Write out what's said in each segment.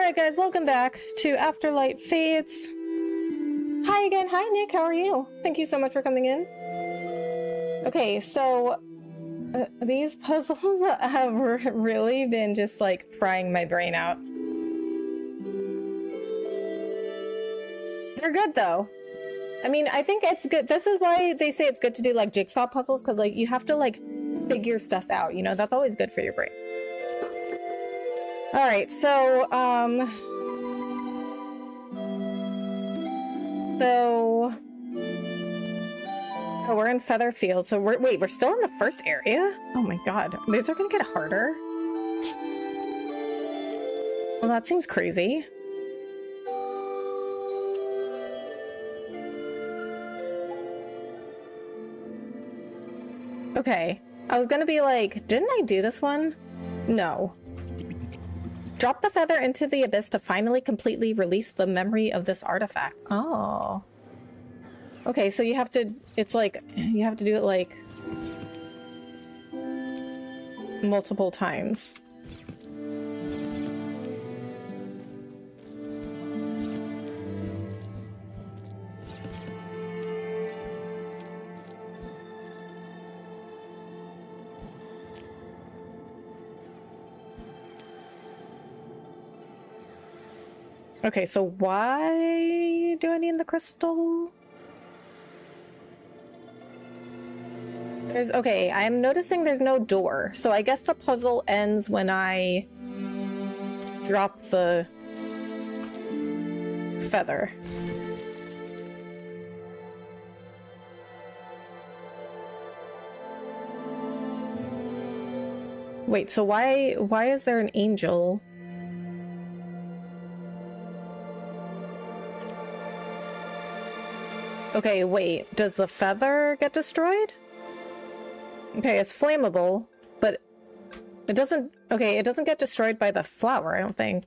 Alright guys, welcome back to Afterlight Fades. Hi again. Hi Nick, how are you? Thank you so much for coming in. Okay, so these puzzles have really been just like frying my brain out. They're good though. I mean, I think it's good. This is why they say it's good to do like jigsaw puzzles, because like you have to like figure stuff out, you know? That's always good for your brain. Alright, so, oh, we're in Featherfield, so we're still in the first area? Oh my god, these are gonna get harder? Well, that seems crazy. Okay, I was gonna be like, didn't I do this one? No. Drop the feather into the abyss to finally completely release the memory of this artifact. Oh. Okay, so you have to, it's like, you have to do it like multiple times. Okay, so why do I need the crystal? Okay, I'm noticing there's no door, so I guess the puzzle ends when I drop the feather. Wait, so why is there an angel? Okay, wait, does the feather get destroyed? Okay, it's flammable, but it doesn't... Okay, it doesn't get destroyed by the flower, I don't think.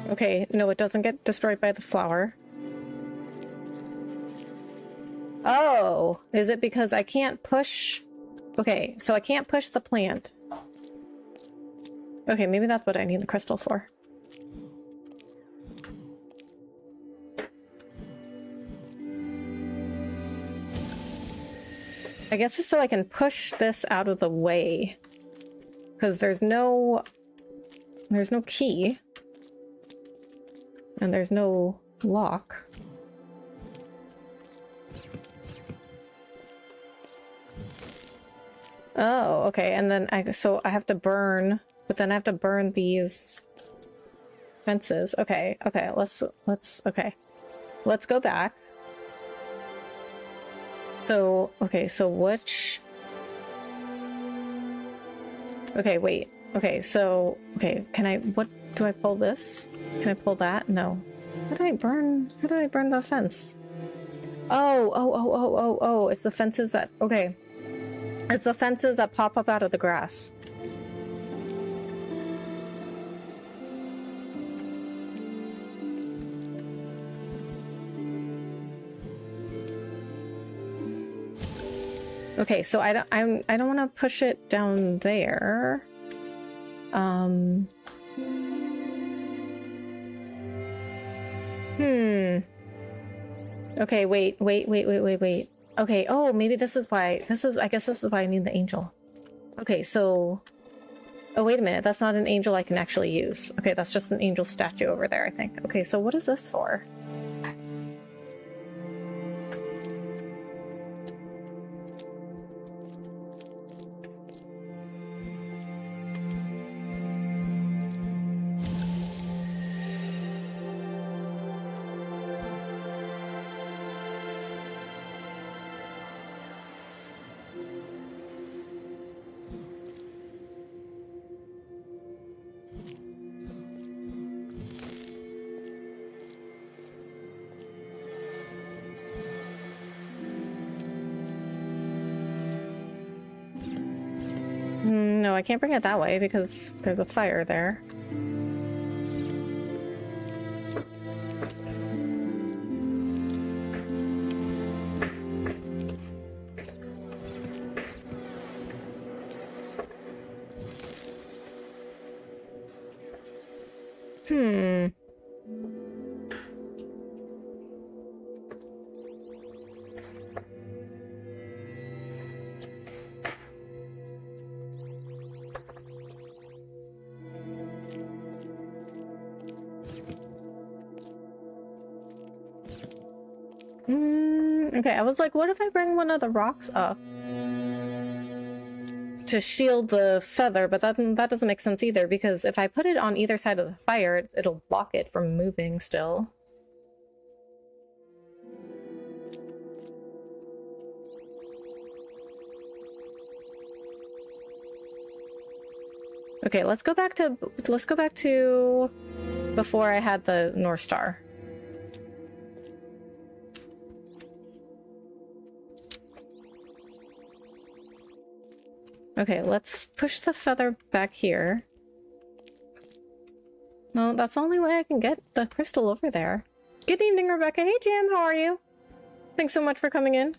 Okay, no, it doesn't get destroyed by the flower. Oh, is it because I can't push... Okay, so I can't push the plant. Okay, maybe that's what I need the crystal for. I guess it's so I can push this out of the way. Because there's no key. And there's no lock. Oh, okay, and then so I have to burn, but then I have to burn these fences. Okay, let's go back. So, okay, so which... Okay, wait. Okay, so, okay, what, do I pull this? Can I pull that? No. How do I burn the fence? Oh, it's the fences that, okay. It's the fences that pop up out of the grass. Okay, so I don't want to push it down there. Okay, wait. Okay, oh, maybe this is why, I guess this is why I need the angel. Okay, so... Oh, wait a minute, that's not an angel I can actually use. Okay, that's just an angel statue over there, I think. Okay, so what is this for? No, I can't bring it that way because there's a fire there. Hmm. Okay, I was like, what if I bring one of the rocks up to shield the feather? But that doesn't make sense either, because if I put it on either side of the fire, it'll block it from moving still. Okay, let's go back to before I had the North Star. Okay, let's push the feather back here. No, that's the only way I can get the crystal over there. Good evening, Rebecca. Hey, Jim, how are you? Thanks so much for coming in.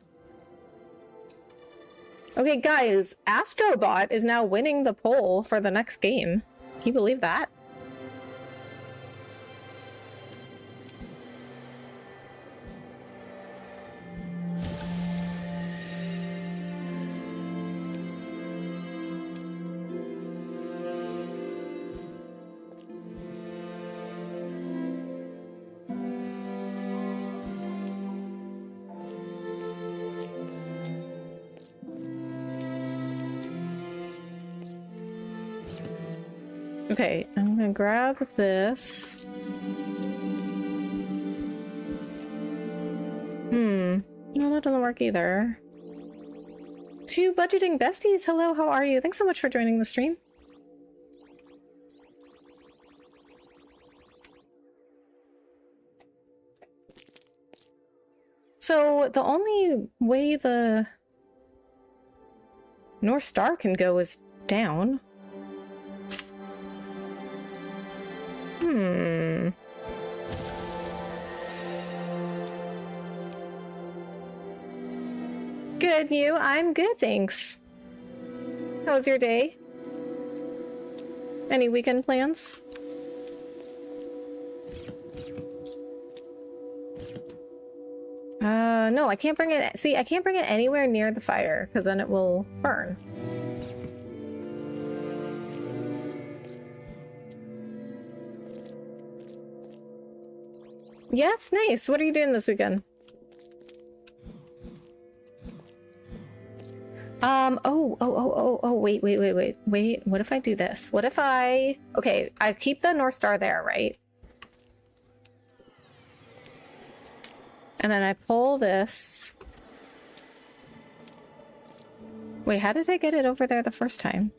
Okay, guys, Astrobot is now winning the poll for the next game. Can you believe that? Okay, I'm gonna grab this. No, that doesn't work either. Two budgeting besties, hello, how are you? Thanks so much for joining the stream. So the only way the North Star can go is down. Good, you? I'm good, thanks. How's your day? Any weekend plans? No, I can't bring it. See, I can't bring it anywhere near the fire because then it will burn. Yes, nice. What are you doing this weekend? Wait. What if I do this? What if I... Okay, I keep the North Star there, right? And then I pull this. Wait, how did I get it over there the first time?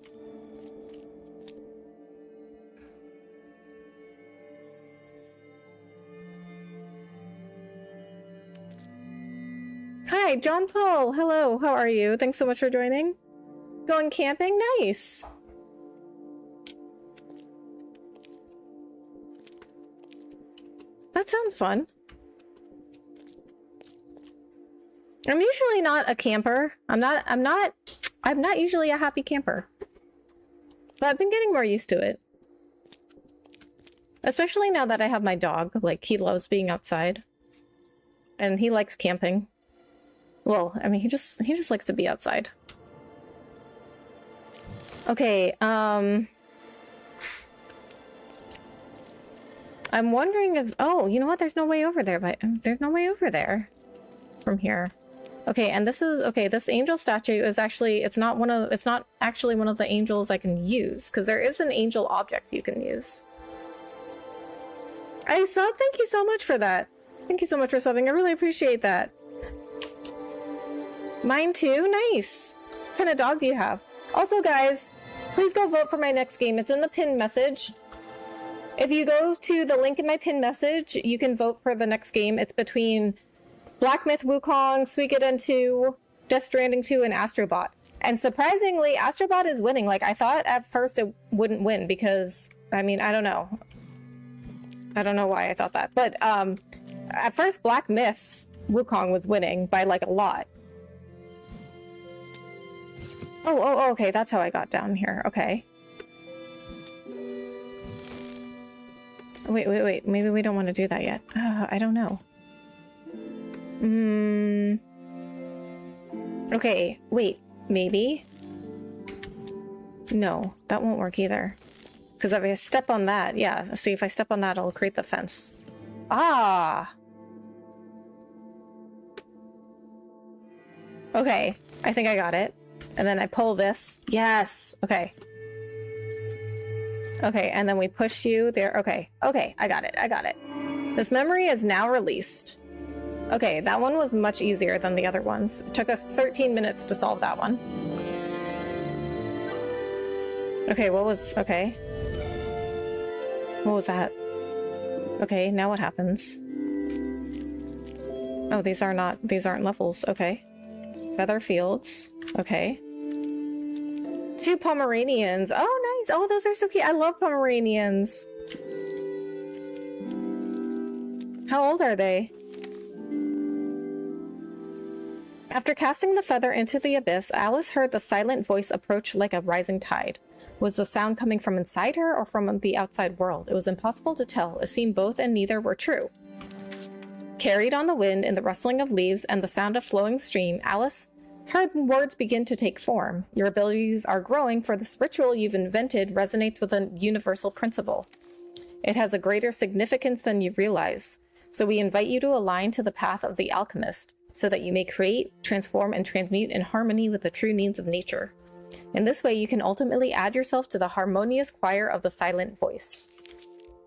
Hi, John Paul. Hello, how are you? Thanks so much for joining. Going camping? Nice. That sounds fun. I'm usually not a camper. I'm not usually a happy camper. But I've been getting more used to it. Especially now that I have my dog. Like, he loves being outside. And he likes camping. Well, I mean, he just likes to be outside. Okay, I'm wondering if... Oh, you know what? There's no way over there, but there's no way over there from here. Okay, and this is... Okay, this angel statue is actually... It's not actually one of the angels I can use, because there is an angel object you can use. I sub, thank you so much for that. Thank you so much for subbing. I really appreciate that. Mine too? Nice. What kind of dog do you have? Also, guys, please go vote for my next game. It's in the pinned message. If you go to the link in my pinned message, you can vote for the next game. It's between Black Myth Wukong, Suikoden 2, Death Stranding 2, and Astrobot. And surprisingly, Astrobot is winning. Like, I thought at first it wouldn't win because, I mean, I don't know. I don't know why I thought that. But at first, Black Myth Wukong was winning by, like, a lot. Oh, okay, that's how I got down here. Okay. Wait. Maybe we don't want to do that yet. I don't know. Okay, wait. Maybe? No, that won't work either. Because if I step on that, yeah, see, if I step on that, I'll create the fence. Ah! Okay, I think I got it. And then I pull this. Yes! Okay. Okay, and then we push you there. Okay, I got it. This memory is now released. Okay, that one was much easier than the other ones. It took us 13 minutes to solve that one. Okay, what was that? Okay, now what happens? Oh, these aren't levels. Okay. Feather fields. Okay. 2 Pomeranians. Oh, nice. Oh, those are so cute. I love Pomeranians. How old are they? After casting the feather into the abyss, Alice heard the silent voice approach like a rising tide. Was the sound coming from inside her or from the outside world? It was impossible to tell. It seemed both and neither were true. Carried on the wind in the rustling of leaves and the sound of flowing stream, Alice heard words begin to take form. Your abilities are growing, for this ritual you've invented resonates with a universal principle. It has a greater significance than you realize. So we invite you to align to the path of the alchemist, so that you may create, transform, and transmute in harmony with the true needs of nature. In this way, you can ultimately add yourself to the harmonious choir of the silent voice.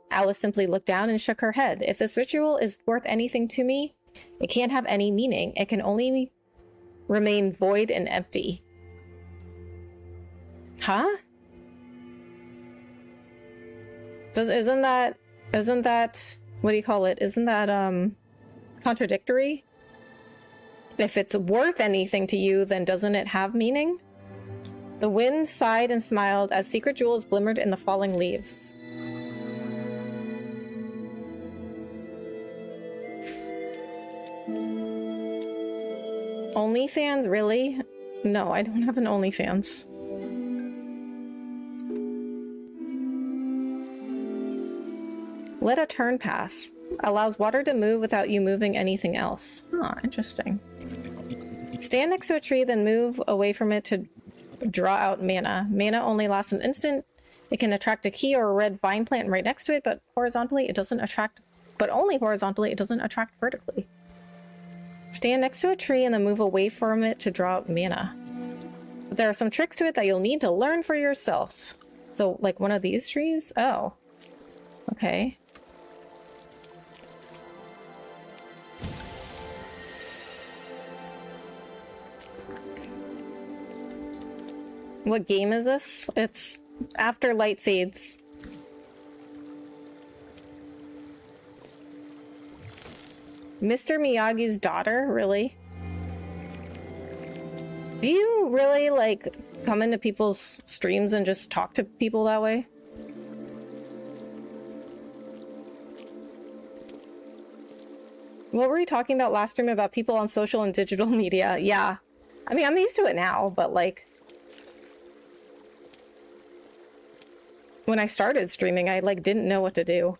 Alice simply looked down and shook her head. If this ritual is worth anything to me, it can't have any meaning. It can only remain void and empty. Huh? Isn't that, what do you call it? Isn't that, contradictory? If it's worth anything to you, then doesn't it have meaning? The wind sighed and smiled as secret jewels glimmered in the falling leaves. OnlyFans? Really? No, I don't have an OnlyFans. Let a turn pass. Allows water to move without you moving anything else. Huh, interesting. Stand next to a tree, then move away from it to draw out mana. Mana only lasts an instant. It can attract a key or a red vine plant right next to it, but horizontally it doesn't attract, but only horizontally, it doesn't attract vertically. Stand next to a tree and then move away from it to draw out mana. But there are some tricks to it that you'll need to learn for yourself. So, like one of these trees? Oh. Okay. What game is this? It's After Light Fades. Mr. Miyagi's daughter? Really? Do you really, like, come into people's streams and just talk to people that way? What were you talking about last stream about people on social and digital media? Yeah. I mean, I'm used to it now, but, like, when I started streaming, I like didn't know what to do.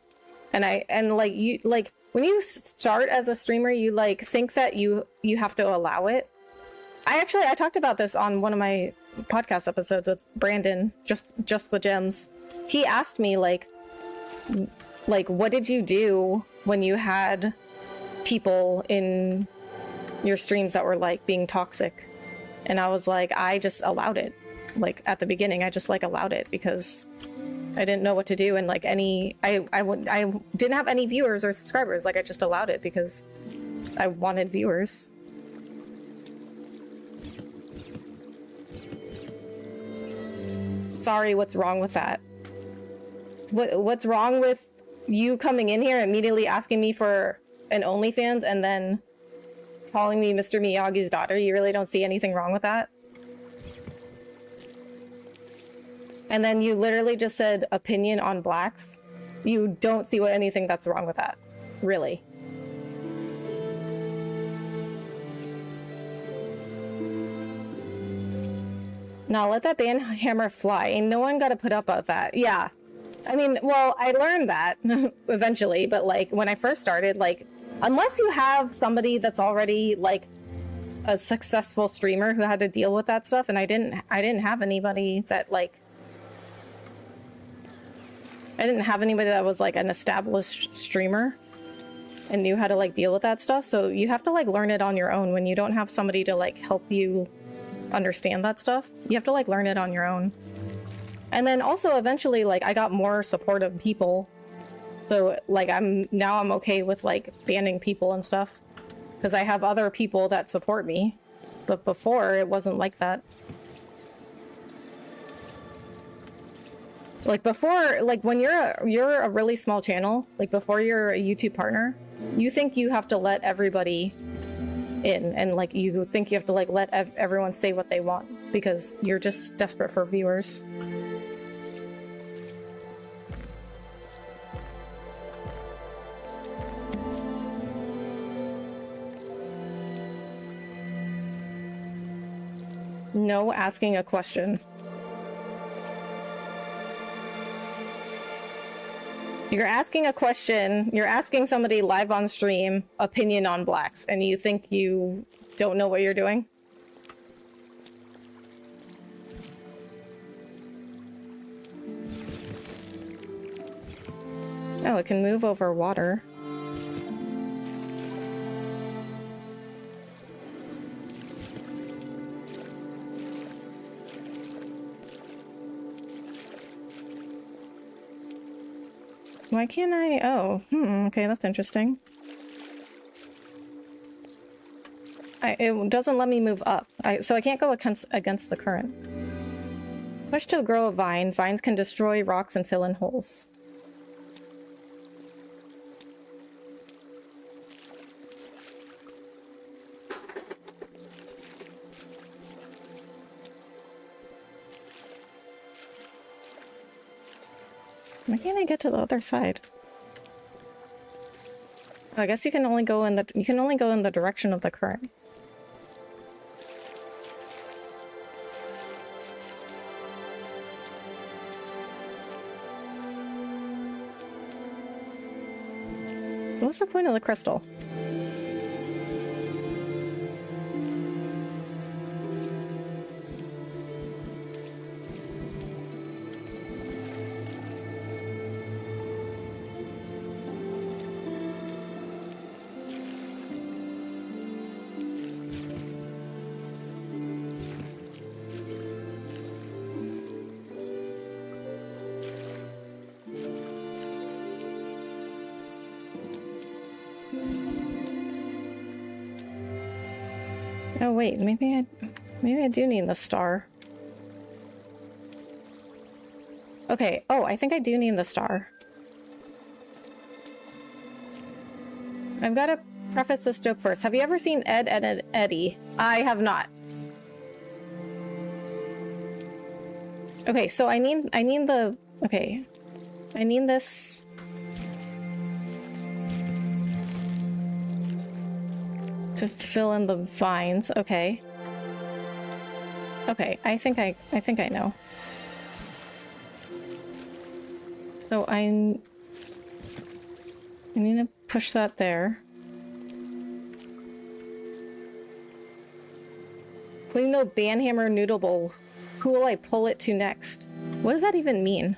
And like you, like when you start as a streamer, you like think that you have to allow it. I talked about this on one of my podcast episodes with Brandon, just the gems. He asked me like what did you do when you had people in your streams that were like being toxic? And I was like, I just allowed it. Like at the beginning, I just like allowed it because I didn't know what to do, and like I didn't have any viewers or subscribers. Like I just allowed it because I wanted viewers. Sorry, what's wrong with that? What's wrong with you coming in here immediately asking me for an OnlyFans and then calling me Mr. Miyagi's daughter? You really don't see anything wrong with that? And then you literally just said opinion on blacks. You don't see anything that's wrong with that. Really. Now let that band hammer fly. Ain't no one got to put up with that. Yeah. I mean, well, I learned that eventually, but like when I first started, like unless you have somebody that's already like a successful streamer who had to deal with that stuff, and I didn't have anybody that like I didn't have anybody that was like an established streamer and knew how to like deal with that stuff. So you have to like learn it on your own when you don't have somebody to like help you understand that stuff. You have to like learn it on your own. And then also eventually like I got more supportive people. So like I'm okay with like banning people and stuff because I have other people that support me. But before it wasn't like that. Like before, like when you're a really small channel, like before you're a YouTube partner, you think you have to let everybody in, and like you think you have to like let everyone say what they want because you're just desperate for viewers. No asking a question. You're asking a question, you're asking somebody live on stream opinion on blacks, and you think you don't know what you're doing? Oh, it can move over water. Why can't I? Oh, okay, that's interesting. It doesn't let me move up, so I can't go against the current. Push to grow a vine. Vines can destroy rocks and fill in holes. Why can't I get to the other side? Oh, I guess you can only go in the direction of the current. So what's the point of the crystal? Oh wait, maybe I do need the star. Okay, oh, I think I do need the star. I've got to preface this joke first. Have you ever seen Ed, Edd and Eddy? I have not. Okay, so I need the... Okay. I need this... to fill in the vines. Okay. Okay, I think I know. So I need to push that there. Clean the banhammer noodle bowl. Who will I pull it to next? What does that even mean?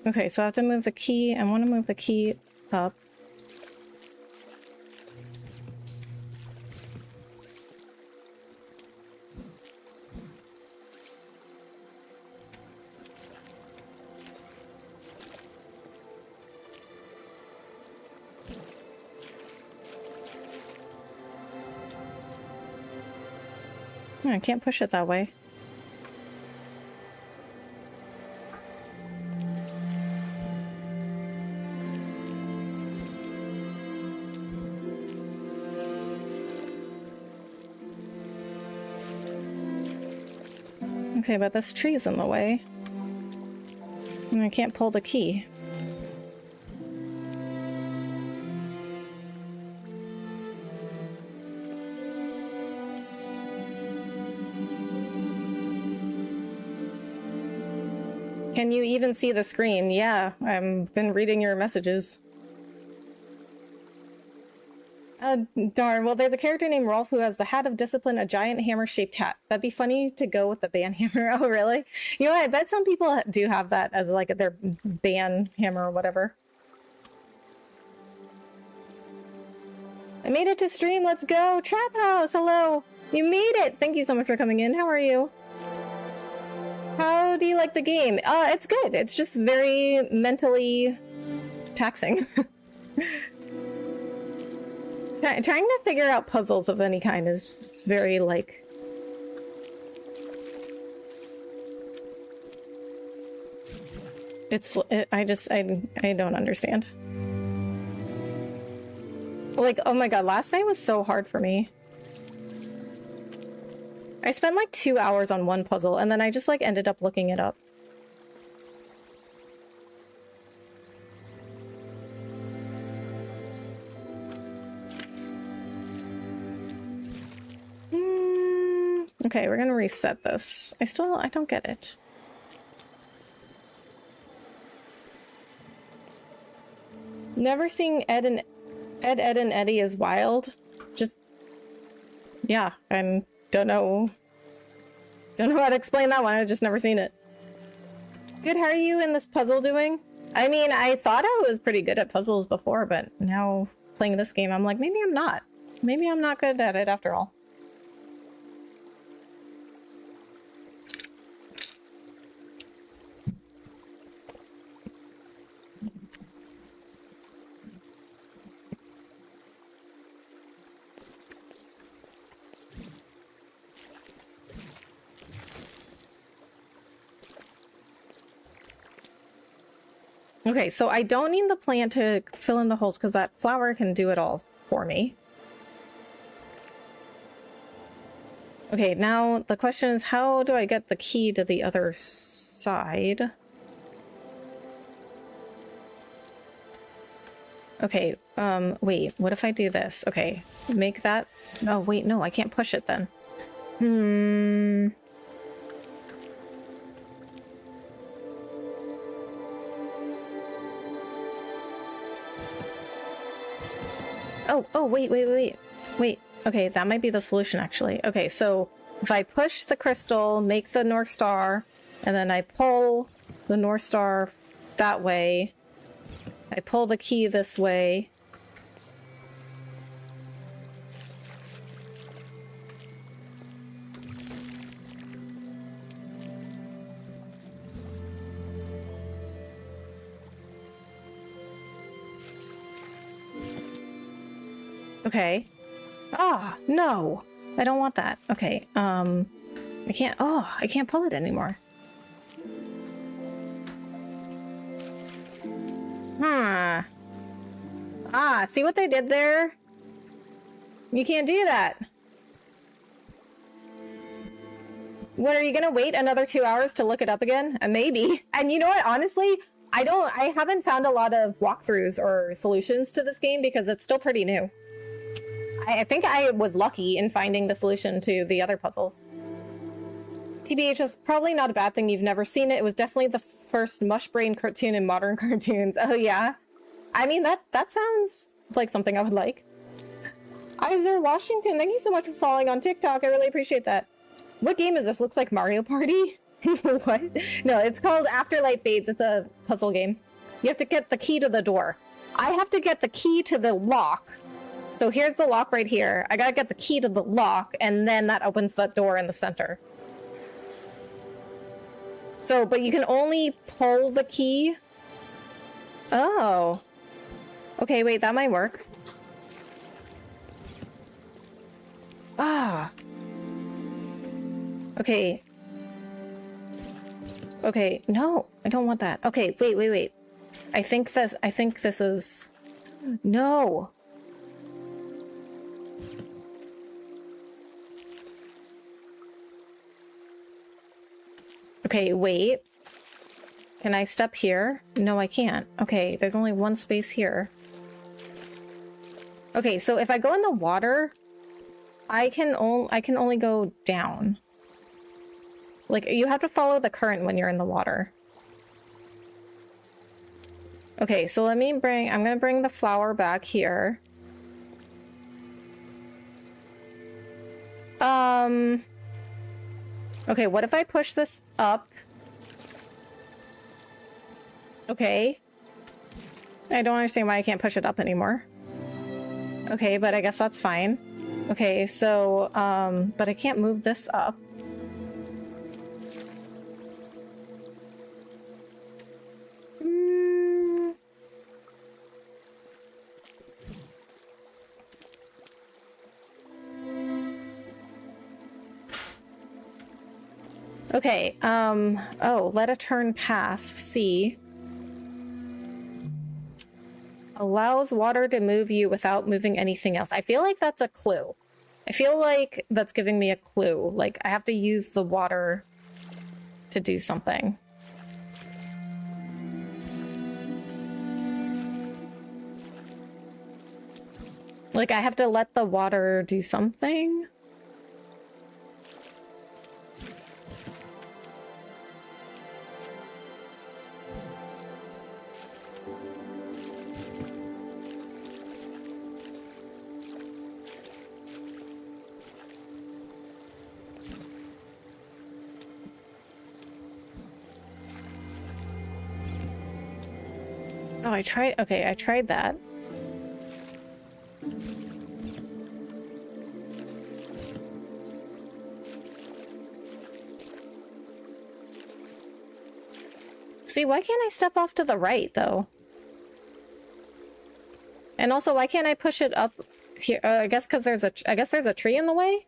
Okay, so I have to move the key. I want to move the key up. I can't push it that way. Okay, but this tree's in the way. And I can't pull the key. Can you even see the screen? Yeah, I've been reading your messages. Darn. Well, there's a character named Rolf who has the hat of discipline, a giant hammer-shaped hat. That'd be funny to go with the band hammer. Oh, really? You know what? I bet some people do have that as like their band hammer or whatever. I made it to stream. Let's go. Trap House. Hello. You made it. Thank you so much for coming in. How are you? How do you like the game? It's good. It's just very mentally taxing. Trying to figure out puzzles of any kind is just very, like... I don't understand. Like, oh my god, last night was so hard for me. I spent like 2 hours on one puzzle, and then I just like ended up looking it up. Okay, we're gonna reset this. I don't get it. Never seeing Ed, Ed, and Eddie is wild. Just, yeah, I don't know how to explain that one. I've just never seen it. Good, how are you in this puzzle doing? I mean, I thought I was pretty good at puzzles before, but now playing this game, I'm like, maybe I'm not. Maybe I'm not good at it after all. Okay, so I don't need the plant to fill in the holes because that flower can do it all for me. Okay, now the question is, how do I get the key to the other side? Okay, wait, what if I do this? Okay, make that... Oh, wait, no, I can't push it then. Oh, wait. Okay, that might be the solution, actually. Okay, so if I push the crystal, make the North Star, and then I pull the North Star that way, I pull the key this way. Okay. Ah, no! I don't want that. Okay, I can't pull it anymore. Huh. Ah, see what they did there? You can't do that. What, are you gonna wait another 2 hours to look it up again? Maybe. And you know what, honestly, I haven't found a lot of walkthroughs or solutions to this game because it's still pretty new. I think I was lucky in finding the solution to the other puzzles. TBH is probably not a bad thing you've never seen it. It was definitely the first mush brain cartoon in modern cartoons. Oh yeah? I mean, that sounds like something I would like. Iser Washington, thank you so much for following on TikTok. I really appreciate that. What game is this? Looks like Mario Party. What? No, it's called Afterlight Fades. It's a puzzle game. You have to get the key to the door. I have to get the key to the lock. So here's the lock right here. I gotta get the key to the lock, and then that opens that door in the center. So, but you can only pull the key. Oh. Okay, wait, that might work. Ah. Okay. Okay, no, I don't want that. Okay, wait. I think this is... No. Okay, wait. Can I step here? No, I can't. Okay, there's only one space here. Okay, so if I go in the water, I can only go down. Like, you have to follow the current when you're in the water. Okay, so I'm gonna bring the flower back here. Okay, what if I push this up? Okay. I don't understand why I can't push it up anymore. Okay, but I guess that's fine. Okay, so, but I can't move this up. Okay, oh, let a turn pass. C. Allows water to move you without moving anything else. I feel like that's a clue. I feel like that's giving me a clue. Like, I have to use the water to do something. Like, I have to let the water do something? Oh, I tried that. See, why can't I step off to the right, though? And also, why can't I push it up here? I guess because there's a tree in the way?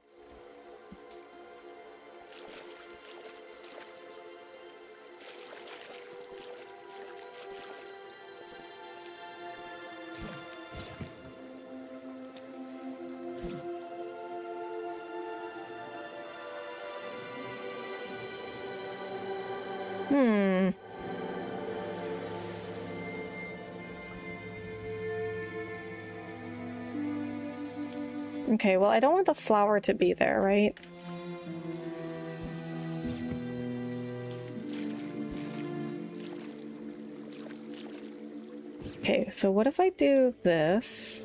Okay, well, I don't want the flower to be there, right? Okay, so what if I do this?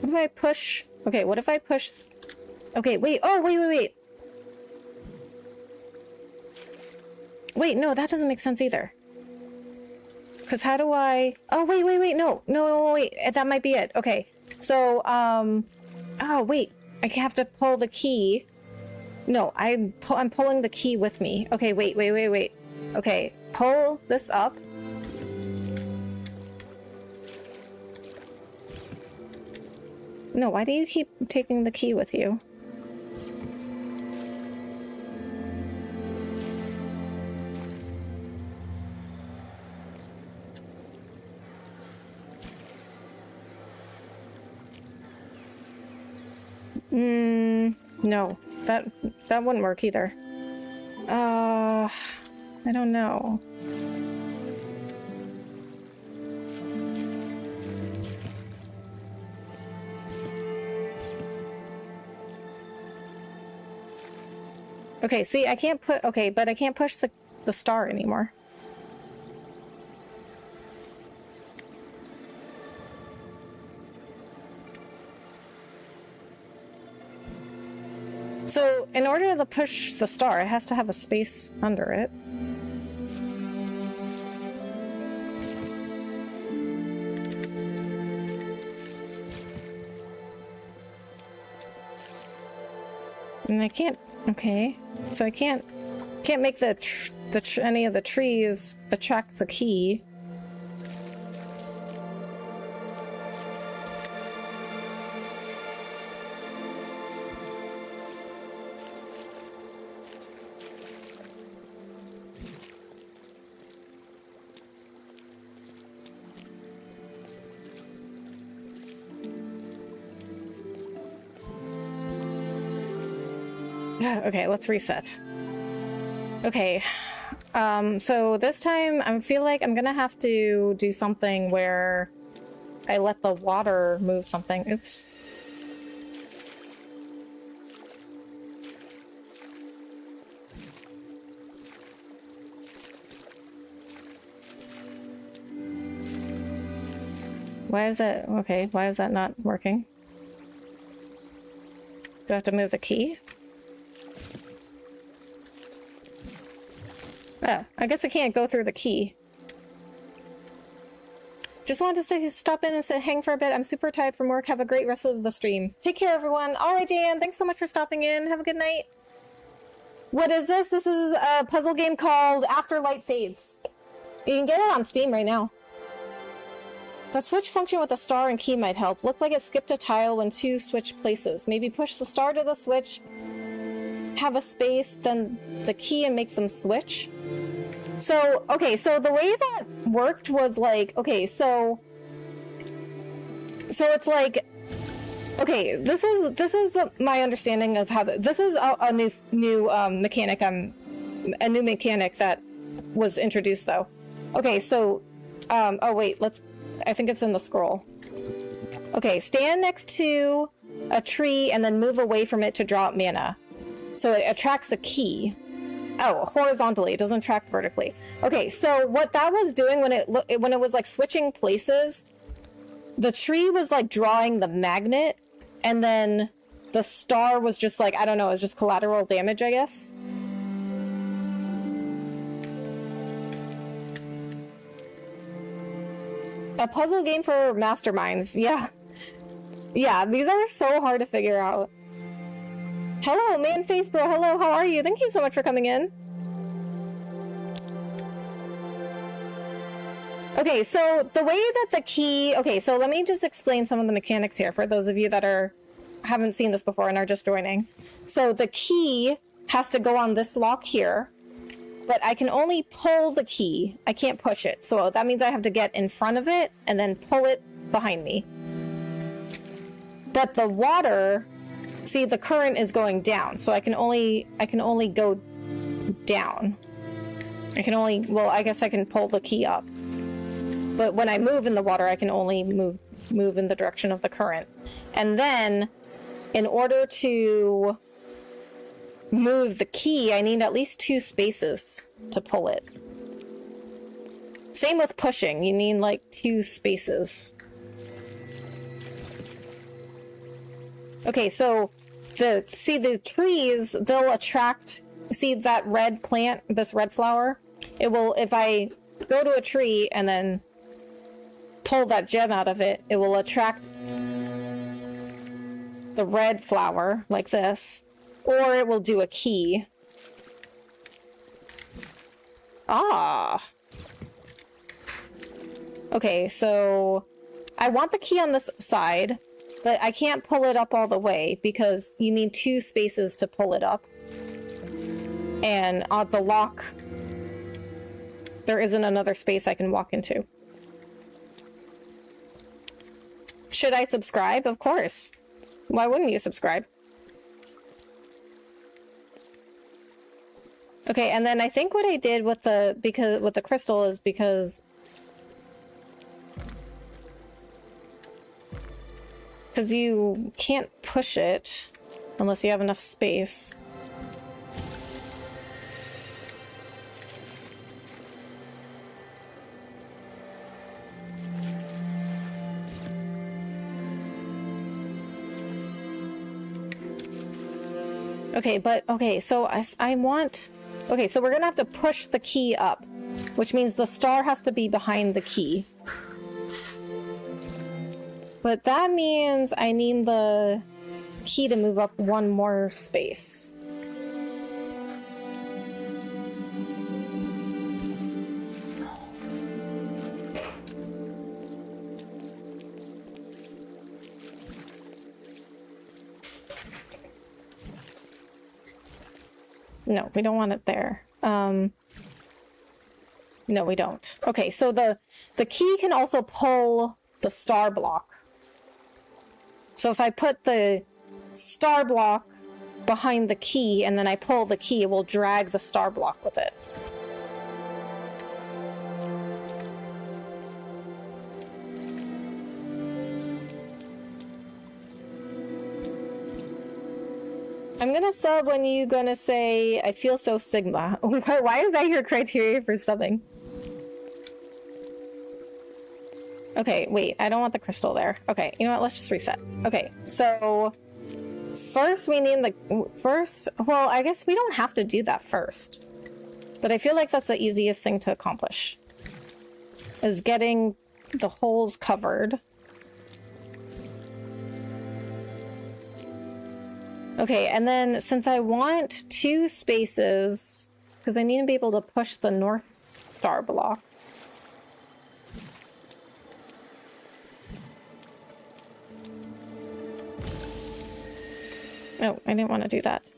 What if I push... Okay, what if I push... Okay, wait. Oh, wait. Wait, no, that doesn't make sense either. Because how do I... Oh, wait. No, wait. That might be it. Okay. So, oh, wait. I have to pull the key. No, I'm pulling the key with me. Okay, wait. Okay, pull this up. No, why do you keep taking the key with you? No, that wouldn't work either. I don't know. Okay, see, I can't put... Okay, but I can't push the star anymore. So in order to push the star, it has to have a space under it. And I can't. Okay, so I can't make any of the trees attract the key. Okay, let's reset. Okay, so this time I feel like I'm gonna have to do something where I let the water move something. Oops. Why is that? Okay, why is that not working? Do I have to move the key? Oh, I guess I can't go through the key. Just wanted to stop in and hang for a bit. I'm super tired from work. Have a great rest of the stream. Take care, everyone. All right, Dan. Thanks so much for stopping in. Have a good night. What is this? This is a puzzle game called After Light Fades. You can get it on Steam right now. That switch function with the star and key might help. Looked like it skipped a tile when two switch places. Maybe push the star to the switch, have a space, then the key and makes them switch. So, okay, so the way that worked was like, okay, so it's like, okay, this is my understanding of how this is a new mechanic. A new mechanic that was introduced though. Okay, so, oh wait, I think it's in the scroll. Okay, stand next to a tree and then move away from it to draw out mana. So it attracts a key. Oh, horizontally. It doesn't track vertically. Okay, so what that was doing when it was like switching places, the tree was like drawing the magnet, and then the star was just like, I don't know, it was just collateral damage, I guess. A puzzle game for masterminds. Yeah. Yeah, these are so hard to figure out. Hello, Manface Bro. Hello, how are you? Thank you so much for coming in. Okay, so the way that the key... Okay, so let me just explain some of the mechanics here for those of you that haven't seen this before and are just joining. So the key has to go on this lock here, but I can only pull the key. I can't push it. So that means I have to get in front of it and then pull it behind me. But the water... See, the current is going down, so I can only go down. Well, I guess I can pull the key up. But when I move in the water, I can only move in the direction of the current. And then, in order to move the key, I need at least 2 spaces to pull it. Same with pushing, you need like 2 spaces. Okay, so the trees, they'll attract, see that red plant, this red flower? It will, if I go to a tree and then pull that gem out of it, it will attract the red flower, like this, or it will do a key. Ah! Okay, so I want the key on this side, but I can't pull it up all the way because you need 2 spaces to pull it up. And on the lock, there isn't another space I can walk into. Should I subscribe? Of course. Why wouldn't you subscribe? Okay, and then I think what I did with the crystal is because you can't push it unless you have enough space. Okay, but okay, so I want... Okay, so we're gonna have to push the key up, which means the star has to be behind the key. But that means I need the key to move up one more space. No, we don't want it there. No, we don't. Okay, so the key can also pull the star block. So if I put the star block behind the key and then I pull the key, it will drag the star block with it. I'm gonna sub when you gonna say, I feel so Sigma. Why is that your criteria for subbing? Okay, wait, I don't want the crystal there. Okay, you know what, let's just reset. Okay, so first we need the first, well, I guess we don't have to do that first. But I feel like that's the easiest thing to accomplish. Is getting the holes covered. Okay, and then since I want 2 spaces, because I need to be able to push the north star block. Oh, I didn't want to do that.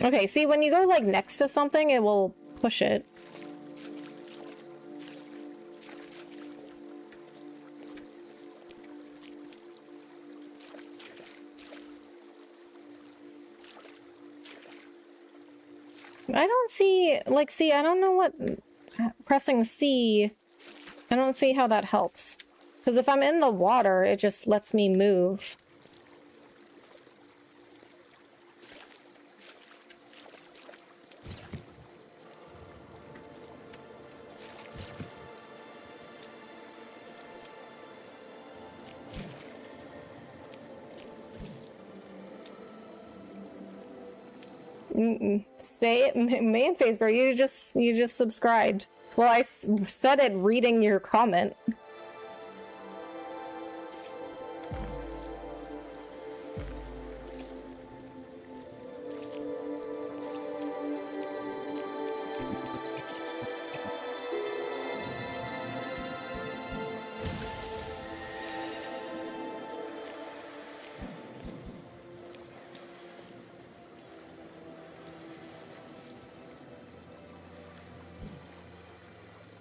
Okay, see, when you go like next to something, it will push it. I don't see, like, see, I don't know what pressing C, I don't see how that helps. Because if I'm in the water, it just lets me move. Say it, man, Facebook. You just subscribed. Well, I said it reading your comment.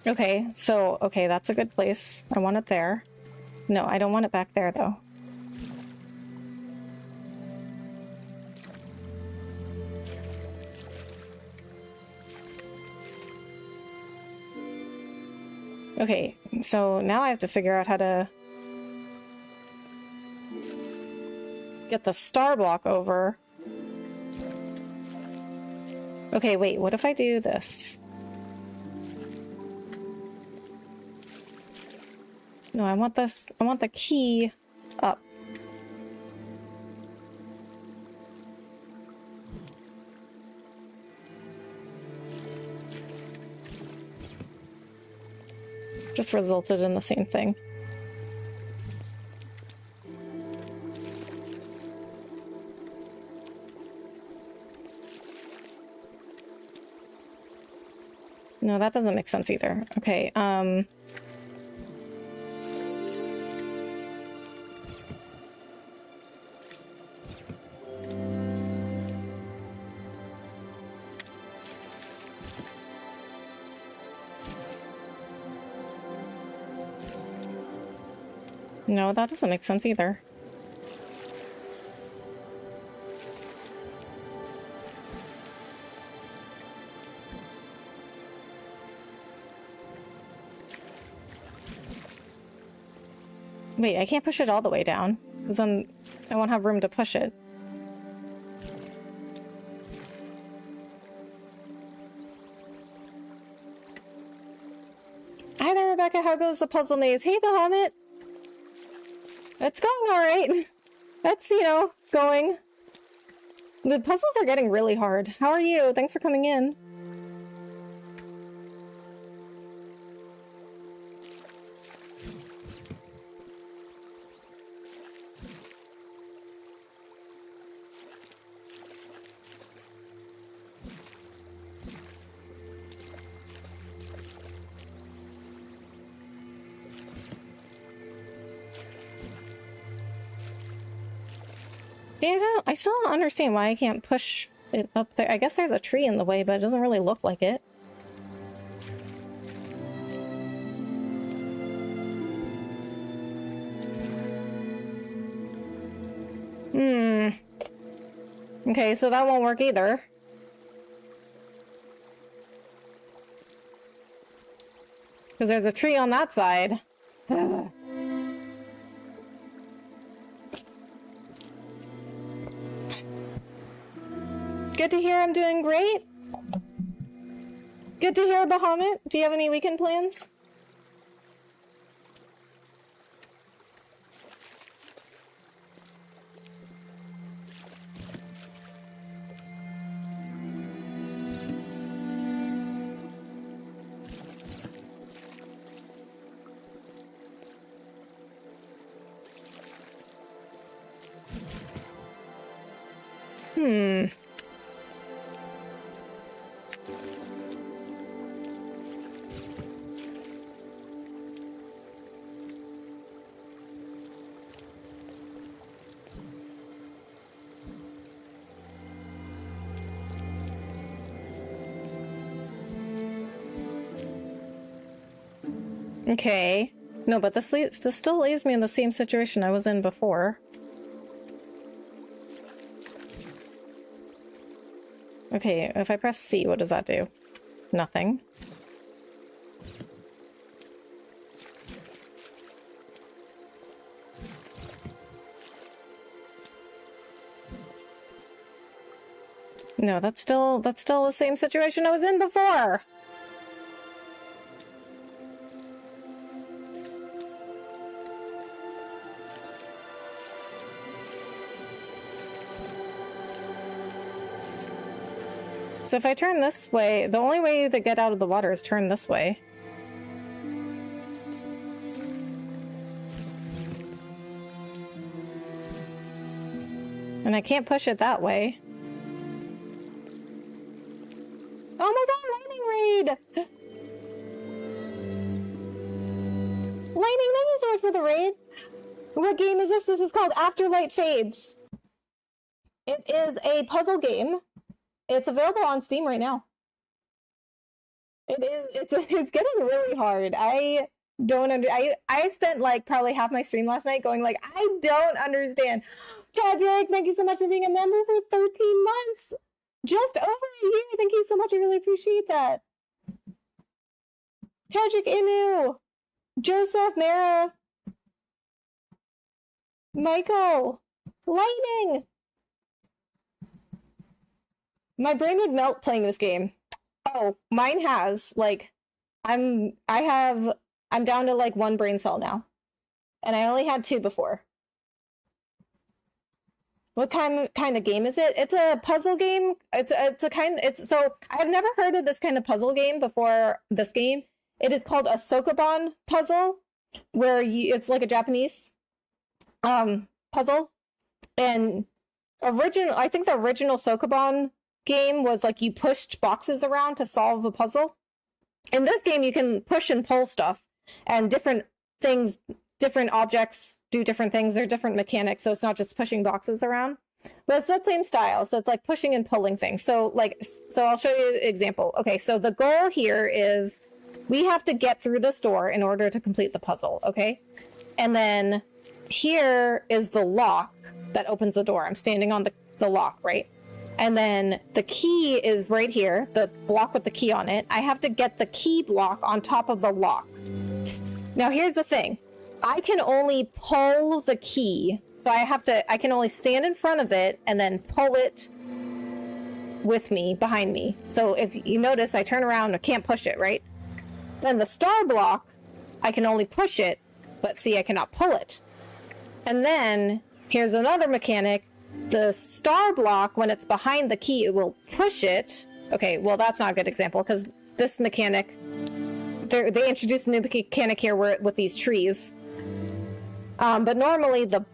Okay, so, okay, that's a good place. I want it there. No, I don't want it back there, though. Okay, so now I have to figure out how to get the star block over. Okay, wait, what if I do this? No, I want this, I want the key up. Just resulted in the same thing. No, that doesn't make sense either. Okay, no, that doesn't make sense either. Wait, I can't push it all the way down, because then I won't have room to push it. Hi there, Rebecca. Rebecca, how goes the puzzle maze? Hey, Bahamut! It's going alright. That's, you know, going. The puzzles are getting really hard. How are you? Thanks for coming in. Yeah, I still don't understand why I can't push it up there. I guess there's a tree in the way, but it doesn't really look like it. Okay, so that won't work either. Because there's a tree on that side. Good to hear I'm doing great. Good to hear, Bahamut. Do you have any weekend plans? Okay. No, but this still leaves me in the same situation I was in before. Okay, if I press C, what does that do? Nothing. No, that's still the same situation I was in before. So if I turn this way, the only way to get out of the water is turn this way. And I can't push it that way. Oh my god, Lightning Raid! Lightning, thank you so much for the raid! What game is this? This is called After Light Fades. It is a puzzle game. It's available on Steam right now. It's getting really hard. I spent like probably half my stream last night going like, I don't understand. Chadrick, thank you so much for being a member for 13 months. Just over a year. Thank you so much. I really appreciate that. Chadrick Inu, Joseph, Mara, Michael, Lightning. My brain would melt playing this game. Oh, mine has, like, I'm down to like 1 brain cell now. And I only had 2 before. What kind of game is it? It's a puzzle game. So I've never heard of this kind of puzzle game before this game. It is called a Sokoban puzzle, where it's like a Japanese puzzle. And I think the original Sokoban game was like you pushed boxes around to solve a puzzle. In this game, you can push and pull stuff, and different objects do different things. They're different mechanics, so it's not just pushing boxes around. But it's that same style, so it's like pushing and pulling things. So I'll show you an example. Okay, so the goal here is we have to get through this door in order to complete the puzzle, okay? And then here is the lock that opens the door. I'm standing on the lock, right? And then the key is right here, the block with the key on it. I have to get the key block on top of the lock. Now here's the thing. I can only pull the key. So I can only stand in front of it and then pull it with me, behind me. So if you notice, I turn around, I can't push it, right? Then the star block I can only push it, but see, I cannot pull it. And then here's another mechanic. The star block, when it's behind the key, it will push it. Okay, well, that's not a good example because this mechanic, they introduced a new mechanic here with these trees. But normally the...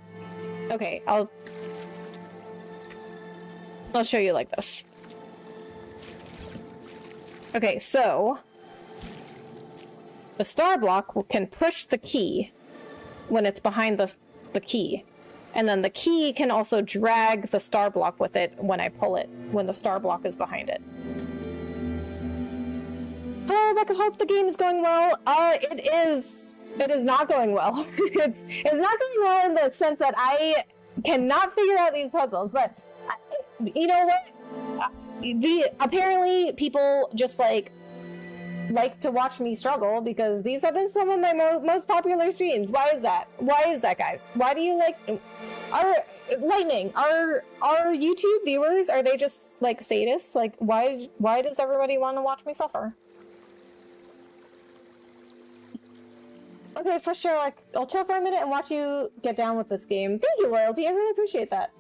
Okay, I'll show you like this. Okay, so the star block can push the key when it's behind the key. And then the key can also drag the star block with it when I pull it, when the star block is behind it. Oh, I hope the game is going well. It is not going well. It's not going well in the sense that I cannot figure out these puzzles, but you know what? Apparently people just like to watch me struggle because these have been some of my most popular streams. Why is that? Why is that, guys? Why do you like Lightning? Our YouTube viewers, are they just like sadists? Like why does everybody want to watch me suffer? Okay, for sure. Like, I'll chill for a minute and watch you get down with this game. Thank you, Loyalty. I really appreciate that.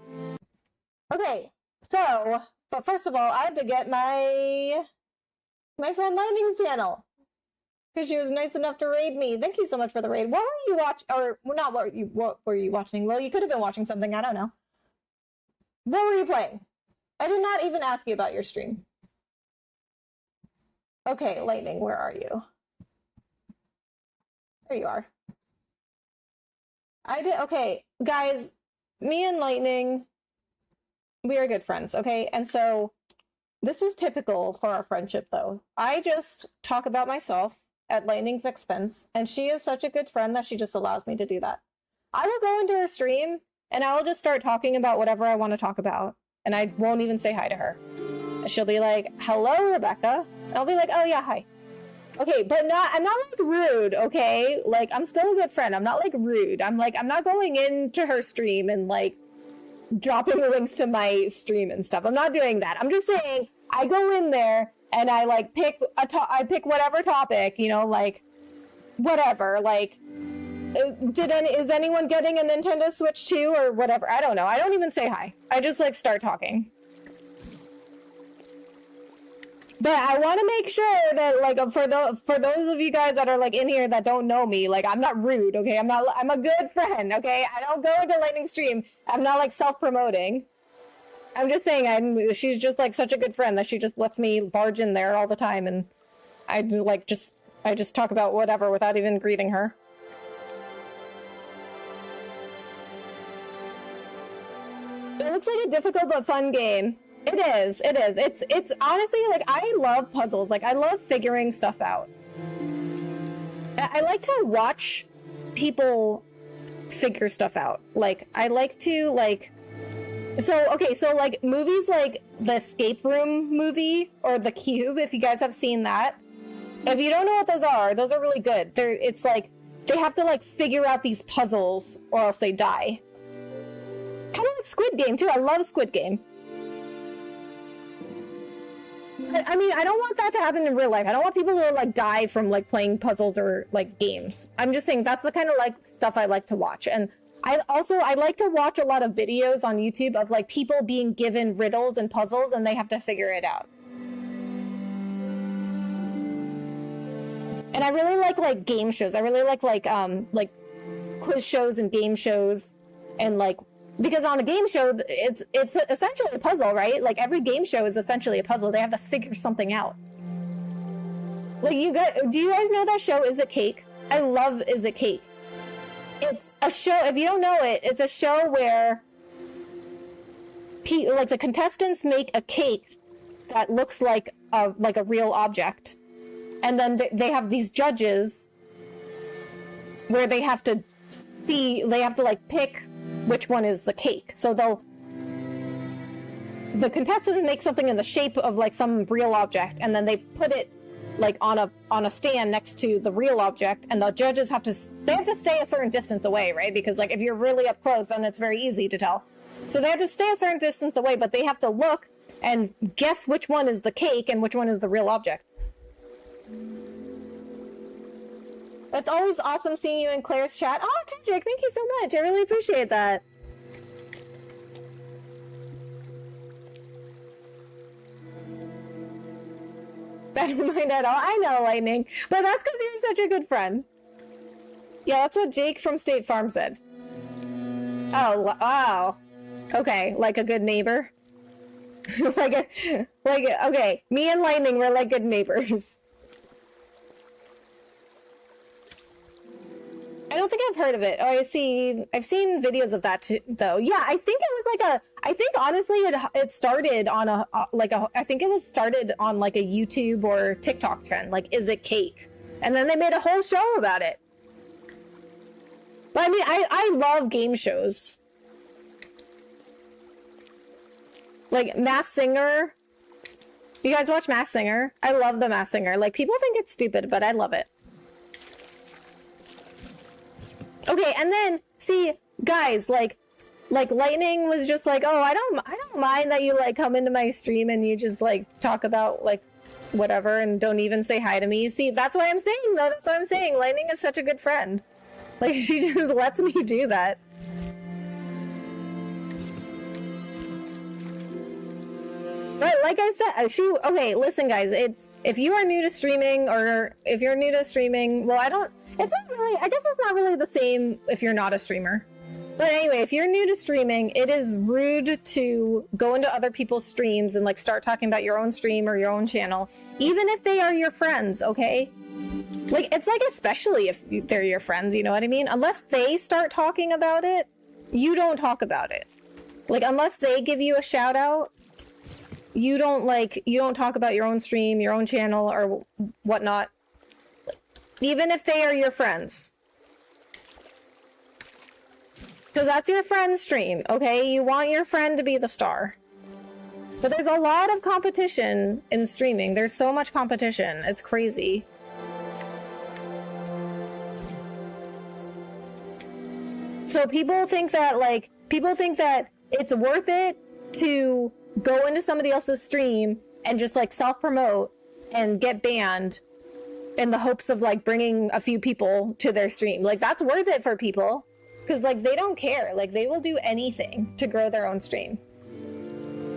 Okay, so, but first of all, I have to get my friend Lightning's channel because she was nice enough to raid me. Thank you so much for the raid. What were you watching? Or not? What were you watching? Well, you could have been watching something. I don't know. What were you playing? I did not even ask you about your stream. Okay, Lightning, where are you? There you are. Okay, guys, me and Lightning, we are good friends, okay? And so this is typical for our friendship, though. I just talk about myself at Lightning's expense, and she is such a good friend that she just allows me to do that. I will go into her stream, and I will just start talking about whatever I want to talk about, and I won't even say hi to her. And she'll be like, hello, Rebecca. And I'll be like, oh, yeah, hi. Okay, but I'm not like rude, okay? Like, I'm still a good friend. I'm not like rude. I'm not going into her stream and like dropping links to my stream and stuff. I'm not doing that. I'm just saying I go in there and I like pick whatever topic, you know, like whatever. Like, is anyone getting a Nintendo Switch 2 or whatever? I don't know. I don't even say hi. I just like start talking. But I want to make sure that, like, for those of you guys that are like in here that don't know me, like, I'm not rude, okay? I'm a good friend, okay? I don't go into Lightning stream. I'm not like self-promoting. I'm just saying, she's just like such a good friend that she just lets me barge in there all the time, and I just talk about whatever without even greeting her. It looks like a difficult but fun game. It is. It's honestly, like, I love puzzles. Like, I love figuring stuff out. I like to watch people figure stuff out. Like, I like to, like... So, okay, so, like, movies like the Escape Room movie or The Cube, if you guys have seen that. If you don't know what those are really good. It's like, they have to, like, figure out these puzzles or else they die. Kind of like Squid Game, too. I love Squid Game. I mean, I don't want that to happen in real life. I don't want people to, like, die from, like, playing puzzles or, like, games. I'm just saying that's the kind of, like, stuff I like to watch. And I like to watch a lot of videos on YouTube of, like, people being given riddles and puzzles and they have to figure it out. And I really like game shows. I really like quiz shows and game shows and, like, because on a game show, it's essentially a puzzle, right? Like, every game show is essentially a puzzle. They have to figure something out. Like, do you guys know that show, Is It Cake? I love Is It Cake. It's a show, if you don't know it, it's a show where like the contestants make a cake that looks like a real object. And then they have these judges where they have to like pick which one is the cake. So the contestants make something in the shape of like some real object, and then they put it like on a stand next to the real object, and the judges have to stay a certain distance away, right? Because like if you're really up close, then it's very easy to tell. So they have to stay a certain distance away, but they have to look and guess which one is the cake and which one is the real object. It's always awesome seeing you in Claire's chat. Oh, Tedrick, thank you so much. I really appreciate that. I don't mind at all. I know, Lightning. But that's because you're such a good friend. Yeah, that's what Jake from State Farm said. Oh, wow. Okay, like a good neighbor. Okay, me and Lightning were like good neighbors. I don't think I've heard of it. Oh, I've seen videos of that too, though. Yeah, I think it was like I think honestly it started on I think it was started on like a YouTube or TikTok trend, like, is it cake? And then they made a whole show about it. But I mean, I love game shows. Like Masked Singer. You guys watch Masked Singer? I love the Masked Singer. Like, people think it's stupid, but I love it. Okay, and then see, guys, like Lightning was just like, oh, I don't mind that you like come into my stream and you just like talk about like whatever and don't even say hi to me. See, that's why I'm saying though. That's what I'm saying. Lightning is such a good friend. Like, she just lets me do that. But like I said, okay, listen guys, if you are new to streaming, or if you're new to streaming, well, it's not really, I guess it's not really the same if you're not a streamer. But anyway, if you're new to streaming, it is rude to go into other people's streams and like start talking about your own stream or your own channel, even if they are your friends, okay? Like, it's like, especially if they're your friends, you know what I mean? Unless they start talking about it, you don't talk about it. Like, unless they give you a shout out, you don't talk about your own stream, your own channel, or whatnot. Even if they are your friends. Because that's your friend's stream, okay? You want your friend to be the star. But there's a lot of competition in streaming. There's so much competition. It's crazy. So people think that it's worth it to go into somebody else's stream and just like self-promote and get banned in the hopes of like bringing a few people to their stream. Like, that's worth it for people, because like they don't care. Like, they will do anything to grow their own stream.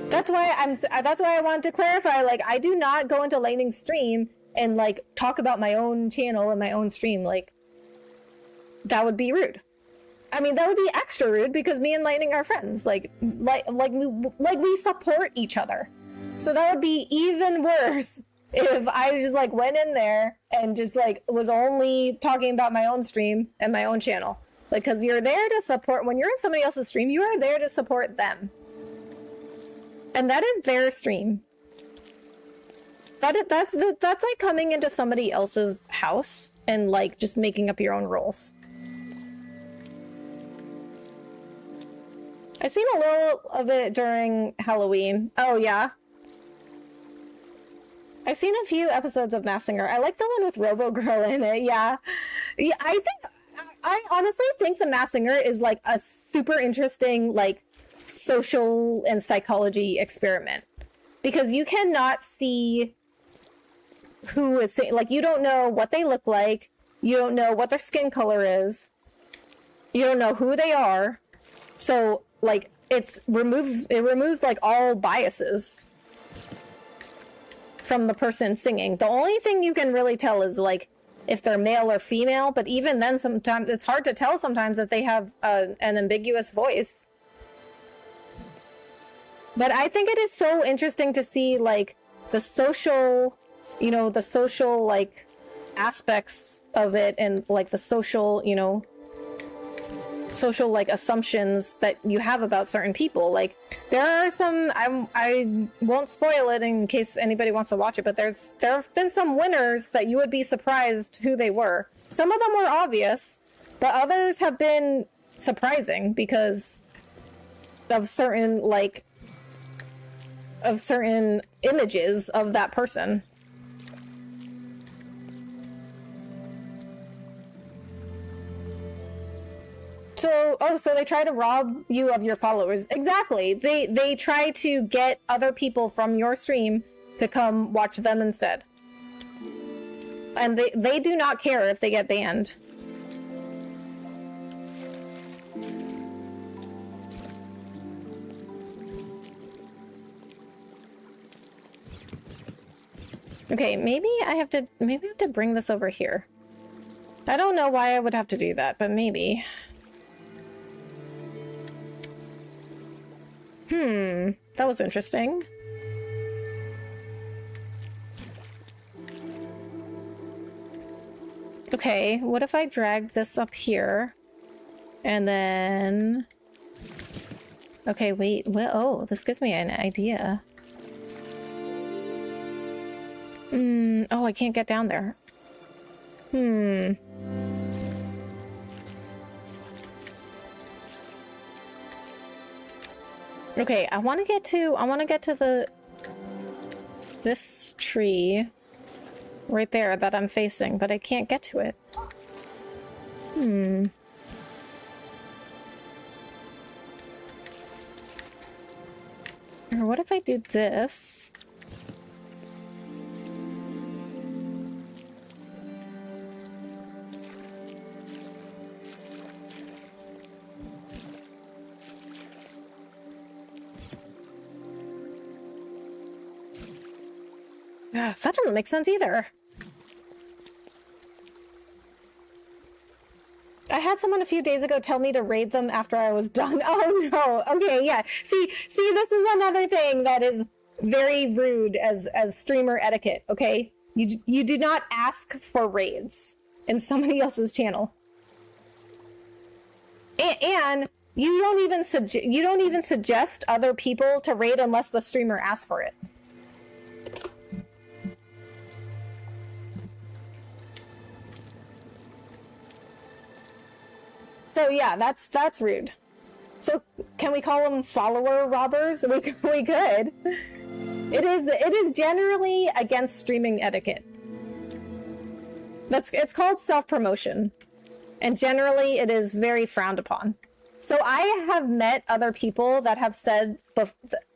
That's why I wanted to clarify, like, I do not go into Lightning's stream and like talk about my own channel and my own stream. Like, that would be rude. I mean, that would be extra rude because me and Lightning are friends. Like we support each other. So that would be even worse if I just like went in there and just like was only talking about my own stream and my own channel. Like, because you're there to support, when you're in somebody else's stream, you are there to support them. And that is their stream. That's like coming into somebody else's house and like just making up your own rules. I've seen a little of it during Halloween. Oh, yeah. I've seen a few episodes of Masked Singer. I like the one with Robo Girl in it, yeah. Yeah, I honestly think the Masked Singer is like a super interesting, like, social and psychology experiment. Because you cannot see who is saying, like, you don't know what they look like. You don't know what their skin color is. You don't know who they are. So, like, it removes like all biases from the person singing. The only thing you can really tell is like if they're male or female, but even then sometimes it's hard to tell sometimes if they have an ambiguous voice. But I think it is so interesting to see like the social, like aspects of it, and like the social, social like assumptions that you have about certain people. Like, there are some, I won't spoil it in case anybody wants to watch it, but there have been some winners that you would be surprised who they were. Some of them were obvious, but others have been surprising because of certain images of that person. So they try to rob you of your followers. Exactly. They try to get other people from your stream to come watch them instead. And they do not care if they get banned. Okay, maybe I have to bring this over here. I don't know why I would have to do that, but maybe. That was interesting. Okay, what if I drag this up here? And then... Okay, wait, well, oh, this gives me an idea. Oh, I can't get down there. Okay, I want to get to this tree right there that I'm facing, but I can't get to it. Or what if I do this? That doesn't make sense either. I had someone a few days ago tell me to raid them after I was done. Oh no. Okay, yeah. See, this is another thing that is very rude as streamer etiquette, okay? You do not ask for raids in somebody else's channel. And you don't even suggest other people to raid unless the streamer asks for it. So yeah, that's rude. So can we call them follower robbers? We could. It is generally against streaming etiquette. It's called self-promotion, and generally it is very frowned upon. So I have met other people that have said,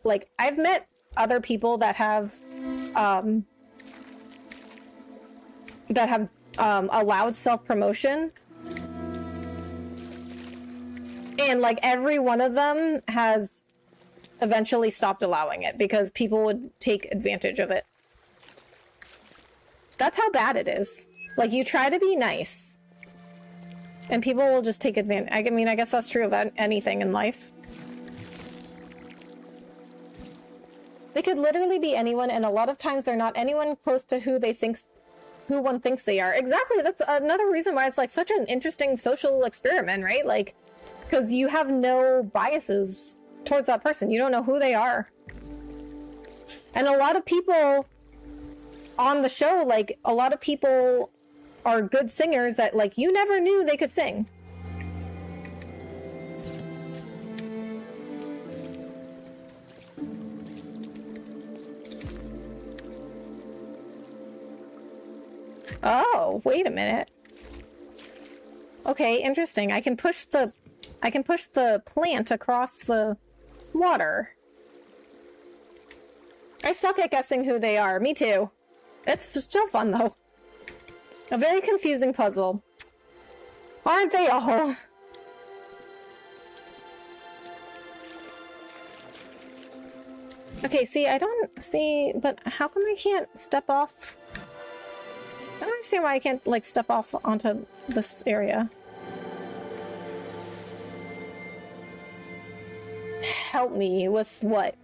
like, I've met other people that have allowed self-promotion. And, like, every one of them has eventually stopped allowing it because people would take advantage of it. That's how bad it is. Like, you try to be nice, and people will just take advantage. I mean, I guess that's true of anything in life. They could literally be anyone, and a lot of times they're not anyone close to who one thinks they are. Exactly, that's another reason why it's, like, such an interesting social experiment, right? Like, because you have no biases towards that person. You don't know who they are. And a lot of people on the show, like, a lot of people are good singers that, like, you never knew they could sing. Oh, wait a minute. Okay, interesting. I can push the plant across the water. I suck at guessing who they are. Me too. It's still fun, though. A very confusing puzzle. Aren't they all? Okay, see, I don't see... But how come I can't step off? I don't understand why I can't, like, step off onto this area. Help me with what?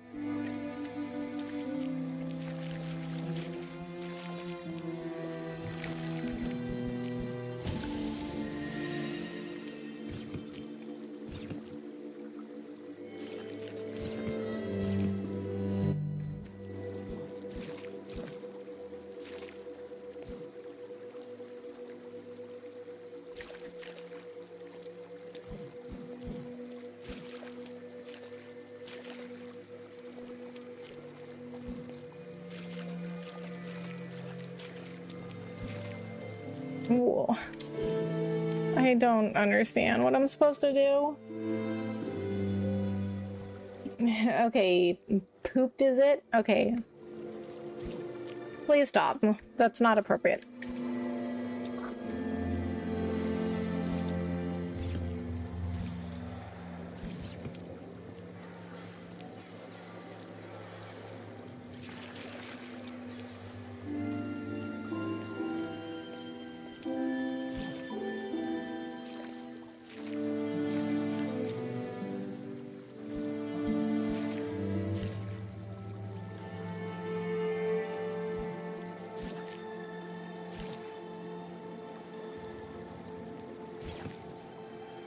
Ooh. I don't understand what I'm supposed to do. Okay, pooped is it? Okay. Please stop. That's not appropriate.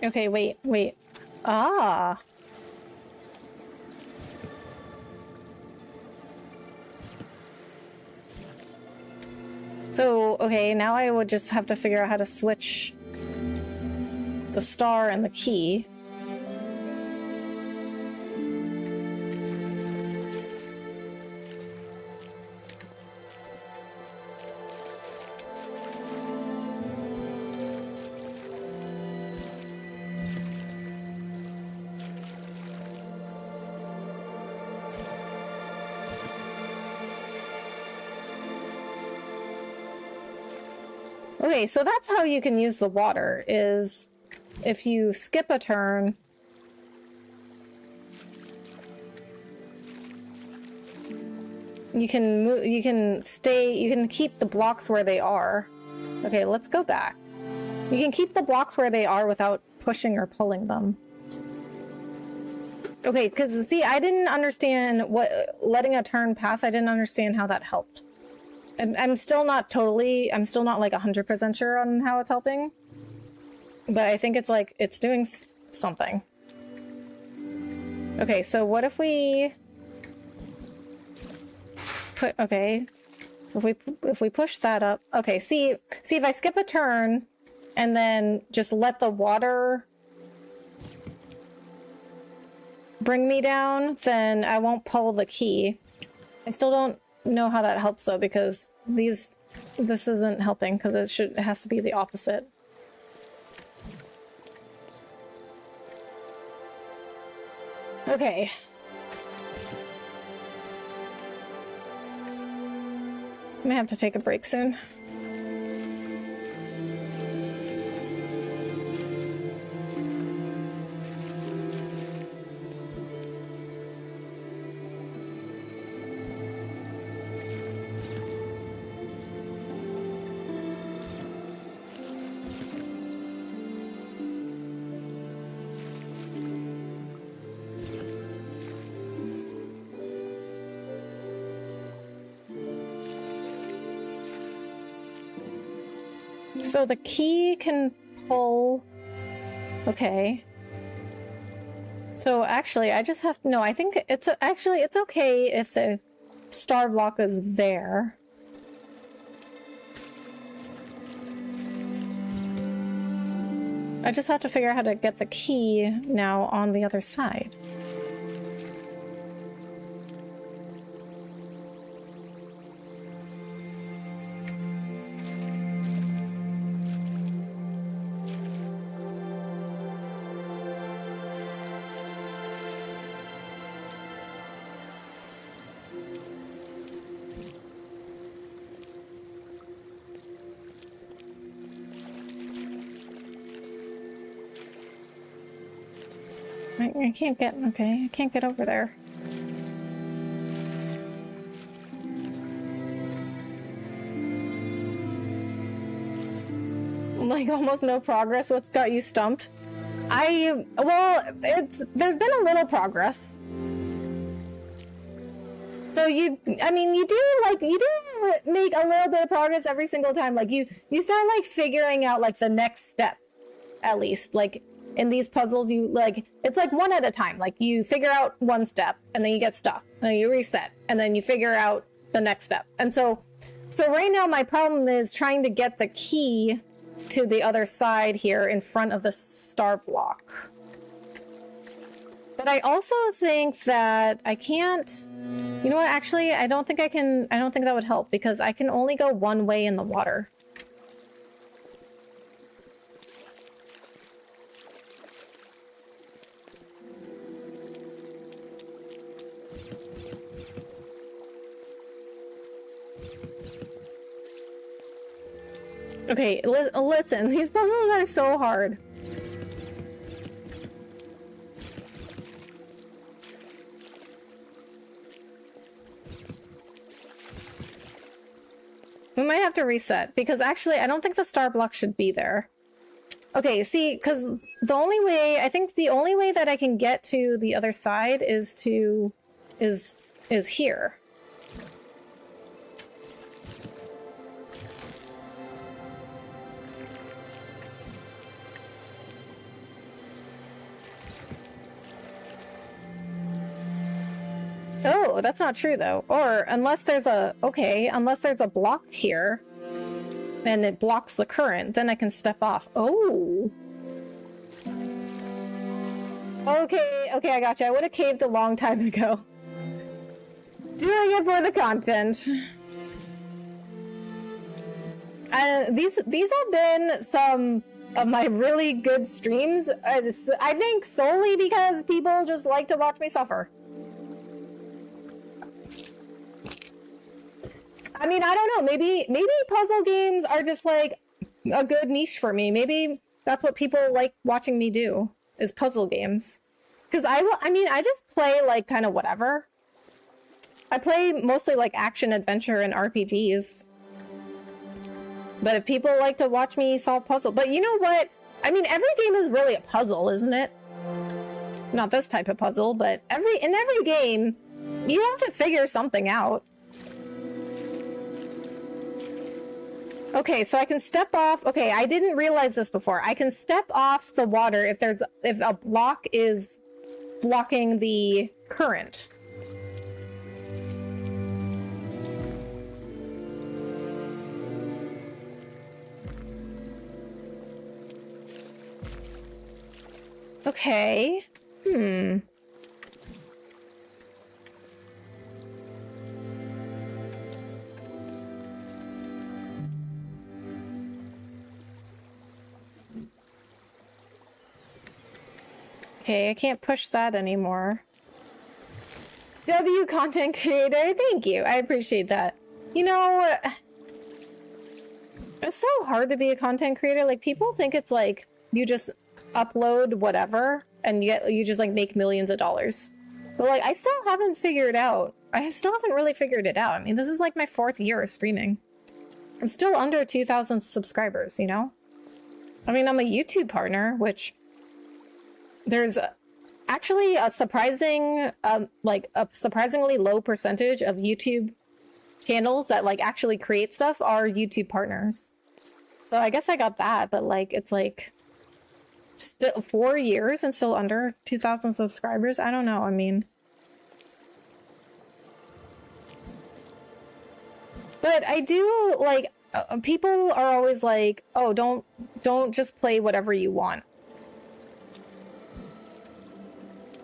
Okay, wait, wait. Ah. So, okay, now I would just have to figure out how to switch the star and the key. Okay, so that's how you can use the water, is if you skip a turn, you can move, you can keep the blocks where they are. Okay, let's go back. You can keep the blocks where they are without pushing or pulling them. Okay, because see, I didn't understand what letting a turn pass, I didn't understand how that helped. And I'm still not like 100% sure on how it's helping. But I think it's like, it's doing something. Okay, so what if we put, okay. So if we push that up, okay, see if I skip a turn and then just let the water bring me down, then I won't pull the key. I still don't know how that helps though, because this isn't helping, because it has to be the opposite. Okay. I may have to take a break soon. So the key can pull... Okay. So actually, I just have... No, I think it's okay if the star block is there. I just have to figure out how to get the key now on the other side. I can't get... Okay, I can't get over there. Like, almost no progress. What's got you stumped? Well, there's been a little progress. So you do make a little bit of progress every single time. Like, you start, like, figuring out, like, the next step, at least. Like, in these puzzles, it's like one at a time. Like, you figure out one step, and then you get stuck. And then you reset, and then you figure out the next step. And so right now, my problem is trying to get the key to the other side here in front of the star block. But I also think that I can't... You know what, actually, I don't think that would help, because I can only go one way in the water. Okay, listen, these puzzles are so hard. We might have to reset, because actually I don't think the star block should be there. Okay, see, because I think the only way that I can get to the other side is here. Oh, that's not true though. Or unless there's a block here and it blocks the current, then I can step off. Oh. Okay, I gotcha. I would have caved a long time ago. Doing it for the content. These have been some of my really good streams. I think solely because people just like to watch me suffer. I mean, I don't know. Maybe puzzle games are just like a good niche for me. Maybe that's what people like watching me do, is puzzle games. Because I just play like kind of whatever. I play mostly like action, adventure, and RPGs. But if people like to watch me solve puzzles, but you know what? I mean, every game is really a puzzle, isn't it? Not this type of puzzle, but in every game, you have to figure something out. Okay, so I can step off. Okay, I didn't realize this before. I can step off the water if a block is blocking the current. Okay. Okay, I can't push that anymore. W content creator, thank you. I appreciate that. You know, it's so hard to be a content creator. Like, people think it's like you just upload whatever and you just like make millions of dollars. But like, I still haven't figured out. I still haven't really figured it out. I mean, this is like my 4th year of streaming. I'm still under 2,000 subscribers, you know? I mean, I'm a YouTube partner, which there's actually a surprisingly low percentage of YouTube channels that like actually create stuff are YouTube partners. So I guess I got that, but like, it's like still 4 years and still under 2,000 subscribers. I don't know. I mean, but I do like, people are always like, oh, don't just play whatever you want.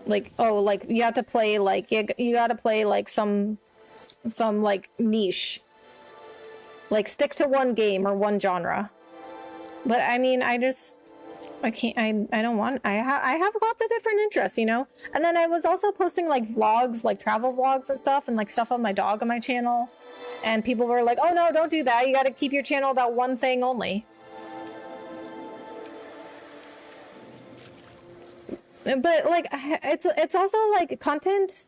Like, oh, like you have to play like you gotta play like some like niche. Like, stick to one game or one genre. But I mean, I can't, I don't want, I have lots of different interests, you know? And then I was also posting like vlogs, like travel vlogs and stuff, and like stuff on my dog on my channel. And people were like, oh no, don't do that. You gotta keep your channel about one thing only. But like, it's also like content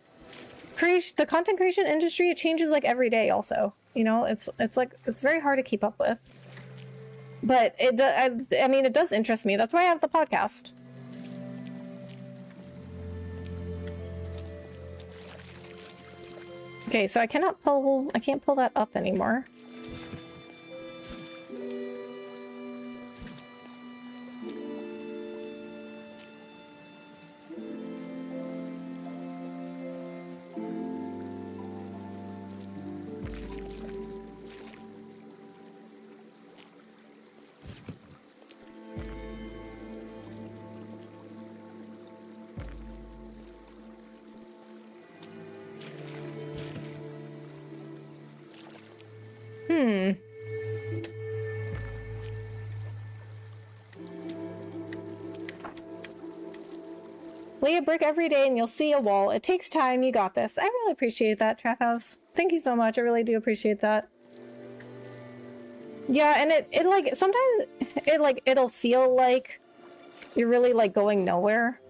creation, the content creation industry, it changes like every day also, you know? It's like, it's very hard to keep up with. But I mean, it does interest me. That's why I have the podcast. Okay, so I can't pull that up anymore. Lay a brick every day and you'll see a wall. It takes time. You got this. I really appreciate that, Trap House. Thank you so much. I really do appreciate that. Yeah, and it like, sometimes it like, it'll feel like you're really like going nowhere.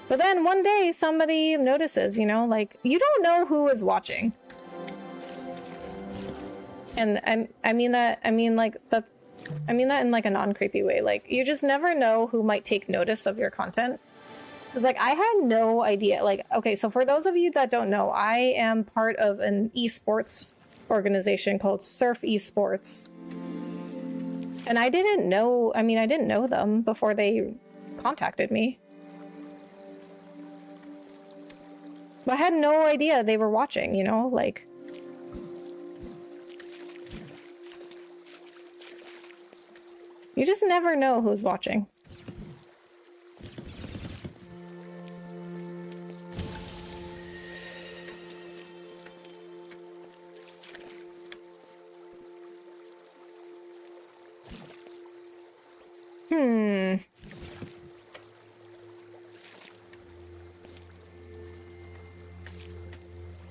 But then one day somebody notices, you know, like, you don't know who is watching. And I mean that in like a non-creepy way. Like, you just never know who might take notice of your content. Because like, I had no idea. Like, okay, so for those of you that don't know, I am part of an esports organization called Surf Esports. And I didn't know them before they contacted me. I had no idea they were watching, you know, like. You just never know who's watching.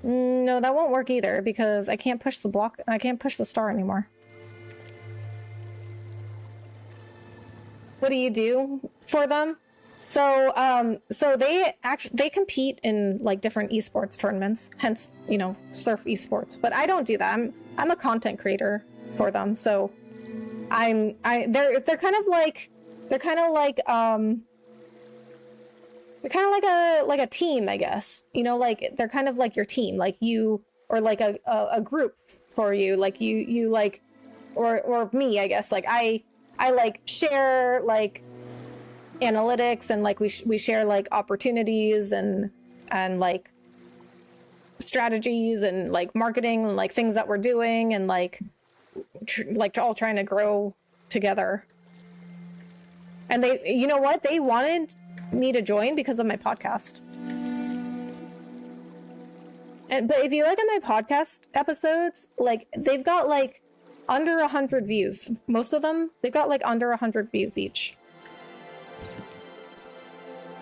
No, that won't work either because I can't push the block. I can't push the star anymore. What do you do for them? So they compete in like different esports tournaments, hence, you know, surf esports. But I don't do that. I'm a content creator for them. So they're kind of like a team, I guess. You know, like they're kind of like your team, like you, or like a group for you, like you like, or me, I guess. Like I like share like analytics and like we share like opportunities and like strategies and like marketing and like things that we're doing and like all trying to grow together. And they, you know what, they wanted me to join because of my podcast. But if you look at my podcast episodes, like they've got like under 100 views. Most of them, they've got like under 100 views each.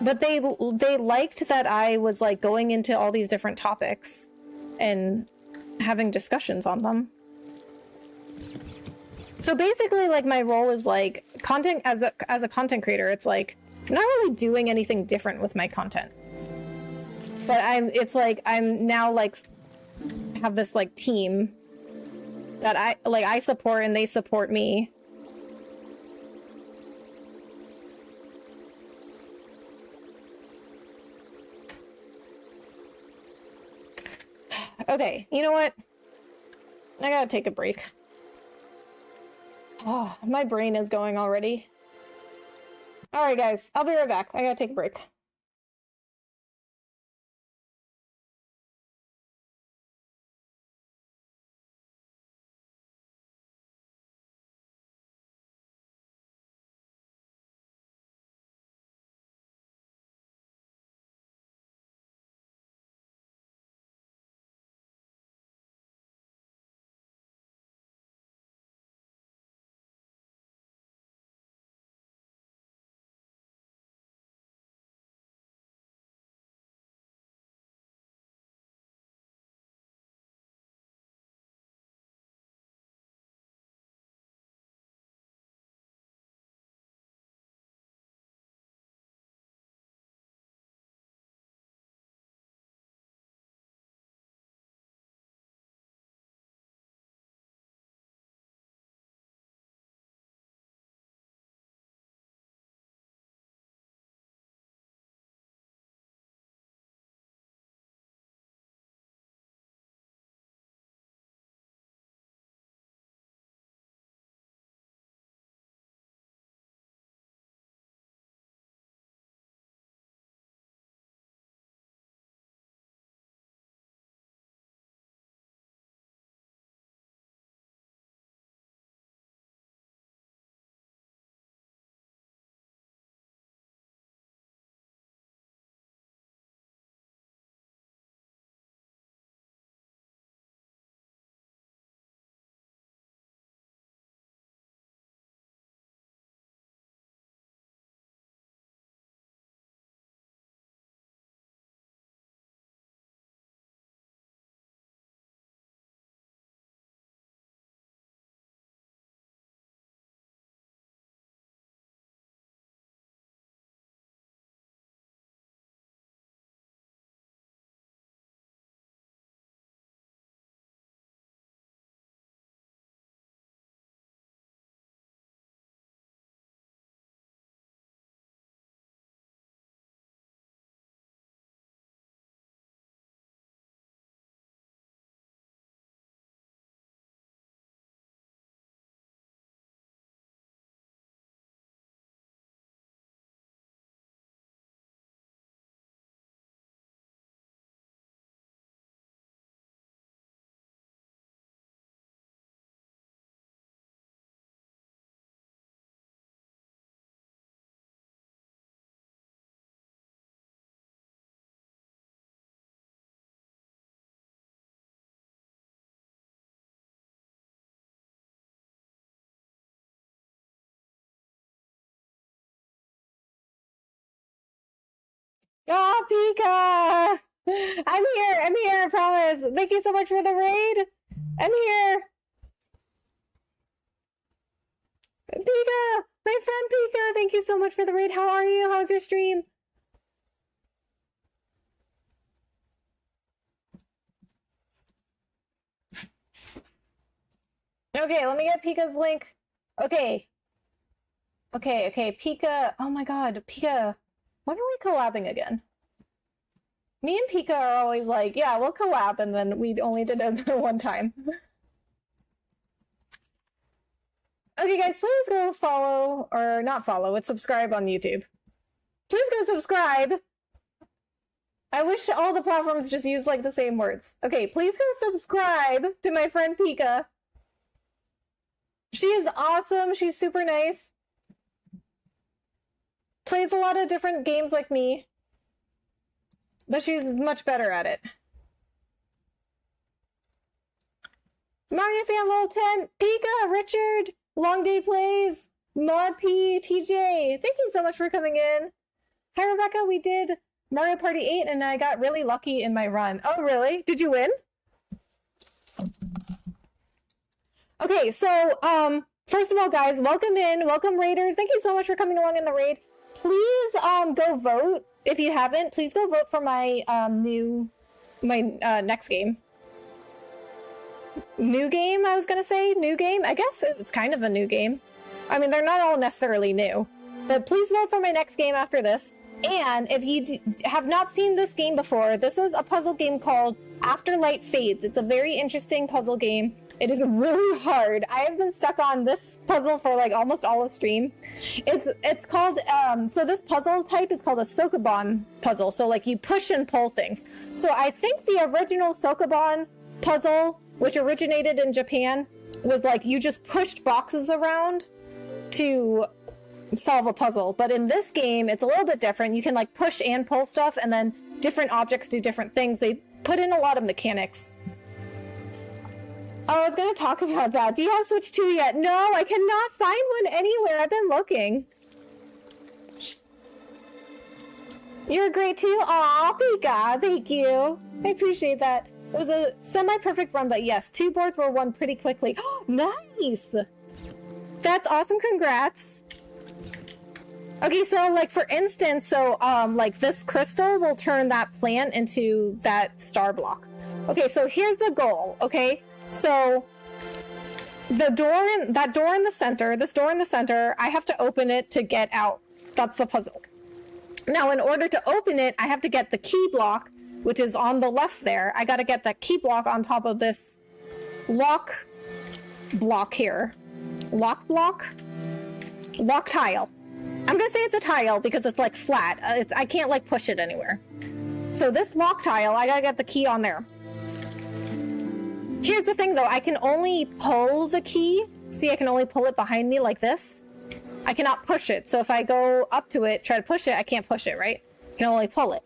But they liked that I was like going into all these different topics and having discussions on them. So basically, like my role is like content as a content creator. It's like I'm not really doing anything different with my content, but it's like I'm now like have this like team that I support and they support me. Okay, you know what? I gotta take a break. Oh, my brain is going already. All right, guys, I'll be right back. I gotta take a break. Oh, Pika! I'm here, I promise. Thank you so much for the raid. I'm here. Pika! My friend Pika! Thank you so much for the raid. How are you? How's your stream? Okay, let me get Pika's link. Okay. Okay, Pika. Oh my god, Pika. When are we collabing again? Me and Pika are always like, yeah, we'll collab, and then we only did it one time. Okay, guys, please go follow, or not follow, it's subscribe on YouTube. Please go subscribe. I wish all the platforms just used like the same words. Okay, please go subscribe to my friend Pika. She is awesome. She's super nice. Plays a lot of different games like me, but she's much better at it. Mario Fan Level 10, Pika, Richard, Long Day Plays, Mod P, TJ. Thank you so much for coming in. Hi, Rebecca. We did Mario Party 8 and I got really lucky in my run. Oh, really? Did you win? Okay, so, first of all, guys, welcome in. Welcome, Raiders. Thank you so much for coming along in the raid. Please, go vote. If you haven't, please go vote for my, next game. New game, I was gonna say. New game? I guess it's kind of a new game. I mean, they're not all necessarily new. But please vote for my next game after this. And if you have not seen this game before, this is a puzzle game called After Light Fades. It's a very interesting puzzle game. It is really hard. I have been stuck on this puzzle for like almost all of stream. It's called, so this puzzle type is called a Sokoban puzzle. So like you push and pull things. So I think the original Sokoban puzzle, which originated in Japan, was like you just pushed boxes around to solve a puzzle. But in this game, it's a little bit different. You can like push and pull stuff, and then different objects do different things. They put in a lot of mechanics. Oh, I was going to talk about that. Do you have Switch 2 yet? No, I cannot find one anywhere. I've been looking. You're great too. Aw, Pika, thank you. I appreciate that. It was a semi-perfect run, but yes, 2 boards were won pretty quickly. Oh, nice! That's awesome, congrats. Okay, so like for instance, so like this crystal will turn that plant into that star block. Okay, so here's the goal, okay? So that door in the center, this door in the center, I have to open it to get out. That's the puzzle. Now, in order to open it, I have to get the key block, which is on the left there. I got to get that key block on top of this lock block here. Lock block? Lock tile. I'm going to say it's a tile because it's like flat. I can't like push it anywhere. So this lock tile, I got to get the key on there. Here's the thing though, I can only pull the key. See, I can only pull it behind me like this. I cannot push it. So if I go up to it, try to push it, I can't push it, right? I can only pull it.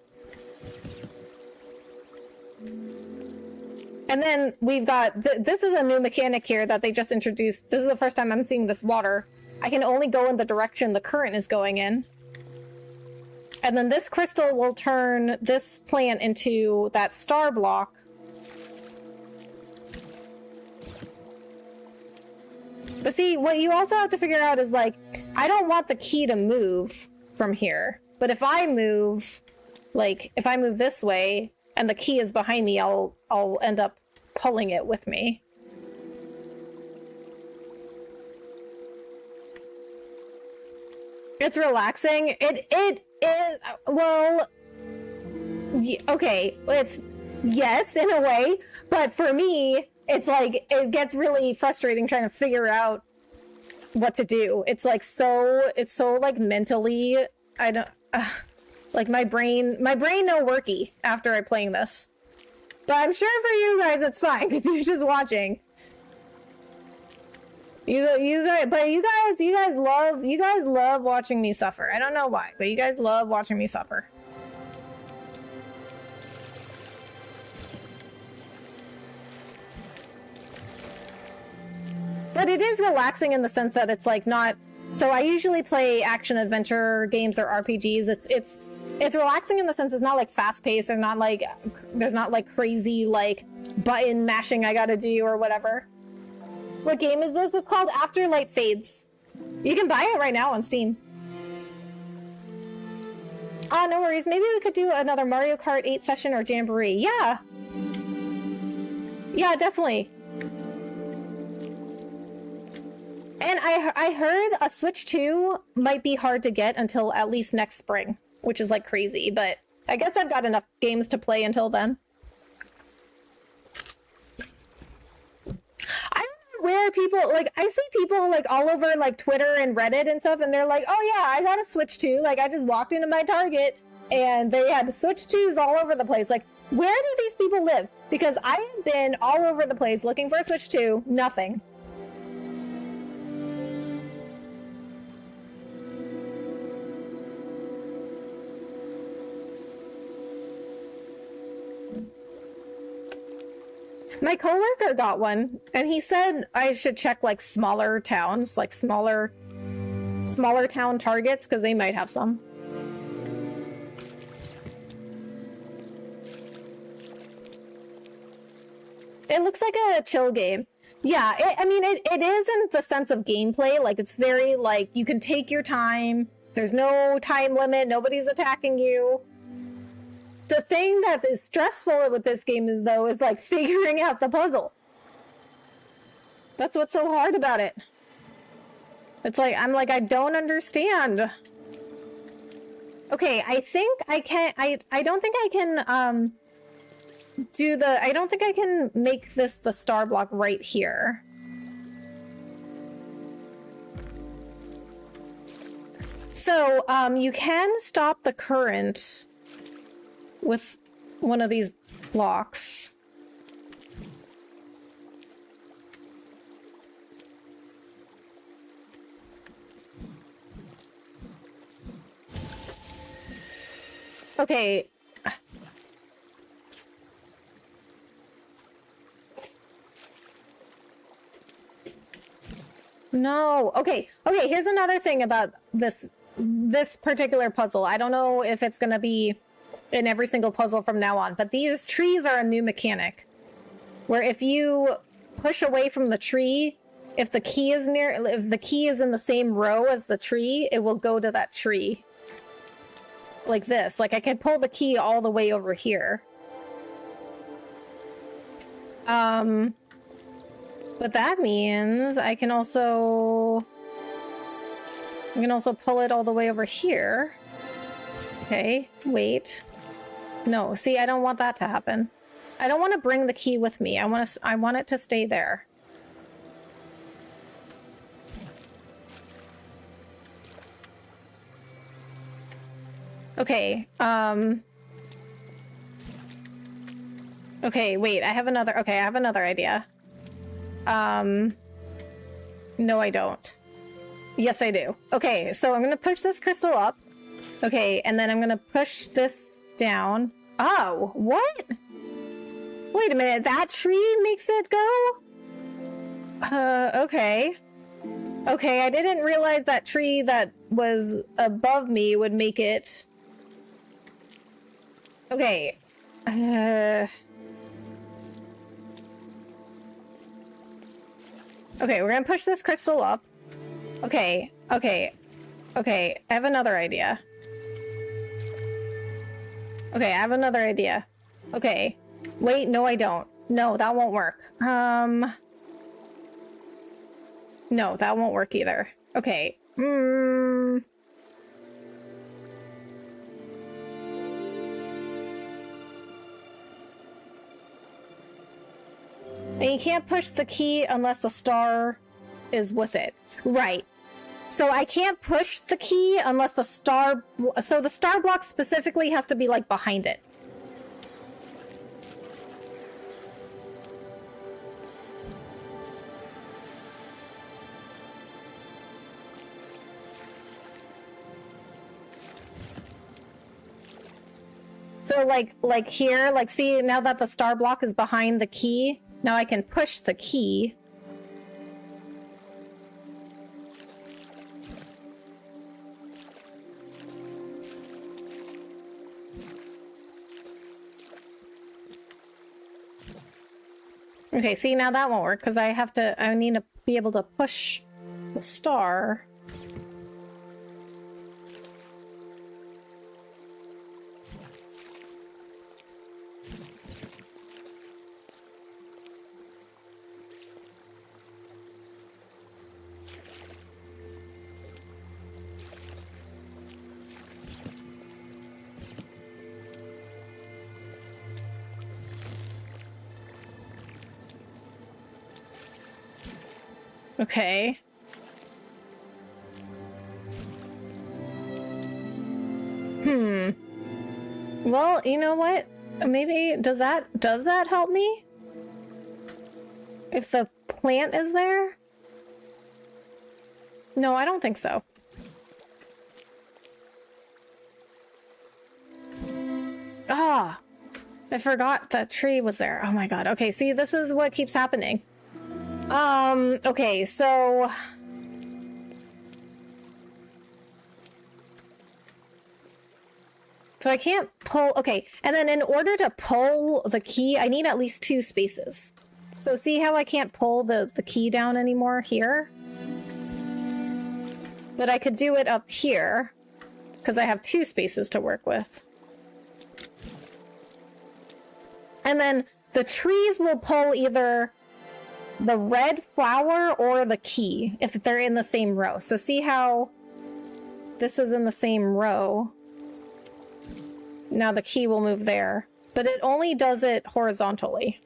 And then we've got, this is a new mechanic here that they just introduced. This is the first time I'm seeing this water. I can only go in the direction the current is going in. And then this crystal will turn this plant into that star block. But see, what you also have to figure out is like, I don't want the key to move from here. But if I move, like, if I move this way and the key is behind me, I'll end up pulling it with me. It's relaxing. It is, well, okay, it's, yes, in a way, but for me, it's like, it gets really frustrating trying to figure out what to do. It's like it's so like mentally, I don't, like my brain no worky after I playing this. But I'm sure for you guys it's fine because you're just watching. You guys love watching me suffer. I don't know why, but you guys love watching me suffer. But it is relaxing in the sense that it's like not, so I usually play action adventure games or RPGs. It's relaxing in the sense it's not like fast paced, there's not like crazy like button mashing I gotta do or whatever. What game is this? It's called After Light Fades. You can buy it right now on Steam. No worries. Maybe we could do another Mario Kart 8 session or Jamboree. Yeah. Yeah, definitely. And I heard a Switch 2 might be hard to get until at least next spring, which is like crazy, but I guess I've got enough games to play until then. I don't know where people, like, I see people like all over like Twitter and Reddit and stuff, and they're like, oh yeah, I got a Switch 2. Like, I just walked into my Target and they had Switch 2s all over the place. Like, where do these people live? Because I have been all over the place looking for a Switch 2, nothing. My coworker got one, and he said I should check like smaller towns, like smaller town Targets, because they might have some. It looks like a chill game. Yeah, I mean, it is in the sense of gameplay. Like, it's very, like, you can take your time. There's no time limit. Nobody's attacking you. The thing that is stressful with this game is, though, is, like, figuring out the puzzle. That's what's so hard about it. It's like, I'm like, I don't understand. Okay, I think I can, I don't think I can, I don't think I can make this the star block right here. So, you can stop the current with one of these blocks. Okay. No. Okay. Okay, here's another thing about this particular puzzle. I don't know if it's going to be in every single puzzle from now on, but these trees are a new mechanic. Where if you push away from the tree, if the key is in the same row as the tree, it will go to that tree. Like this. Like, I can pull the key all the way over here. But that means I can also pull it all the way over here. Okay, wait. No, see, I don't want that to happen. I don't want to bring the key with me. I want it to stay there. Okay, okay, wait, I have another idea. No, I don't. Yes, I do. Okay, so I'm gonna push this crystal up. Okay, and then I'm gonna push this down. Oh, what? Wait a minute, that tree makes it go? Okay. Okay, I didn't realize that tree that was above me would make it... Okay. Okay, we're gonna push this crystal up. Okay, okay, okay, I have another idea. Okay, I have another idea. Okay. Wait, no I don't. No, that won't work. No, that won't work either. Okay. And you can't push the key unless the star is with it. Right. So I can't push the key unless the star... So the star block specifically has to be, like, behind it. So, like here, like, see, now that the star block is behind the key, now I can push the key. Okay, see, now that won't work because I need to be able to push the star. Okay. Well, you know what? Maybe does that help me? If the plant is there? No, I don't think so. Ah, I forgot that tree was there. Oh my god. Okay, see, this is what keeps happening. Okay, so I can't pull, okay, and then in order to pull the key, I need at least 2 spaces. So see how I can't pull the key down anymore here? But I could do it up here, because I have 2 spaces to work with. And then the trees will pull either the red flower or the key, if they're in the same row. So see how this is in the same row? Now the key will move there, but it only does it horizontally.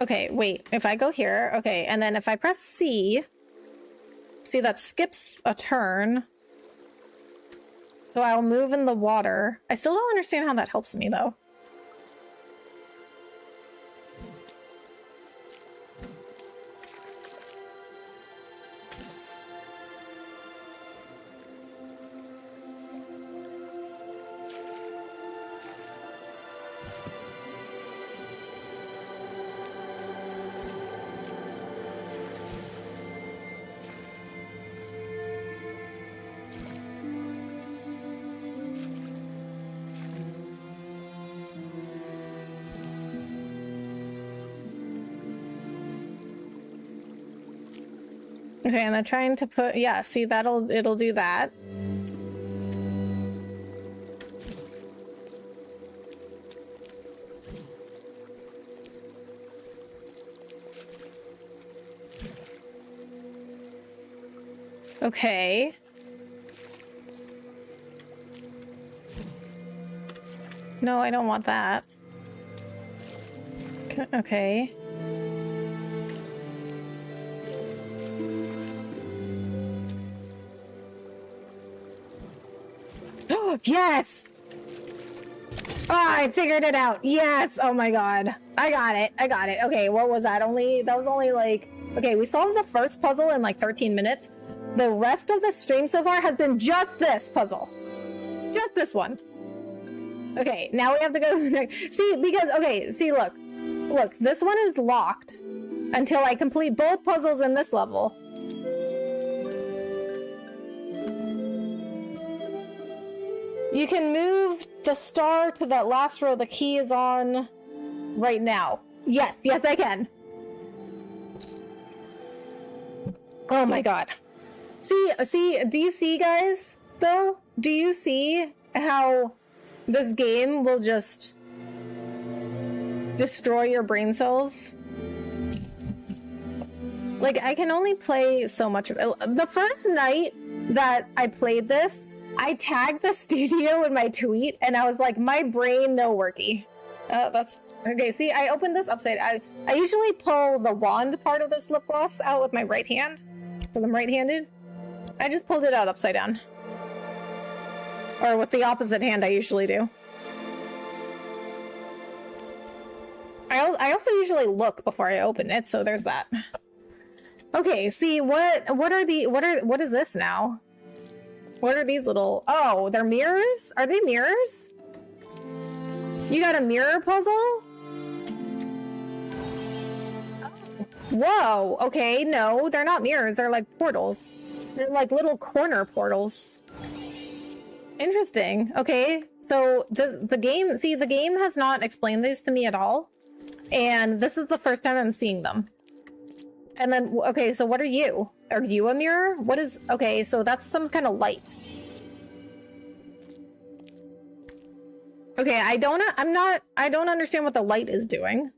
Okay, wait, if I go here, okay, and then if I press C, see that skips a turn. So I'll move in the water. I still don't understand how that helps me, though. Okay, and I'm trying to put, yeah, see, it'll do that. Okay. No, I don't want that. Okay. Yes! Oh, I figured it out. Yes! Oh my god. I got it. I got it. Okay, what was that? That was only like... Okay, we solved the first puzzle in like 13 minutes. The rest of the stream so far has been just this puzzle. Just this one. Okay, now we have to go... See, because... Okay, see, look. Look, this one is locked until I complete both puzzles in this level. You can move the star to that last row the key is on right now. Yes, yes I can. Oh my god. See, do you see, guys, though? Do you see how this game will just destroy your brain cells? Like, I can only play so much of it. The first night that I played this, I tagged the studio in my tweet, and I was like, my brain no worky. That's... Okay, see, I opened this upside. I usually pull the wand part of this lip gloss out with my right hand, because I'm right-handed. I just pulled it out upside down. Or with the opposite hand, I usually do. I also usually look before I open it, so there's that. Okay, see, what is this now? What are these little... Oh, they're mirrors? Are they mirrors? You got a mirror puzzle? Whoa, okay, no, they're not mirrors, they're like portals. They're like little corner portals. Interesting. Okay, so the game, see, the game has not explained these to me at all. And this is the first time I'm seeing them. And then, okay, so what are you? Are you a mirror? What is, okay, so that's some kind of light. Okay, I don't understand what the light is doing.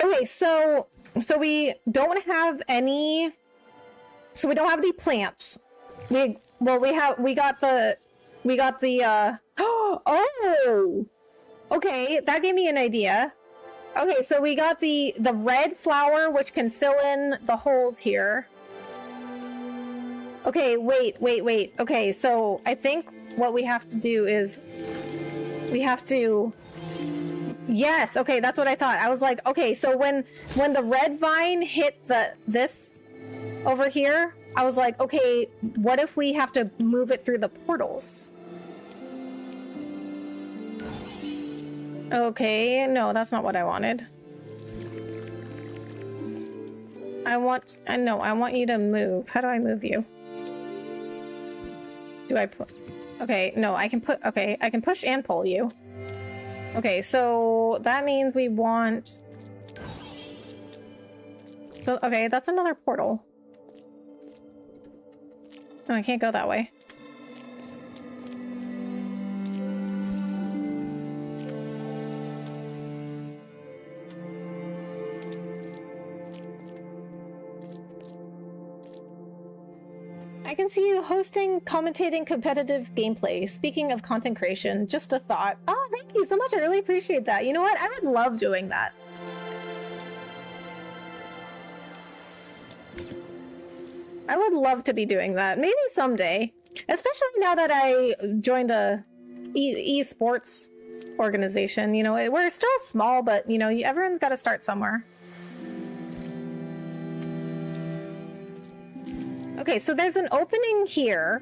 Okay, so we don't have any plants. We got the oh, okay, that gave me an idea. Okay, so we got the red flower, which can fill in the holes here. Okay, wait. Okay, so I think what we have to do is we have to... Yes, okay, that's what I thought. I was like, okay, so when the red vine hit this over here, I was like, okay, what if we have to move it through the portals? Okay, no, that's not what I wanted. I want you to move. How do I move you? Do I put... Okay, no, I can push and pull you. Okay, so that means we want... So, okay, that's another portal. Oh, I can't go that way. I can see you hosting, commentating competitive gameplay. Speaking of content creation, just a thought. Oh, thank you so much. I really appreciate that. You know what? I would love doing that. I would love to be doing that. Maybe someday. Especially now that I joined a esports organization. You know, we're still small, but, you know, everyone's got to start somewhere. Okay, so there's an opening here.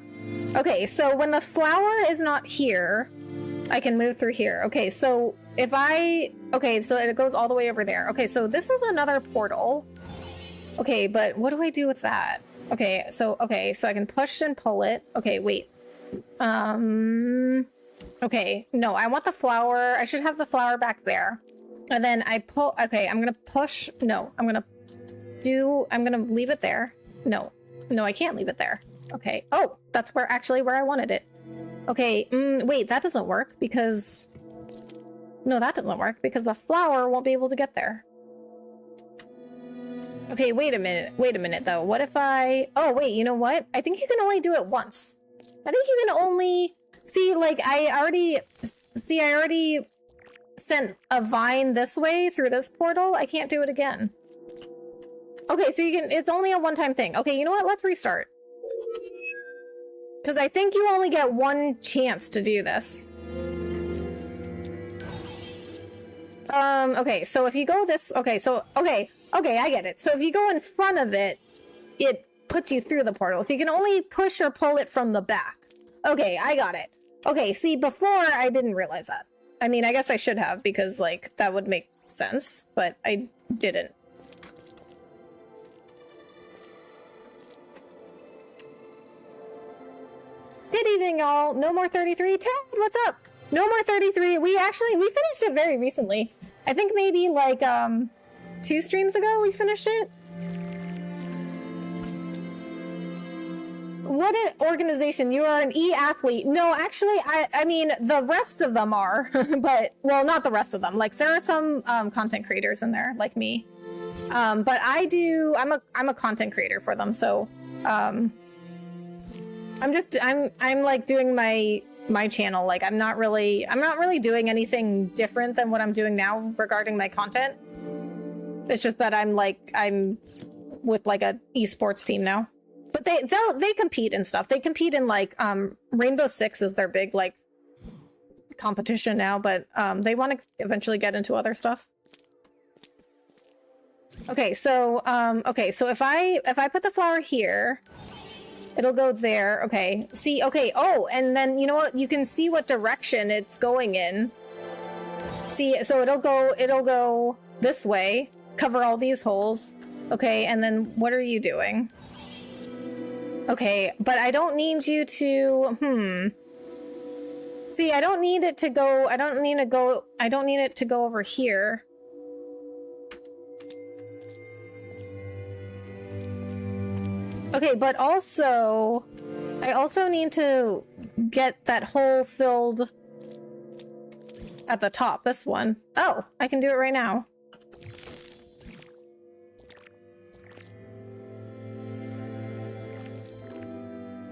Okay, so when the flower is not here, I can move through here. Okay, so if okay, so it goes all the way over there. Okay, so this is another portal. Okay, but what do I do with that? Okay, so I can push and pull it. Okay, wait. Okay, no, I want the flower. I should have the flower back there. And then I pull, okay, I'm gonna push, no, I'm gonna leave it there. No, I can't leave it there. Okay. Oh, that's where I wanted it. Okay. Wait, that doesn't work because... No, that doesn't work because the flower won't be able to get there. Okay, wait a minute though. What if I... Oh, wait, you know what? I think you can only do it once. I think you can only... See, like, I already sent a vine this way through this portal. I can't do it again. Okay, so it's only a one-time thing. Okay, you know what? Let's restart. Because I think you only get one chance to do this. Okay, so if you go this... Okay, I get it. So if you go in front of it, it puts you through the portal. So you can only push or pull it from the back. Okay, I got it. Okay, see, before I didn't realize that. I mean, I guess I should have, because, like, that would make sense, but I didn't. Good evening, y'all. No More 33. Ted, what's up? No More 33. We finished it very recently. I think maybe like 2 streams ago we finished it. What an organization. You are an e-athlete. No, actually, I mean, the rest of them are, but, well, not the rest of them. Like, there are some content creators in there, like me. But I'm a content creator for them, so I'm like doing my channel. Like, I'm not really doing anything different than what I'm doing now regarding my content. It's just that I'm with like a esports team now. But they compete and stuff. They compete in like Rainbow Six is their big like competition now, but they want to eventually get into other stuff. Okay, so if I put the flower here, it'll go there. Okay. See, okay. Oh, and then you know what? You can see what direction it's going in. See, so it'll go this way, cover all these holes. Okay, and then what are you doing? Okay, but I don't need you to, See, I don't need it to go, I don't need it to go over here. Okay, but also, I also need to get that hole filled at the top, this one. Oh, I can do it right now.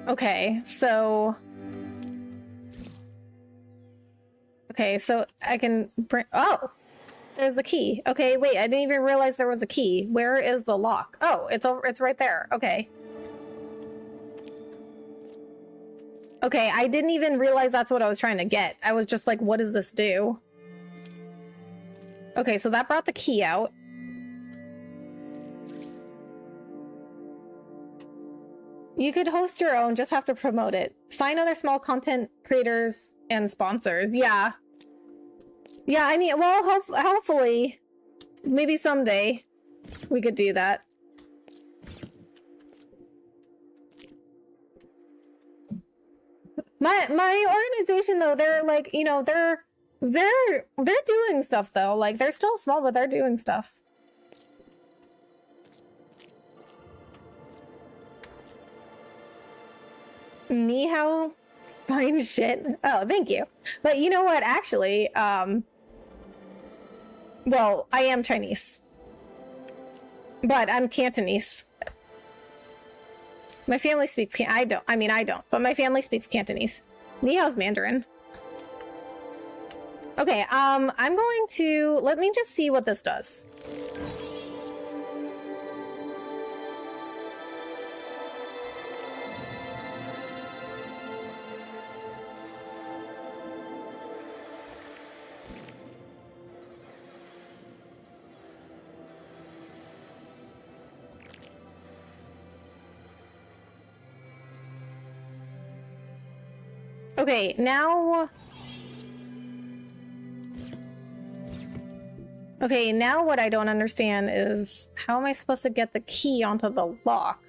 Okay, so I can bring, oh, there's the key. Okay, wait, I didn't even realize there was a key. Where is the lock? Oh, it's right there. Okay. Okay, I didn't even realize that's what I was trying to get. I was just like, what does this do? Okay, so that brought the key out. You could host your own, just have to promote it. Find other small content creators and sponsors. Yeah. Yeah, I mean, well, hopefully, maybe someday we could do that. My organization, though, they're like, you know, they're doing stuff, though. Like, they're still small, but they're doing stuff. Ni hao, fine shit. Oh, thank you. But you know what? Actually, well, I am Chinese, but I'm Cantonese. My family speaks I don't, but my family speaks Cantonese. Ni hao's Mandarin. Okay, I'm going to, let me just see what this does. Okay, now... Okay, now what I don't understand is how am I supposed to get the key onto the lock?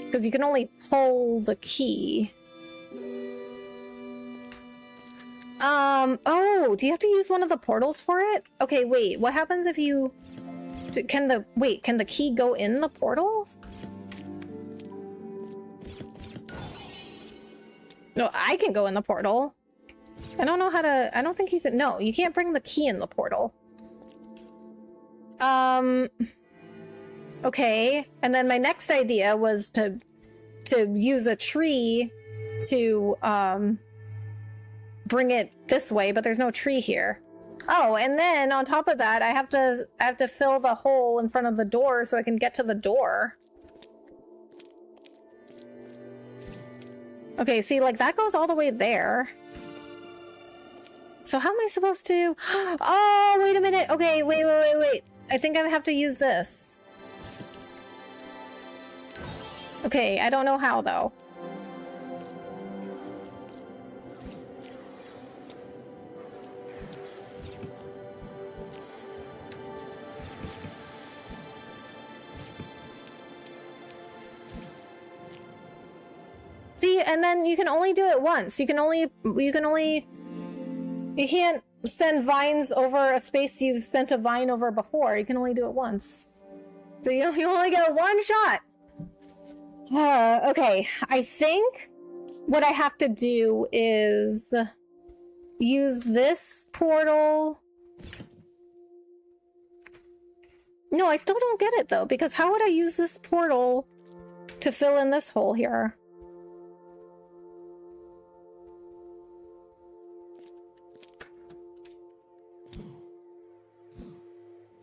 Because you can only pull the key. Oh, do you have to use one of the portals for it? Okay, wait, what happens if you... Can the key go in the portals? No, I can go in the portal. I don't know how to... I don't think you can... No, you can't bring the key in the portal. Okay. And then my next idea was to use a tree to, bring it this way, but there's no tree here. Oh, and then on top of that, I have to fill the hole in front of the door so I can get to the door. Okay, see, like, that goes all the way there. So how am I supposed to... Oh, wait a minute. Okay, wait. I think I have to use this. Okay, I don't know how, though. See, and then you can only do it once. You can't send vines over a space you've sent a vine over before. You can only do it once. So you only get one shot. Okay, I think what I have to do is use this portal. No, I still don't get it though, because how would I use this portal to fill in this hole here?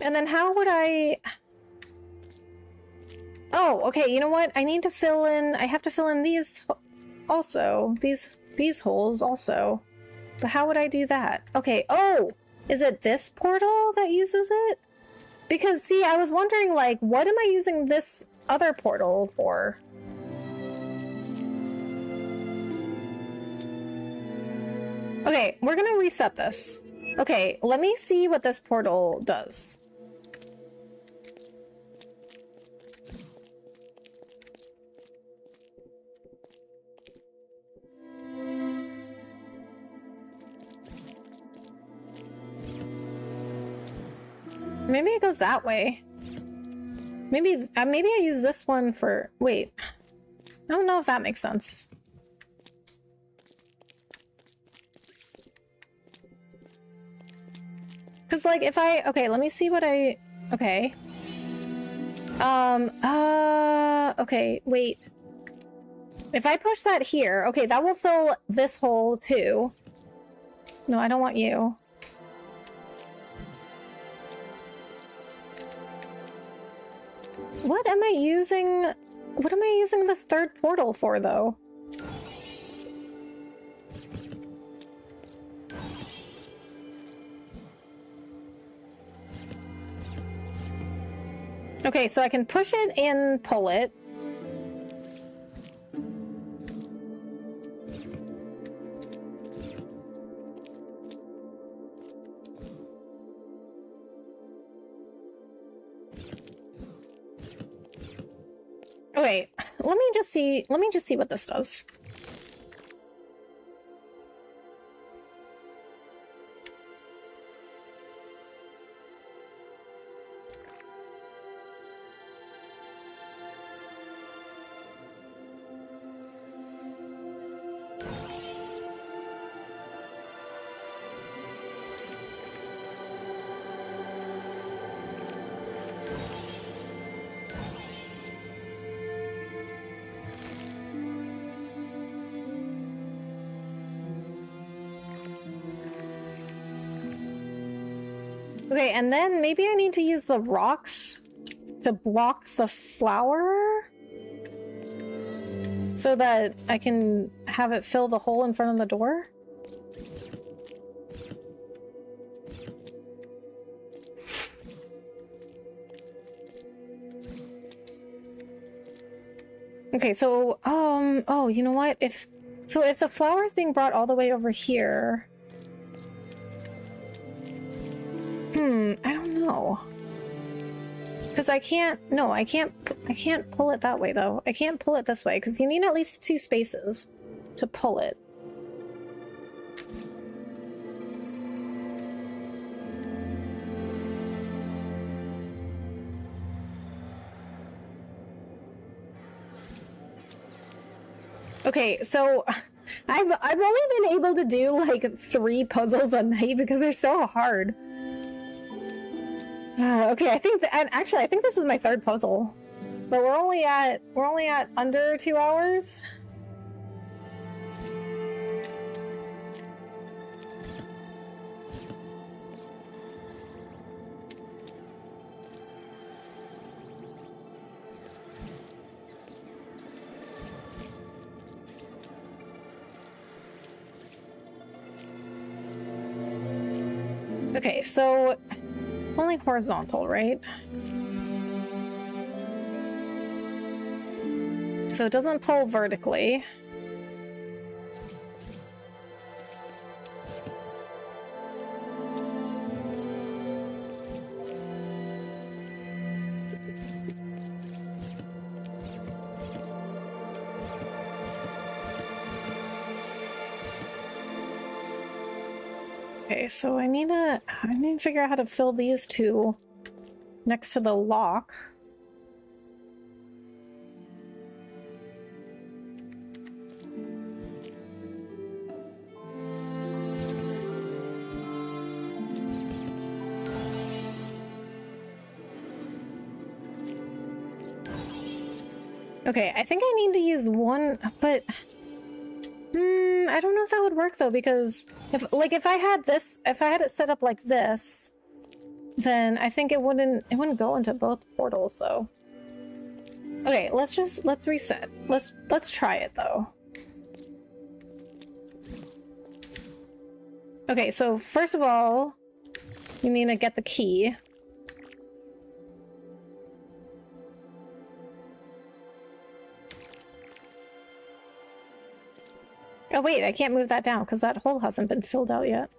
And then how would I... Oh, okay, you know what? I need to fill in... I have to fill in these also. These holes also. But how would I do that? Okay, oh! Is it this portal that uses it? Because, see, I was wondering, like, what am I using this other portal for? Okay, we're gonna reset this. Okay, let me see what this portal does. Maybe it goes that way. Maybe I use this one for... Wait. I don't know if that makes sense. Because, like, if I... Okay, let me see what I... Okay. Okay, wait. If I push that here... Okay, that will fill this hole, too. No, I don't want you. What am I using? What am I using this third portal for, though? Okay, so I can push it and pull it. Oh, wait, let me just see what this does. Okay, and then maybe I need to use the rocks to block the flower so that I can have it fill the hole in front of the door. Okay, so, oh, you know what? If the flower is being brought all the way over here... I don't know. Because I can't pull it that way, though. I can't pull it this way, because you need at least 2 spaces to pull it. Okay, so I've only been able to do like 3 puzzles a night because they're so hard. Okay, I think actually I think this is my 3rd puzzle, but we're only at under 2 hours. Okay, so only horizontal, right? So it doesn't pull vertically. Okay, so I need to figure out how to fill these 2 next to the lock. Okay, I think I need to use 1, but I don't know if that would work though, because if I had it set up like this, then I think it wouldn't go into both portals, so. Okay, let's reset. Let's try it though. Okay, so first of all, you need to get the key. Oh wait, I can't move that down because that hole hasn't been filled out yet.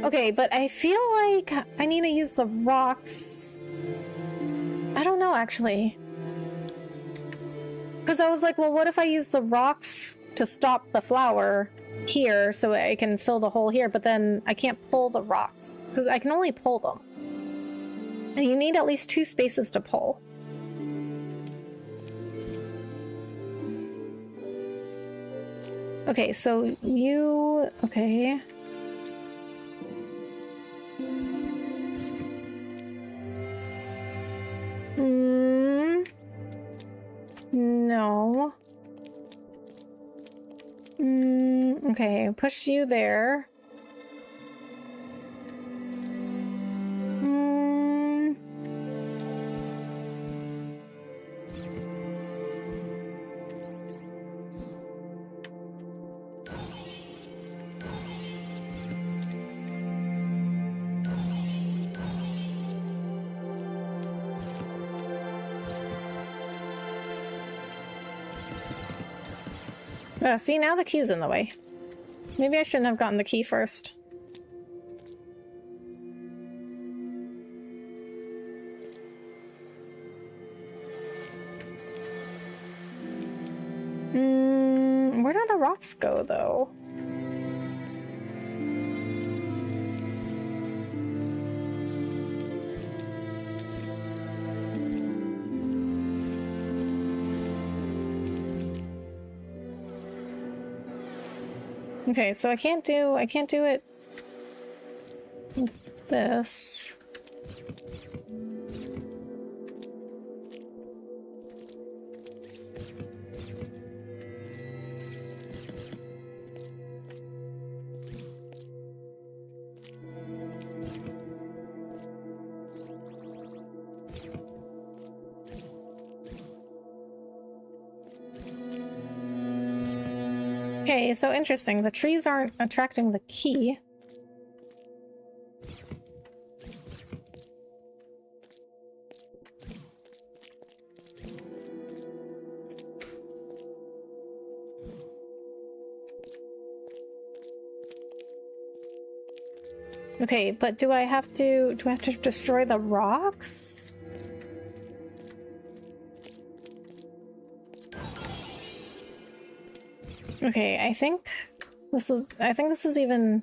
Okay, but I feel like I need to use the rocks. I don't know, actually. Because I was like, well, what if I use the rocks to stop the flower here so I can fill the hole here, but then I can't pull the rocks because I can only pull them. And you need at least 2 spaces to pull. Okay, so you... Okay. No. Okay, push you there. See, now the key's in the way. Maybe I shouldn't have gotten the key first. Where do the rocks go, though? Okay, so I can't do it with this. Okay, so interesting. The trees aren't attracting the key. Okay, but do I have to destroy the rocks? Okay, I think this is even...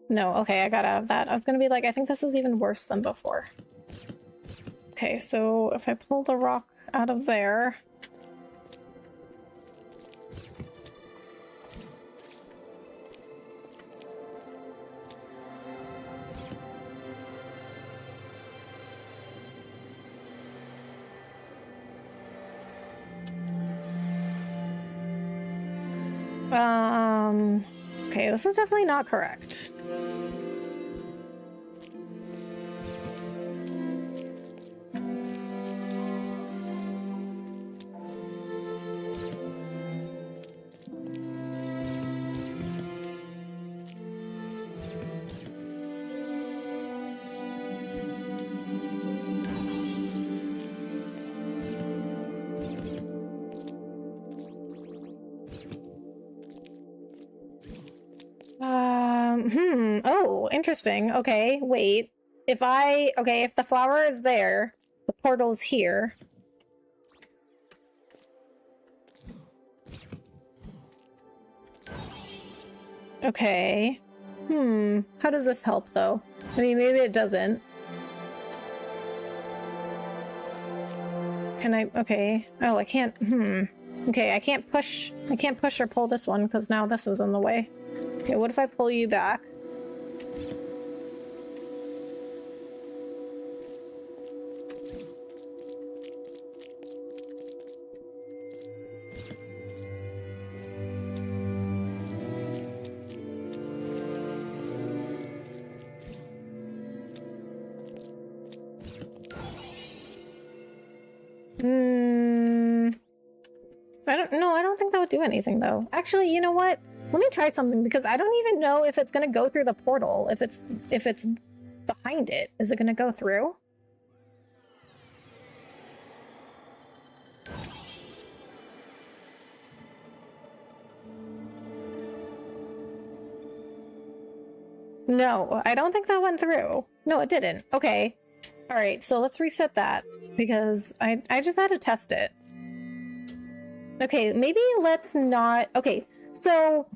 No, okay, I got out of that. I was gonna be like, I think this is even worse than before. Okay, so if I pull the rock out of there... Okay, this is definitely not correct. Oh, interesting. Okay, wait. If the flower is there, the portal's here. Okay. How does this help, though? I mean, maybe it doesn't. Can I... Okay. Oh, I can't... Okay, I can't push or pull this one, because now this is in the way. Okay, what if I pull you back? I don't think that would do anything, though. Actually, you know what? Let me try something, because I don't even know if it's going to go through the portal. If it's behind it, is it going to go through? No, I don't think that went through. No, it didn't. Okay. All right, so let's reset that because I just had to test it. Okay, maybe let's not... Okay, so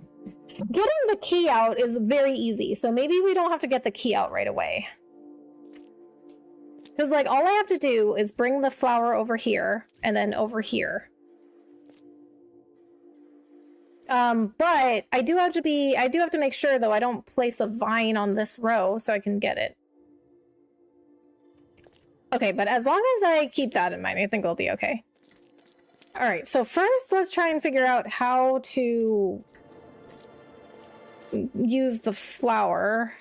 getting the key out is very easy. So maybe we don't have to get the key out right away. Because, like, all I have to do is bring the flower over here and then over here. But I do have to make sure, though, I don't place a vine on this row so I can get it. Okay, but as long as I keep that in mind, I think we'll be okay. All right, so first let's try and figure out how to use the flower.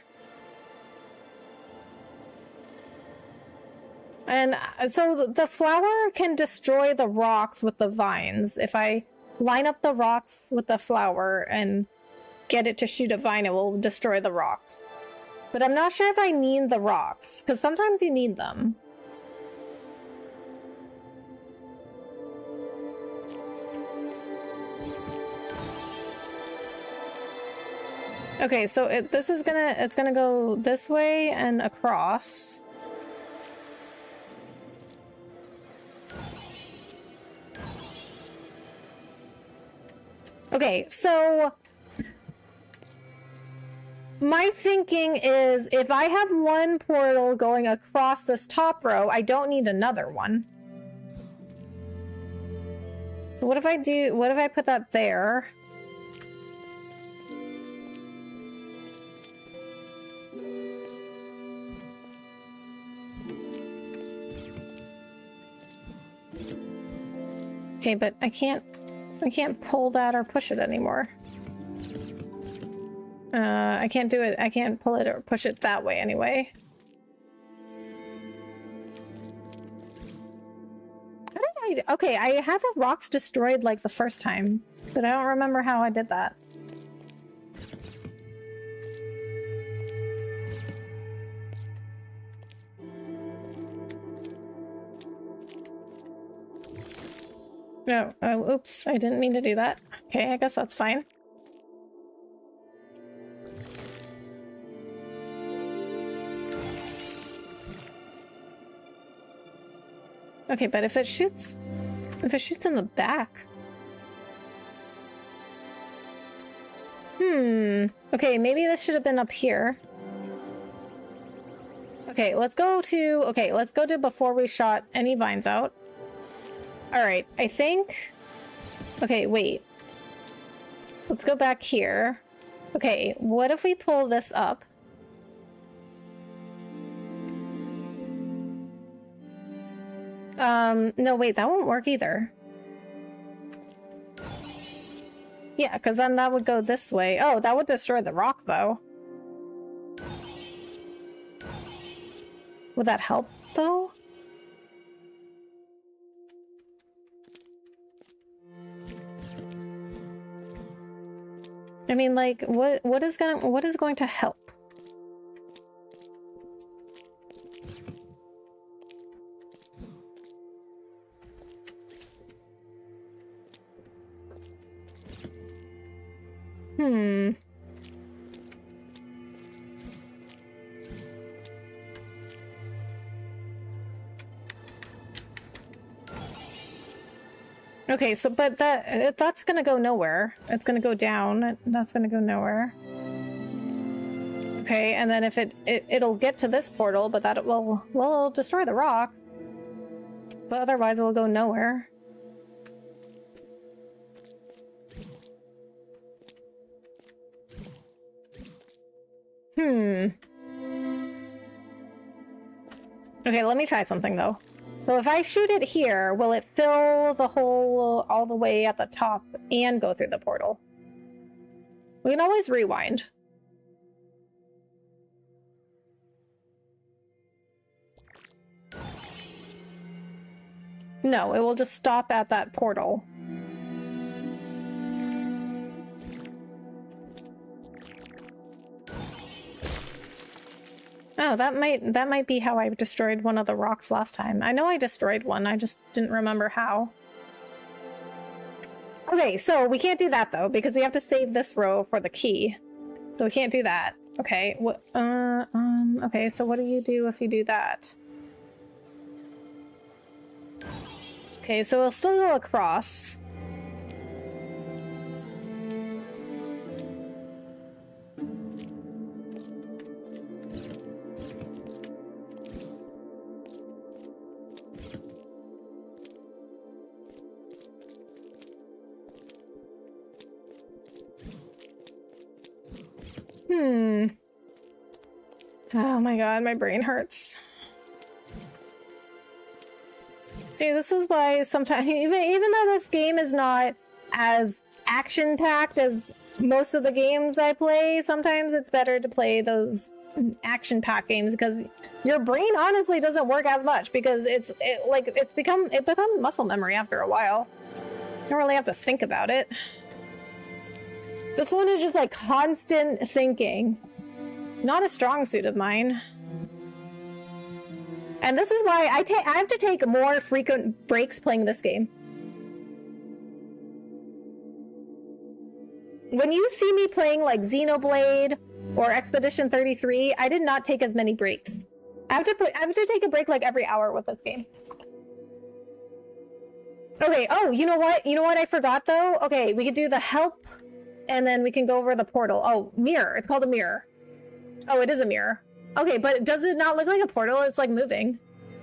And so the flower can destroy the rocks with the vines. If I line up the rocks with the flower and get it to shoot a vine, it will destroy the rocks. But I'm not sure if I need the rocks, because sometimes you need them. Okay, so it's gonna go this way and across. Okay, so my thinking is if I have one portal going across this top row, I don't need another one. So what if I put that there? Okay, but I can't pull that or push it anymore. I can't do it. I can't pull it or push it that way anyway. How did I... Okay, I had the rocks destroyed like the first time, but I don't remember how I did that. No, oh, oops, I didn't mean to do that. Okay, I guess that's fine. Okay, but if it shoots in the back. Okay, maybe this should have been up here. Okay, let's go to before we shot any vines out. Alright, I think... Okay, wait. Let's go back here. Okay, what if we pull this up? No, wait, that won't work either. Yeah, because then that would go this way. Oh, that would destroy the rock, though. Would that help, though? I mean, like, what is going to help? Okay, so but that's gonna go nowhere. It's gonna go down. That's gonna go nowhere. Okay, and then if it'll get to this portal, but that will destroy the rock. But otherwise, it will go nowhere. Okay, let me try something though. So if I shoot it here, will it fill the hole all the way at the top and go through the portal? We can always rewind. No, it will just stop at that portal. Oh, that might be how I destroyed one of the rocks last time. I know I destroyed one, I just didn't remember how. Okay, so we can't do that though, because we have to save this row for the key. So we can't do that. Okay, what, okay, so what do you do if you do that? Okay, so we'll still go across. Oh my god, my brain hurts. See, this is why sometimes, even though this game is not as action-packed as most of the games I play, sometimes it's better to play those action-packed games because your brain honestly doesn't work as much because it becomes muscle memory after a while. You don't really have to think about it. This one is just like constant thinking. Not a strong suit of mine. And this is why I have to take more frequent breaks playing this game. When you see me playing like Xenoblade or Expedition 33, I did not take as many breaks. I have to take a break like every hour with this game. Okay, oh, you know what? You know what I forgot though? Okay, we could do the help and then we can go over the portal. Oh, mirror. It's called a mirror. Oh, it is a mirror. Okay, but does it not look like a portal? It's like moving.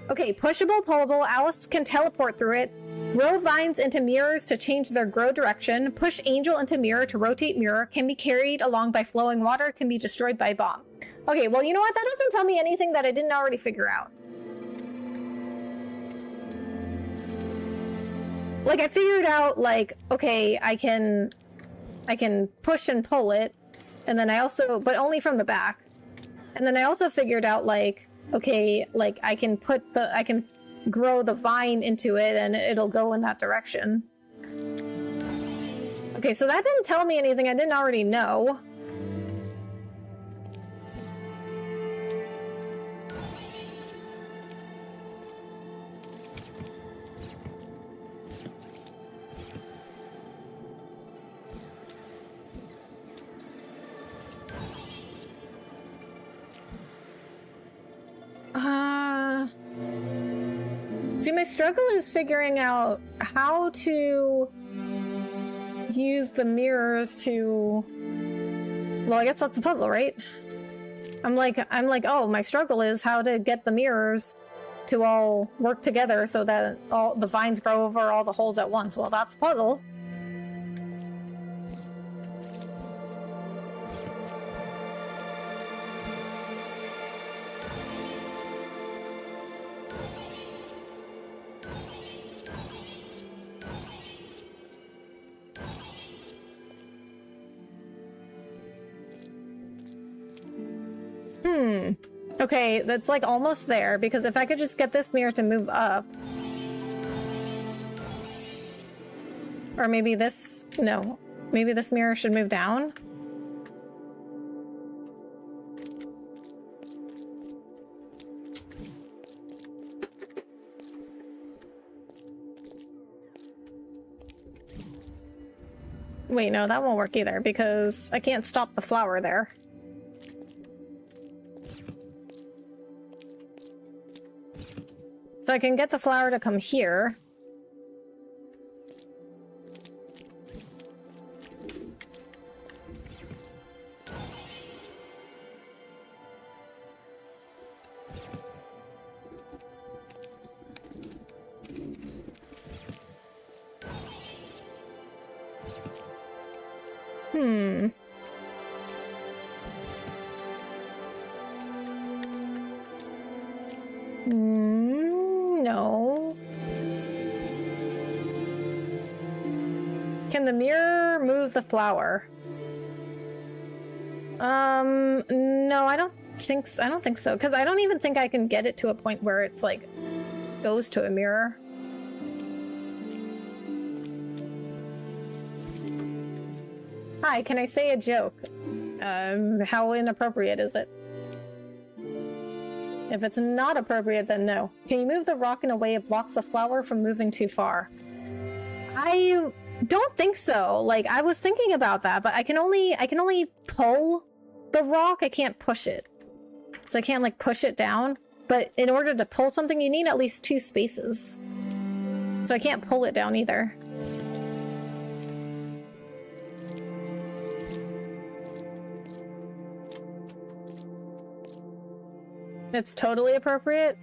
Okay, pushable, pullable. Alice can teleport through it. Grow vines into mirrors to change their grow direction. Push angel into mirror to rotate mirror. Can be carried along by flowing water. Can be destroyed by bomb. Okay, well, you know what? That doesn't tell me anything that I didn't already figure out. Like, I figured out, like, okay, I can push and pull it. And then I also, but only from the back. And then I also figured out, like, okay, like I can grow the vine into it and it'll go in that direction. Okay, so that didn't tell me anything I didn't already know. See, my struggle is figuring out how to use the mirrors to... Well, I guess that's the puzzle, right? I'm like, oh, my struggle is how to get the mirrors to all work together so that all the vines grow over all the holes at once. Well, that's the puzzle. Okay, that's like almost there, because if I could just get this mirror to move up. Or maybe this, no. Maybe this mirror should move down? Wait, no, that won't work either, because I can't stop the flower there. So I can get the flower to come here. No. Can the mirror move the flower? No, I don't think so. Because I don't even think I can get it to a point where it's like goes to a mirror. Hi, can I say a joke? How inappropriate is it? If it's not appropriate, then no. Can you move the rock in a way it blocks the flower from moving too far? I don't think so. Like, I was thinking about that, but I can only pull the rock, I can't push it. So I can't like push it down. But in order to pull something, you need at least 2 spaces. So I can't pull it down either. It's totally appropriate?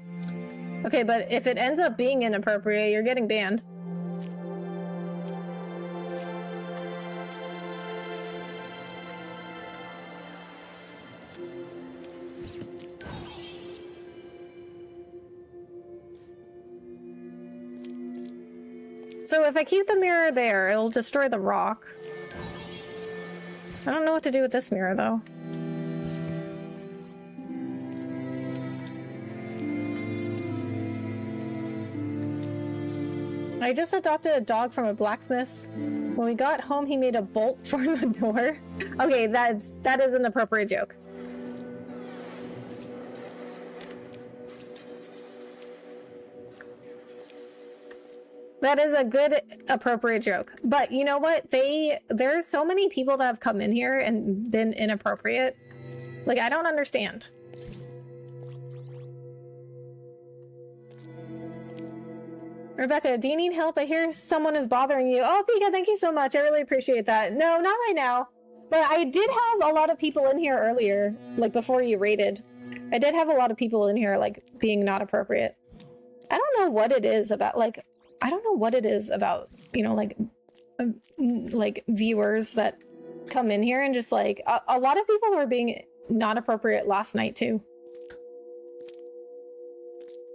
Okay, but if it ends up being inappropriate, you're getting banned. So if I keep the mirror there, it'll destroy the rock. I don't know what to do with this mirror, though. I just adopted a dog from a blacksmith. When we got home, he made a bolt for the door. Okay, that is an appropriate joke. That is a good, appropriate joke. But you know what? There's so many people that have come in here and been inappropriate. Like, I don't understand. Rebecca, do you need help? I hear someone is bothering you. Oh, Pika, thank you so much. I really appreciate that. No, not right now. But I did have a lot of people in here earlier, like before you raided. I did have a lot of people in here, like, being not appropriate. I don't know what it is about, like, I don't know what it is about, you know, like viewers that come in here and just like, a lot of people were being not appropriate last night too.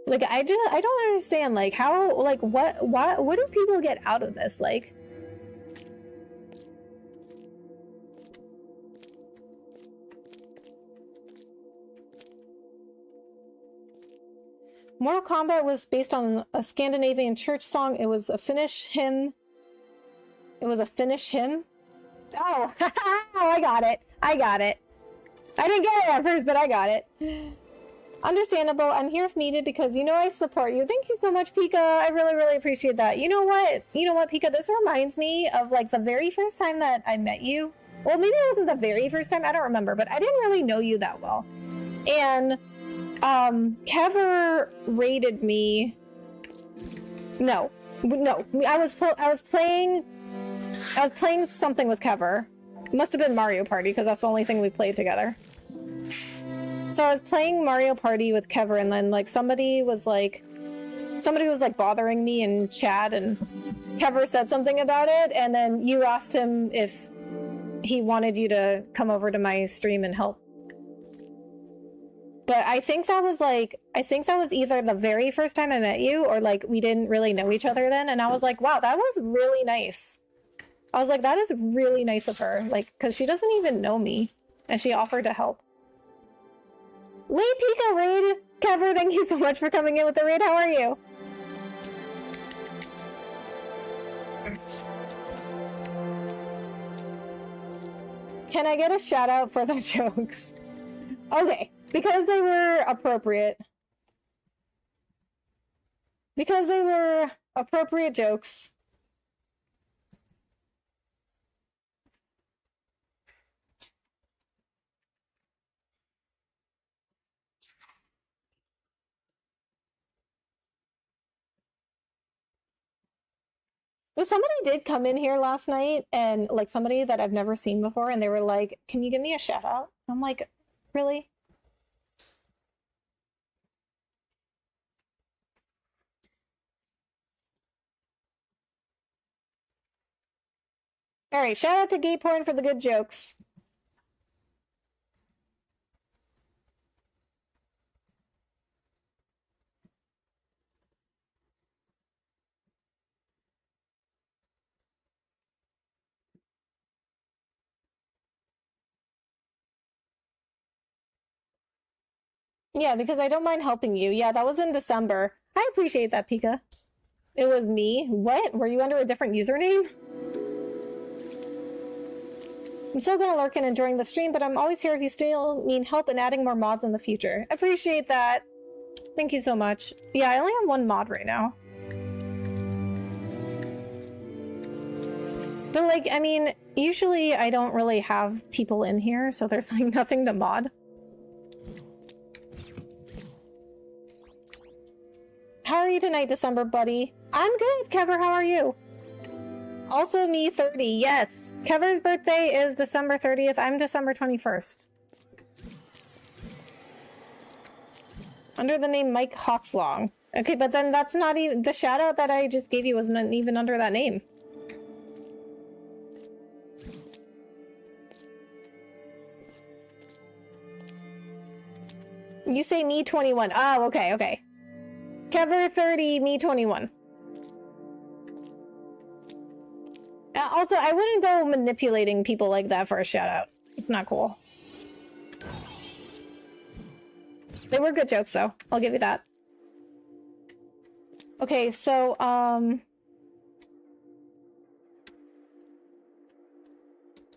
Like, I don't understand, like, how, like, what do people get out of this? Like, Mortal Kombat was based on a Scandinavian church song. It was a Finnish hymn. It was a Finnish hymn. Oh, I got it. I got it. I didn't get it at first, but I got it. Understandable. I'm here if needed because you know I support you. Thank you so much, Pika. I really, really appreciate that. You know what? You know what, Pika? This reminds me of like the very first time that I met you. Well, maybe it wasn't the very first time. I don't remember, but I didn't really know you that well. And Kever raided me. No. I was playing something with Kever. It must have been Mario Party because that's the only thing we played together. So I was playing Mario Party with Kever, and then like somebody was like bothering me in chat, and Kever said something about it, and then you asked him if he wanted you to come over to my stream and help. But I think that was either the very first time I met you or like we didn't really know each other then, and I was like, wow, that was really nice. I was like, that is really nice of her, like, because she doesn't even know me, and she offered to help. Late Pika raid! Kever, thank you so much for coming in with the raid. How are you? Can I get a shout out for the jokes? Okay, because they were appropriate. Because they were appropriate jokes. Well, somebody did come in here last night, and like somebody that I've never seen before, and they were like, can you give me a shout out? I'm like, really? All right, shout out to Gay Porn for the good jokes. Yeah, because I don't mind helping you. Yeah, that was in December. I appreciate that, Pika. It was me? What? Were you under a different username? I'm still gonna lurk and enjoying the stream, but I'm always here if you still need help in adding more mods in the future. Appreciate that. Thank you so much. Yeah, I only have 1 mod right now. But like, I mean, usually I don't really have people in here, so there's like nothing to mod. How are you tonight, December buddy? I'm good, Kever, how are you? Also me 30, yes. Kever's birthday is December 30th, I'm December 21st. Under the name Mike Hawkslong. Okay, but then that's not even... The shout out that I just gave you wasn't even under that name. You say me 21. Oh, okay, okay. Kever 30, me 21. Also, I wouldn't go manipulating people like that for a shout out. It's not cool. They were good jokes, though. I'll give you that. Okay, so, I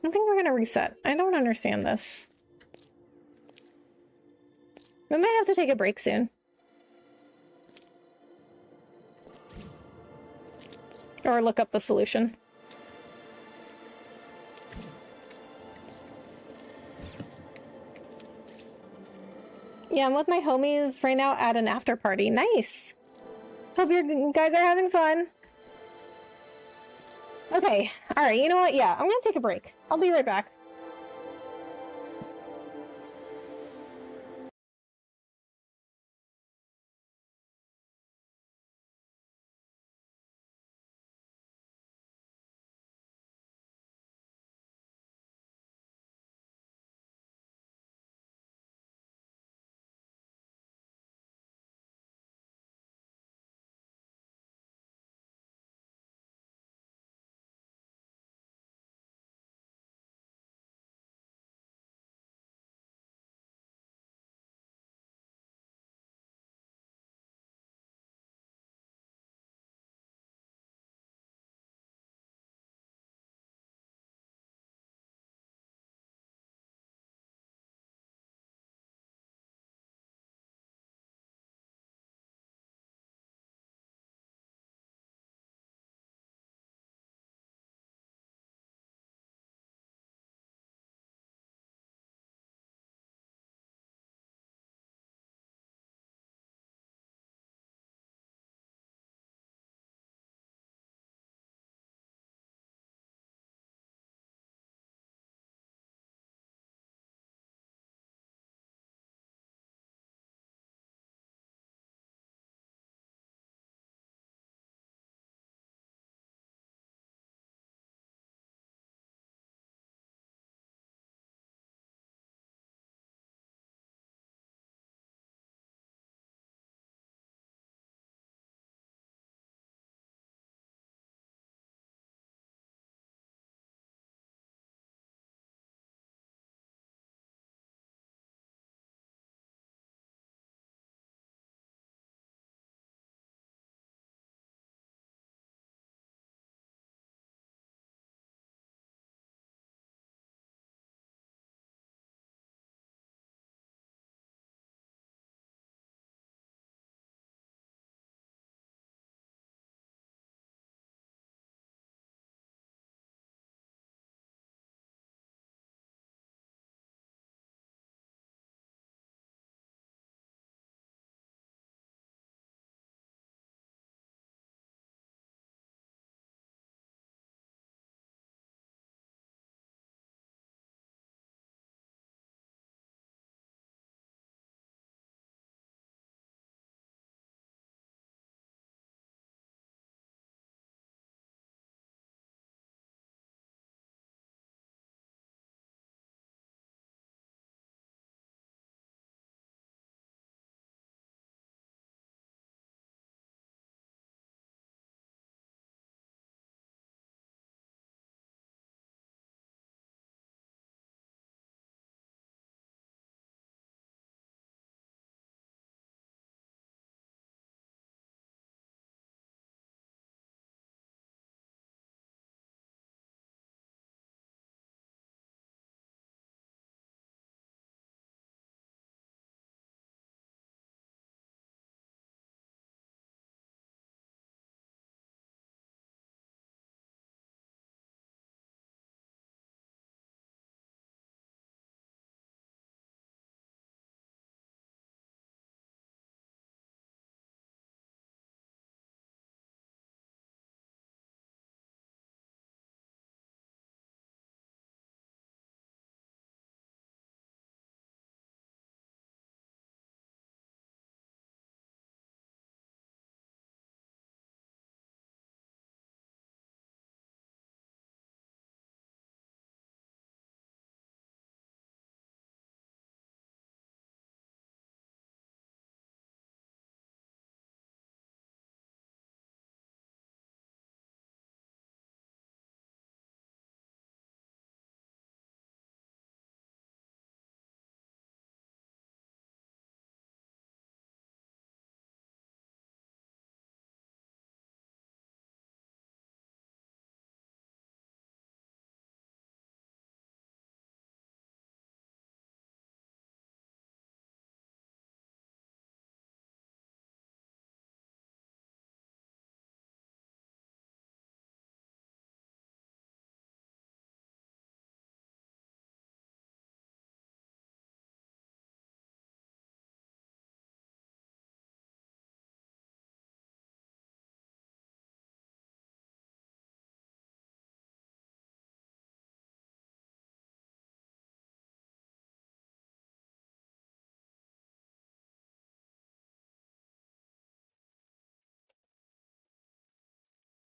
think we're gonna reset. I don't understand this. We might have to take a break soon. Or look up the solution. Yeah, I'm with my homies right now at an after party. Nice! Hope you guys are having fun. Okay, alright, you know what? Yeah, I'm gonna take a break. I'll be right back.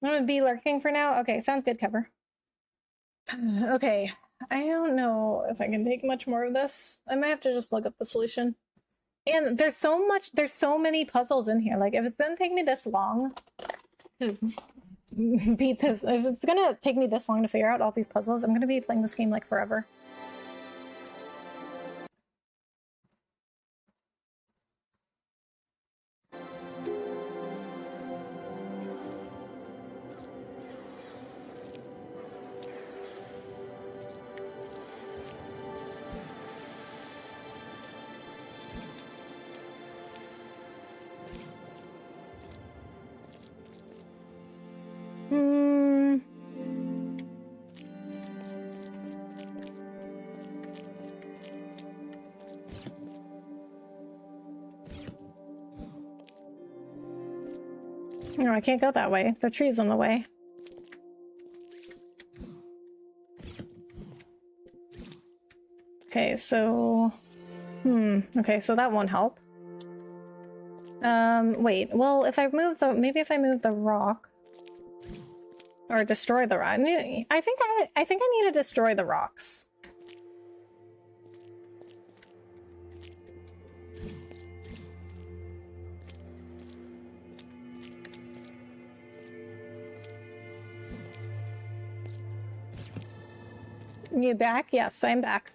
I'm gonna be lurking for now. Okay, sounds good, cover. Okay, I don't know if I can take much more of this. I might have to just look up the solution. And there's so many puzzles in here. Like, if it's gonna take me this long to beat this, if it's gonna take me this long to figure out all these puzzles, I'm gonna be playing this game like forever. No, I can't go that way. The tree's on the way. Okay, so... Okay, so that won't help. Wait. Well, if I move the... Maybe if I move the rock... Or destroy the rock. I think I need to destroy the rocks. You back? Yes, I'm back.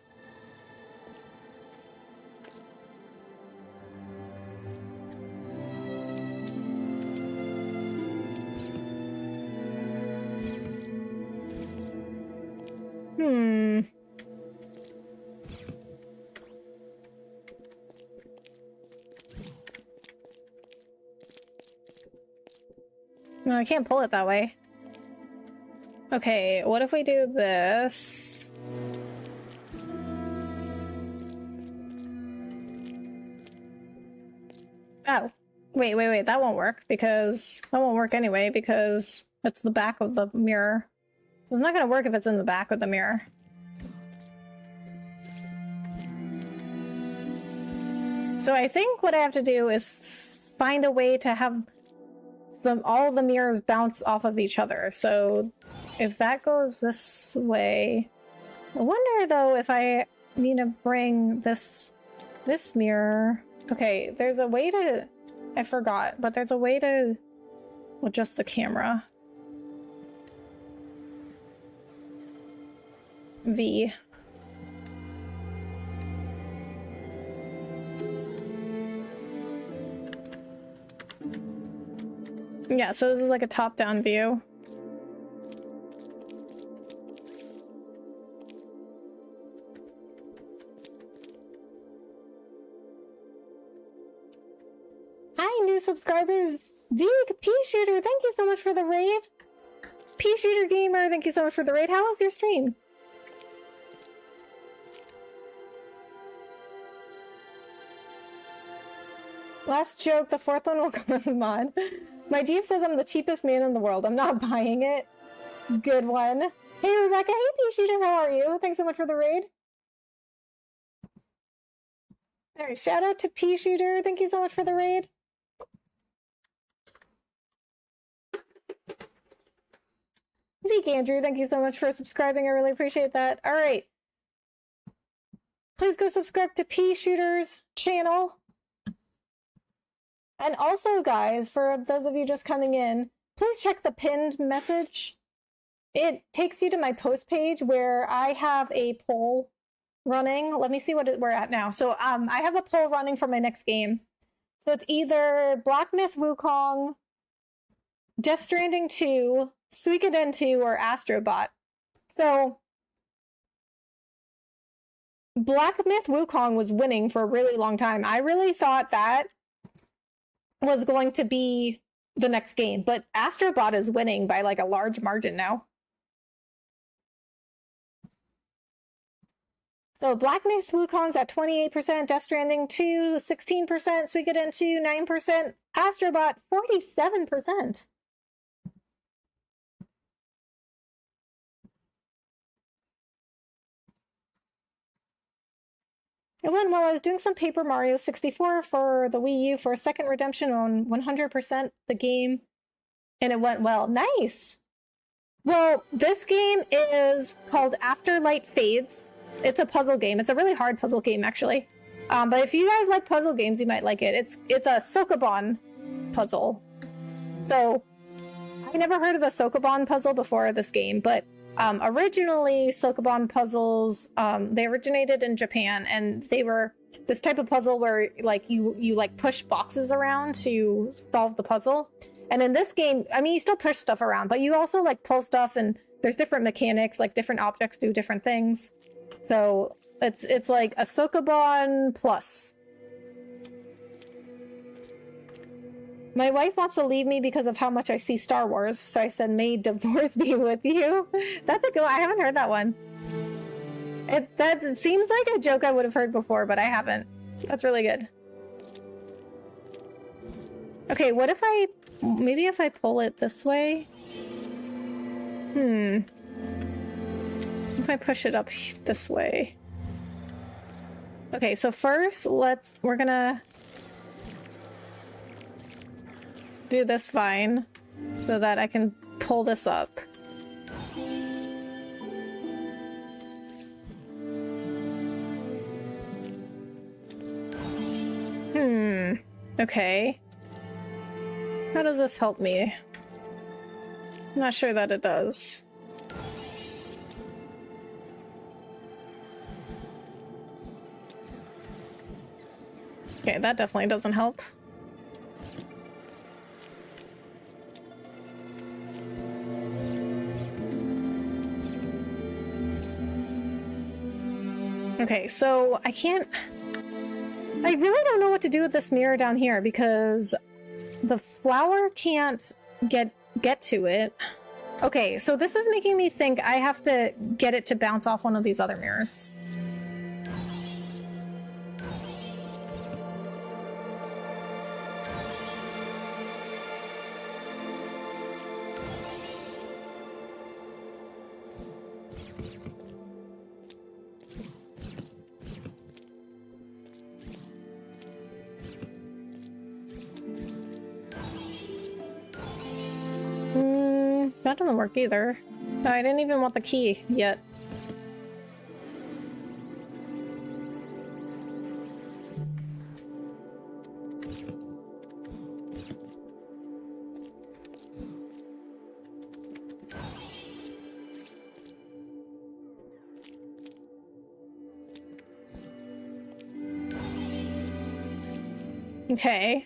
No, I can't pull it that way. Okay, what if we do this? Oh, wait, that won't work because that won't work anyway because it's the back of the mirror. So it's not gonna work if it's in the back of the mirror. So I think what I have to do is find a way to have all the mirrors bounce off of each other. So if that goes this way, I wonder though if I need to bring this mirror. Okay, there's a way to, I forgot, but there's a way to adjust the camera. V. Yeah, so this is like a top-down view. Hi, new subscribers! Zeke, P-Shooter, thank you so much for the raid! P-Shooter Gamer, thank you so much for the raid. How was your stream? Last joke, the fourth one will come as a mod. My Jeep says I'm the cheapest man in the world. I'm not buying it. Good one. Hey Rebecca, hey P-Shooter, how are you? Thanks so much for the raid. Alright, shout out to P-Shooter, thank you so much for the raid. Zeke Andrew, thank you so much for subscribing. I really appreciate that. Alright. Please go subscribe to P-Shooter's channel. And also, guys, for those of you just coming in, please check the pinned message. It takes you to my post page where I have a poll running. Let me see what we're at now. So I have a poll running for my next game. So it's either Black Myth Wukong, Death Stranding 2, Suikoden 2, or Astrobot. So Black Myth Wukong was winning for a really long time. I really thought that was going to be the next game, but Astrobot is winning by like a large margin now. So Black Myth Wukong's at 28%, Death Stranding 2, 16%, Suikoden 2, 9%, Astrobot, 47%. It went while I was doing some Paper Mario 64 for the Wii U for a second redemption on 100% the game. And it went well. Nice! Well, this game is called After Light Fades. It's a puzzle game. It's a really hard puzzle game, actually. But if you guys like puzzle games, you might like it. It's a Sokoban puzzle. So, I never heard of a Sokoban puzzle before this game, but originally Sokoban puzzles, they originated in Japan, and they were this type of puzzle where like you like push boxes around to solve the puzzle. And in this game, I mean, you still push stuff around, but you also like pull stuff, and there's different mechanics, like different objects do different things. So it's like a Sokoban plus. My wife wants to leave me because of how much I see Star Wars, so I said, may divorce be with you. That's a good one. I haven't heard that one. That seems like a joke I would have heard before, but I haven't. That's really good. Okay, what if maybe if I pull it this way? If I push it up this way. Okay, so first we're gonna do this vine so that I can pull this up. Okay. How does this help me? I'm not sure that it does. Okay, that definitely doesn't help. Okay, so I really don't know what to do with this mirror down here because the flower can't get to it. Okay, so this is making me think I have to get it to bounce off one of these other mirrors. That doesn't work either. No, I didn't even want the key yet. Okay.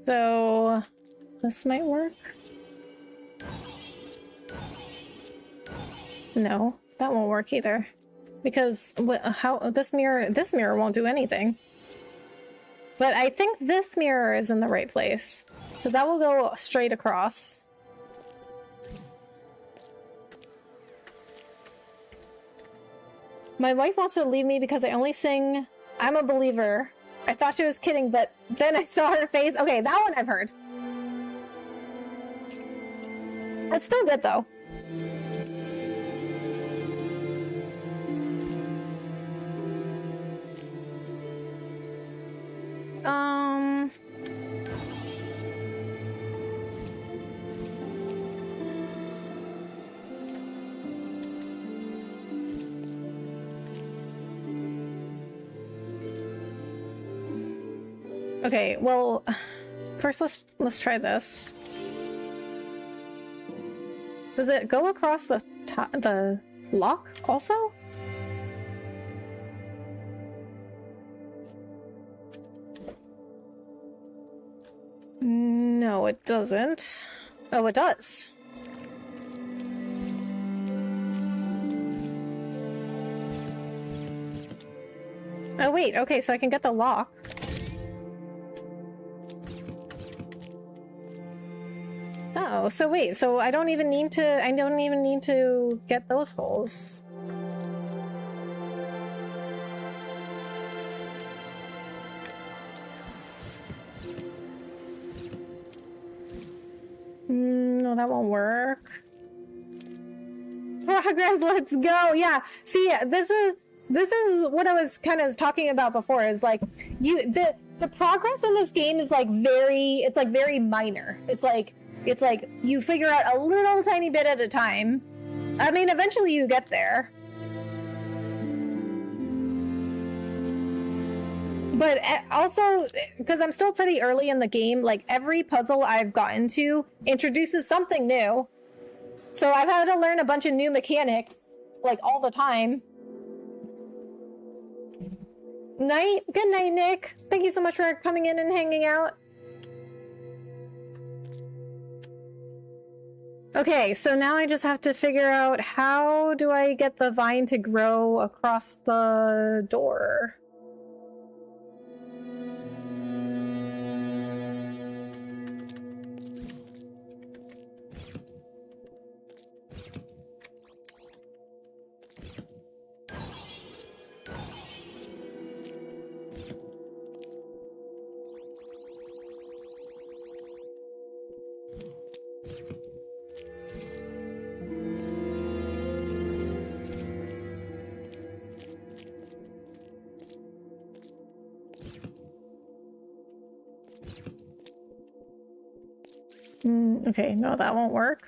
So this might work. No, that won't work either. Because how this mirror won't do anything. But I think this mirror is in the right place. Because that will go straight across. My wife wants to leave me because I only sing I'm a Believer. I thought she was kidding, but then I saw her face. Okay, that one I've heard. It's still good though. Okay, well, first let's try this. Does it go across the lock also? No, it doesn't. Oh, it does. Oh wait, okay, so I can get the lock. Oh, so wait, so I don't even need to get those holes. No, that won't work. Progress, let's go. Yeah. See, this is what I was kind of talking about before, is like the progress in this game is like very minor. It's like It's like you figure out a little tiny bit at a time. I mean, eventually you get there. But also, because I'm still pretty early in the game, like every puzzle I've gotten to introduces something new. So I've had to learn a bunch of new mechanics, like all the time. Night. Good night, Nick. Thank you so much for coming in and hanging out. Okay, so now I just have to figure out how do I get the vine to grow across the door. Okay, no, that won't work.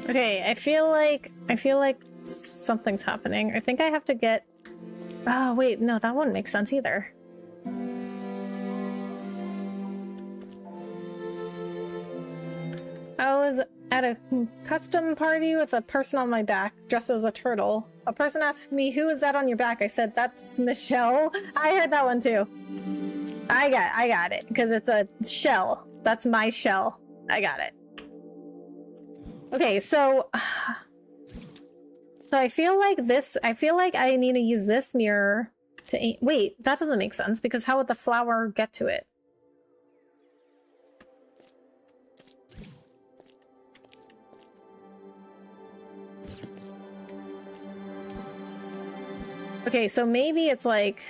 Okay, I feel like something's happening. I think I have to get... Oh, wait, no, that wouldn't make sense either. I was at a custom party with a person on my back, dressed as a turtle. A person asked me, "Who is that on your back?" I said, "That's Michelle." I heard that one too. I got it, because it's a shell. That's my shell. I got it. Okay, so I feel like I need to use this mirror to wait, that doesn't make sense, because how would the flower get to it? Okay, so maybe it's like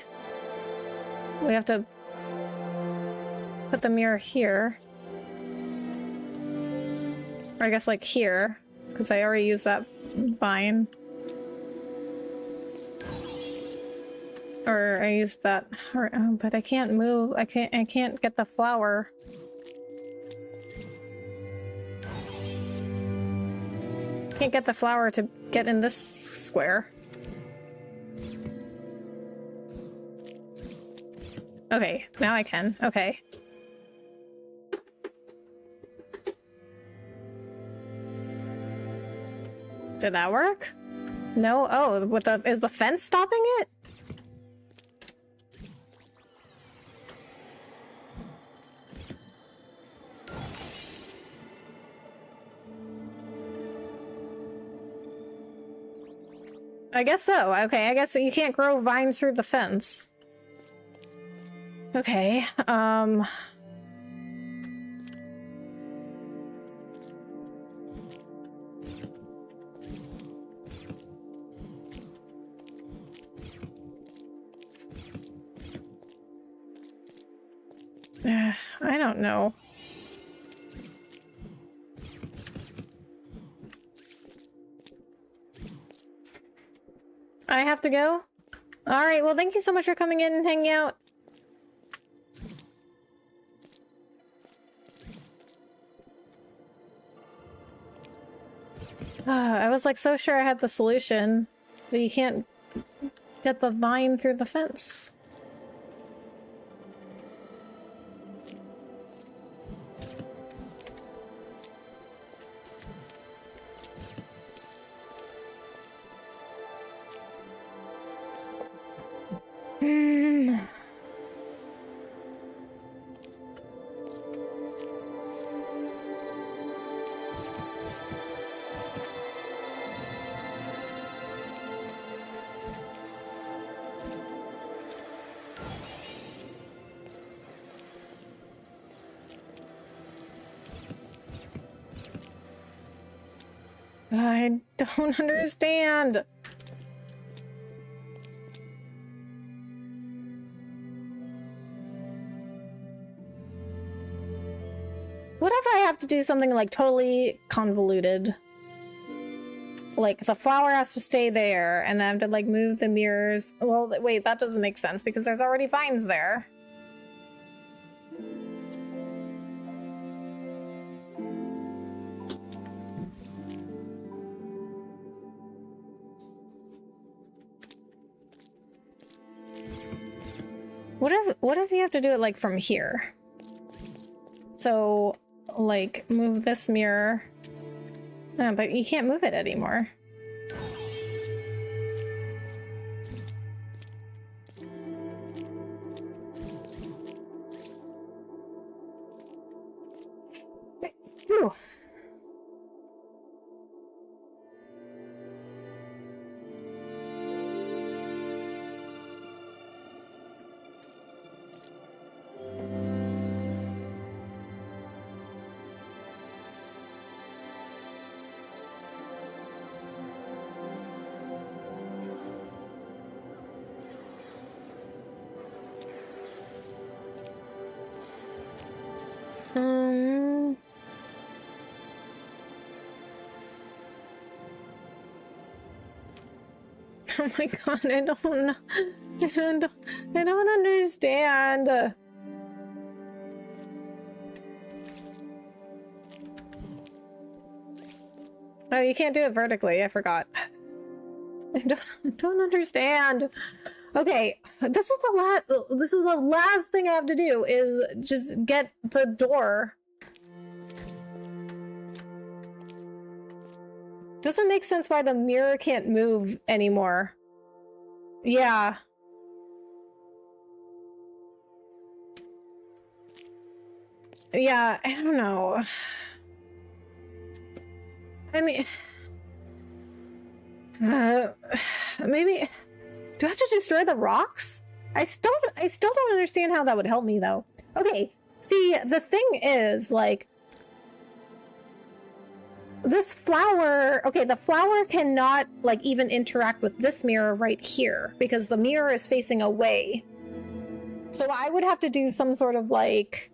we have to put the mirror here. Or I guess like here, because I already used that vine. Or I used that, but I can't move. I can't get the flower. Can't get the flower to get in this square. Okay, now I can. Okay. Did that work? No? Oh, is the fence stopping it? I guess so. Okay, I guess you can't grow vines through the fence. Okay, I don't know. I have to go? Alright, well thank you so much for coming in and hanging out. I was like so sure I had the solution, but you can't get the vine through the fence. I don't understand. What if I have to do something like totally convoluted? Like the flower has to stay there and then I have to like move the mirrors. Well, wait, that doesn't make sense because there's already vines there. What if you have to do it like from here? So like move this mirror. But you can't move it anymore. Whew. Oh my god, I don't know. I don't understand. Oh, you can't do it vertically. I forgot. I don't understand. Okay, this is the last thing I have to do is just get the door. Doesn't make sense why the mirror can't move anymore. Yeah. Yeah, I don't know. I mean, maybe. Do I have to destroy the rocks? I still don't understand how that would help me though. Okay, see, the thing is, like, this flower, okay, the flower cannot, like, even interact with this mirror right here because the mirror is facing away. So I would have to do some sort of, like,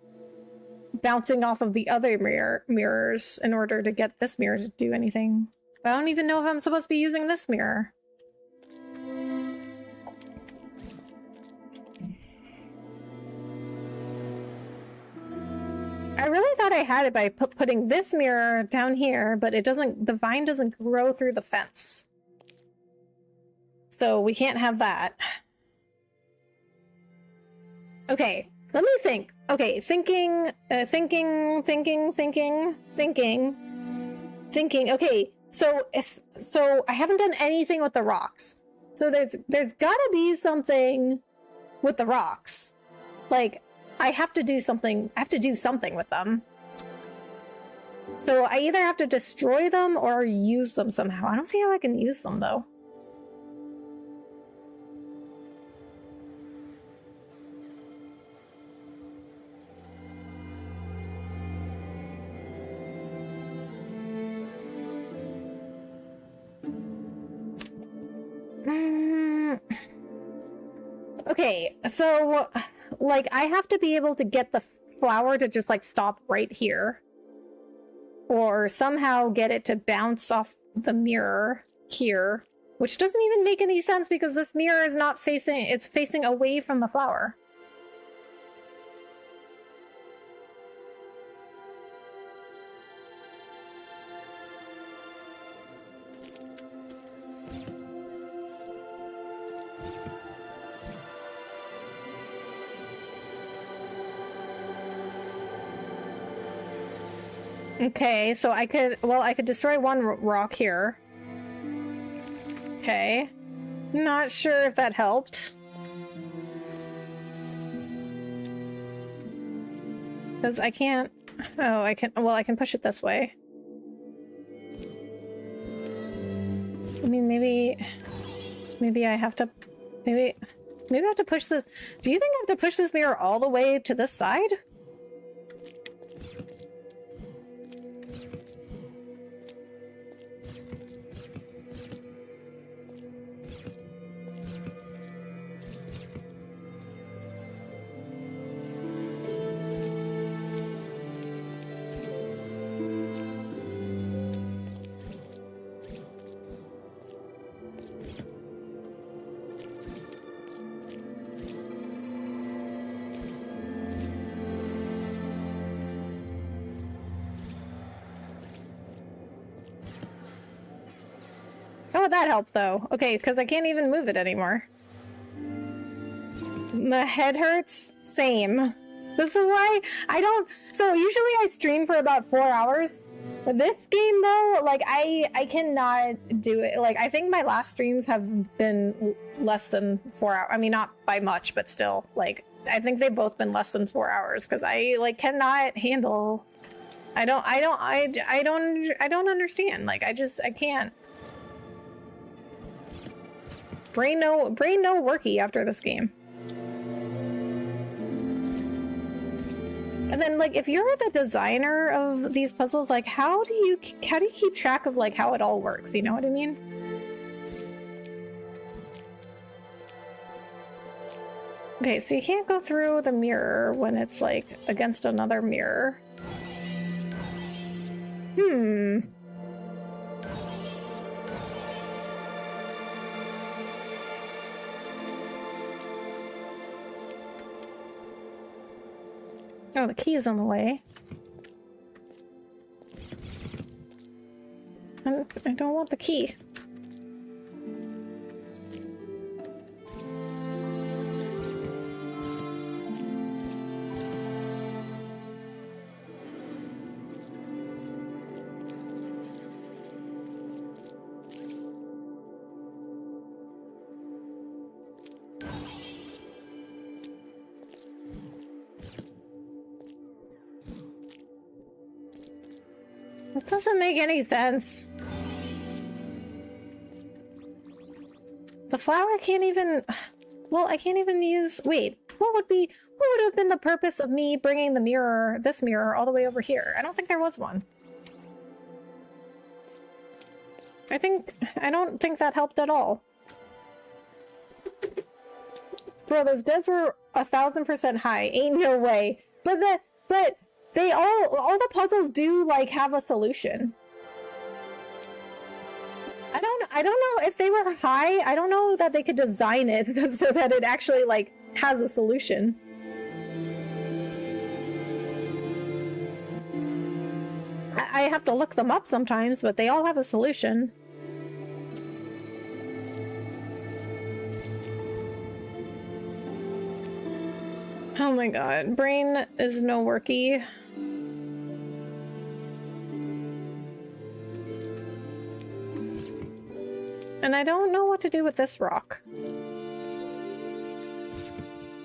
bouncing off of the other mirrors in order to get this mirror to do anything. But I don't even know if I'm supposed to be using this mirror. I really thought I had it by putting this mirror down here, but it doesn't, the vine doesn't grow through the fence. So we can't have that. Okay, let me think. Okay, thinking. Okay, so I haven't done anything with the rocks. So there's gotta be something with the rocks. Like, I have to do something with them. So I either have to destroy them or use them somehow. I don't see how I can use them though. Okay, so, like, I have to be able to get the flower to just, like, stop right here. Or somehow get it to bounce off the mirror here. Which doesn't even make any sense because this mirror is not facing, it's facing away from the flower. Okay, so I could destroy one rock here. Okay. Not sure if that helped. Because I can't... Oh, I can push it this way. I mean, maybe I have to... Maybe I have to push this... Do you think I have to push this mirror all the way to this side? How would that help, though? Okay, because I can't even move it anymore. My head hurts? Same. This is why I don't... So usually I stream for about 4 hours. But this game, though, like, I cannot do it. Like, I think my last streams have been less than 4 hours. I mean, not by much, but still, like, I think they've both been less than 4 hours because I, like, cannot handle... I don't understand. Like, I can't. Brain no worky after this game. And then, like, if you're the designer of these puzzles, like, how do you keep track of, like, how it all works? You know what I mean? Okay, so you can't go through the mirror when it's, like, against another mirror. Oh, the key is on the way. I don't want the key. This doesn't make any sense. The flower can't even... Well, I can't even use... Wait, what would have been the purpose of me bringing the mirror, this mirror, all the way over here? I don't think there was one. I don't think that helped at all. Bro, those devs were 1000% high. Ain't no way. But they all the puzzles do, like, have a solution. I don't know if they were high. I don't know that they could design it so that it actually, like, has a solution. I have to look them up sometimes, but they all have a solution. Oh my god, brain is no worky. And I don't know what to do with this rock.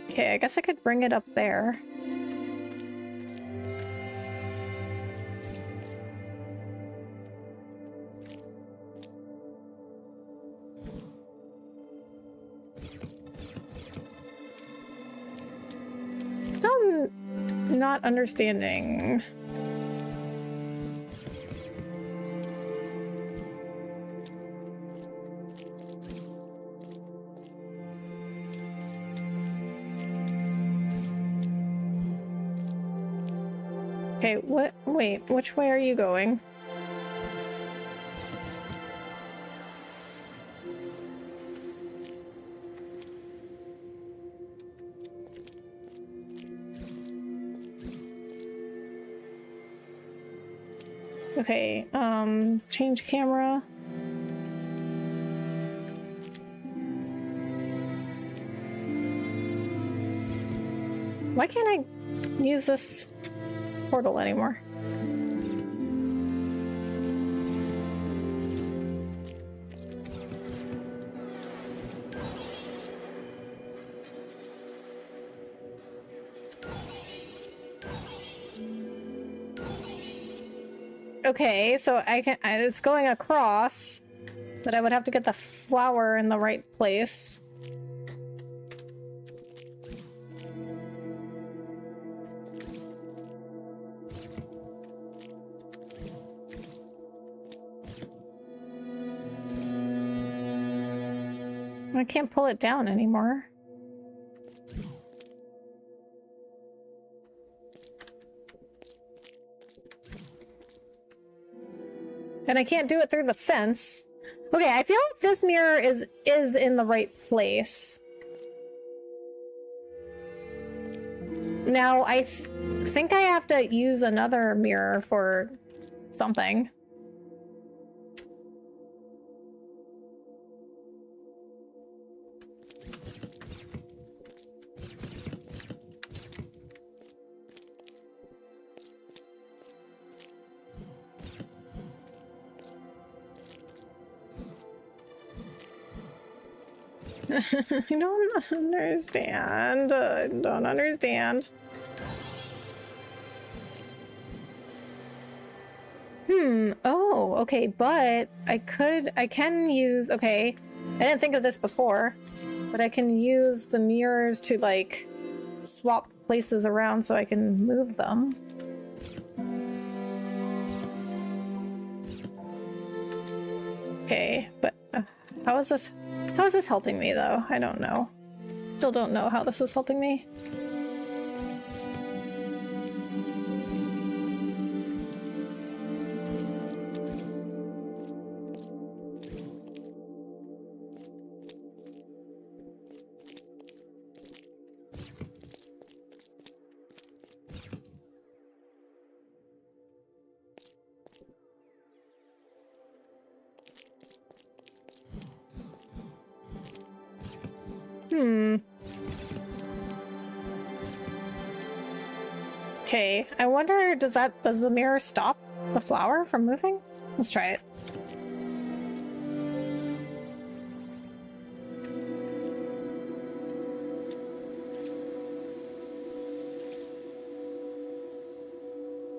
Okay, I guess I could bring it up there. Still not understanding. Okay, what? Wait, which way are you going? Okay, change camera. Why can't I use this portal anymore? Okay, so it's going across, but I would have to get the flower in the right place. I can't pull it down anymore. And I can't do it through the fence. Okay, I feel like this mirror is in the right place. Now, I think I have to use another mirror for something. I don't understand. I don't understand. Oh, okay, but I can use, okay, I didn't think of this before, but I can use the mirrors to, like, swap places around so I can move them. Okay, but how is this helping me, though? I don't know. Still don't know how this is helping me. Okay, I wonder, does the mirror stop the flower from moving? Let's try it.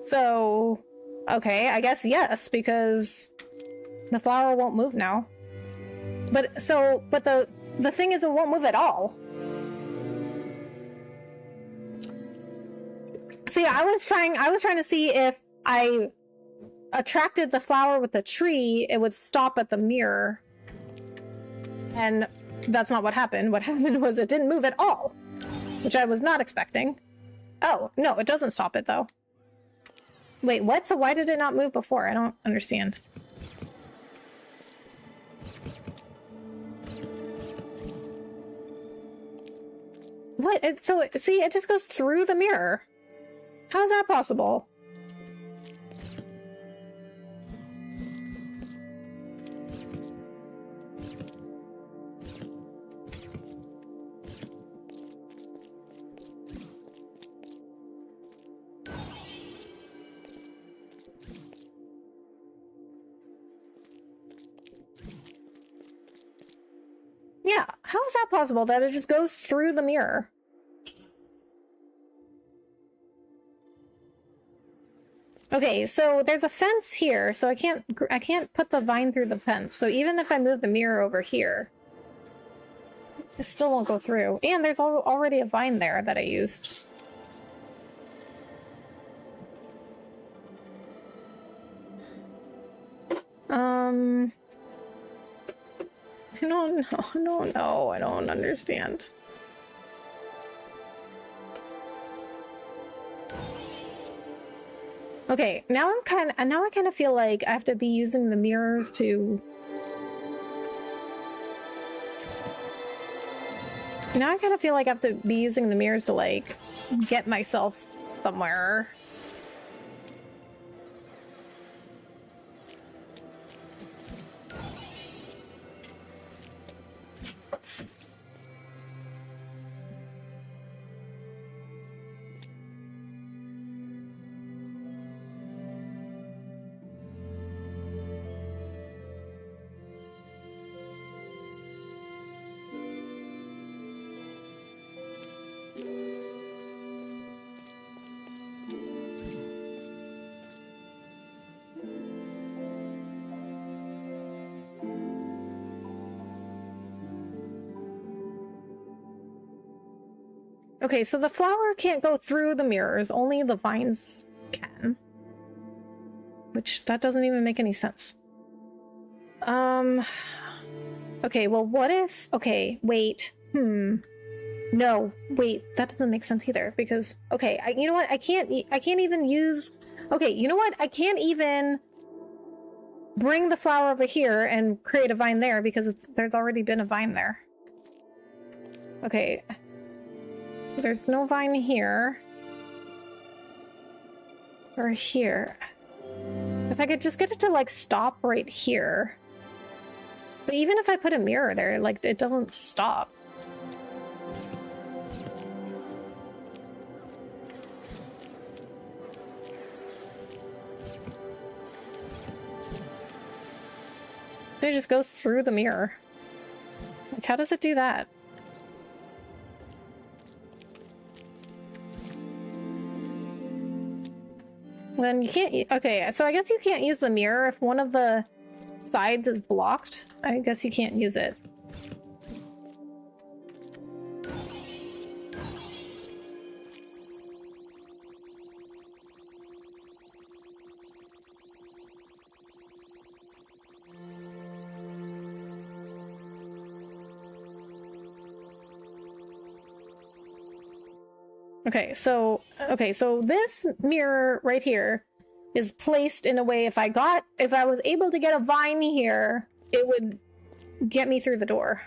So, okay, I guess yes, because the flower won't move now. But the thing is, it won't move at all. See, I was trying to see if I attracted the flower with the tree, it would stop at the mirror. And that's not what happened. What happened was it didn't move at all, which I was not expecting. Oh, no, it doesn't stop it, though. Wait, what? So why did it not move before? I don't understand. What? See, it just goes through the mirror. How is that possible? Yeah, how is that possible that it just goes through the mirror? Okay, so there's a fence here, so I can't put the vine through the fence. So even if I move the mirror over here, it still won't go through. And there's already a vine there that I used. I don't know. I don't understand. Okay, now I kind of feel like I have to be using the mirrors to. Now I kind of feel like I have to be using the mirrors to, like, get myself somewhere. Okay, so the flower can't go through the mirrors, only the vines can. Which, that doesn't even make any sense. Okay, well, what if... Okay, wait. No, wait, that doesn't make sense either, because... Okay, you know what? I can't even use... Okay, you know what? I can't even bring the flower over here and create a vine there, because there's already been a vine there. Okay... There's no vine here. Or here. If I could just get it to, like, stop right here. But even if I put a mirror there, like, it doesn't stop. So it just goes through the mirror. Like, how does it do that? Then you can't... Okay, so I guess you can't use the mirror if one of the sides is blocked. I guess you can't use it. Okay, so this mirror right here is placed in a way if I was able to get a vine here, it would get me through the door.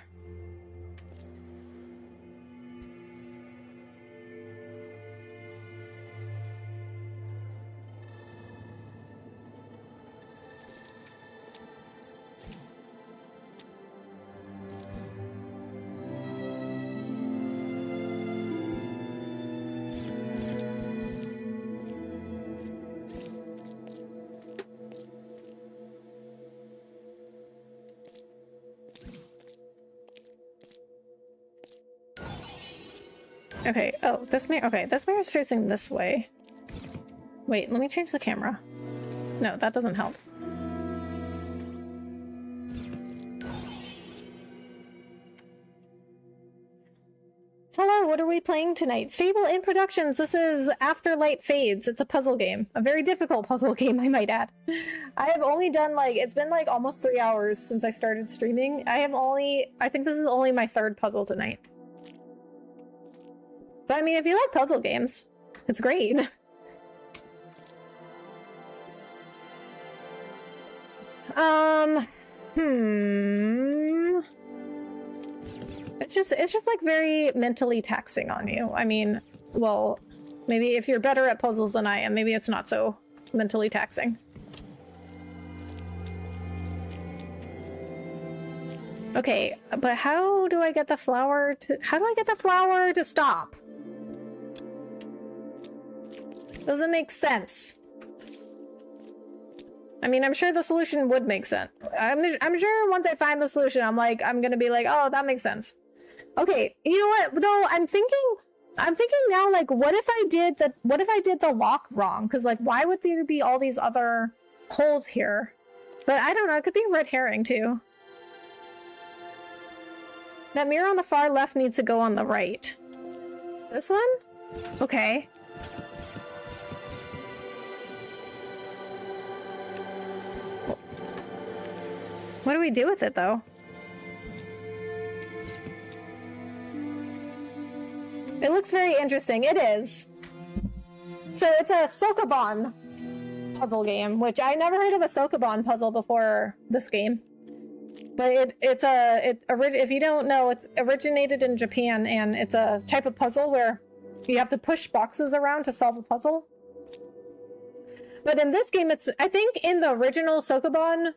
Okay, oh, this mirror, okay, this mirror is facing this way. Wait, let me change the camera. No, that doesn't help. Hello, what are we playing tonight? Fable in Productions, this is After Light Fades. It's a puzzle game. A very difficult puzzle game, I might add. I have only done, like, it's been like almost 3 hours since I started streaming. I think this is only my third puzzle tonight. But I mean, if you like puzzle games, it's great. It's just like very mentally taxing on you. I mean, well, maybe if you're better at puzzles than I am, maybe it's not so mentally taxing. Okay, but how do I get the flower to stop? Doesn't make sense. I mean, I'm sure the solution would make sense. I'm sure once I find the solution, I'm gonna be like, oh, that makes sense. Okay, you know what? Though I'm thinking now, like, what if I did the lock wrong? Because, like, why would there be all these other holes here? But I don't know. It could be a red herring too. That mirror on the far left needs to go on the right. This one? Okay. What do we do with it, though? It looks very interesting. It is. So it's a Sokoban puzzle game, which I never heard of a Sokoban puzzle before this game. But if you don't know, it's originated in Japan, and it's a type of puzzle where you have to push boxes around to solve a puzzle. But in this game, I think in the original Sokoban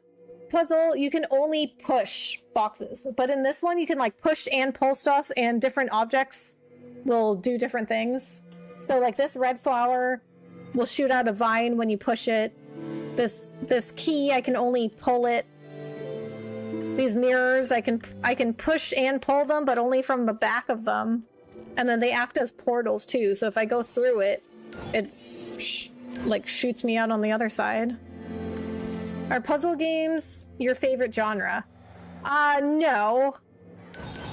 puzzle, you can only push boxes. But in this one, you can like push and pull stuff, and different objects will do different things. So like this red flower will shoot out a vine when you push it. This key, I can only pull it. These mirrors, I can push and pull them, but only from the back of them. And then they act as portals too. So if I go through it, it like shoots me out on the other side. Are puzzle games your favorite genre? No.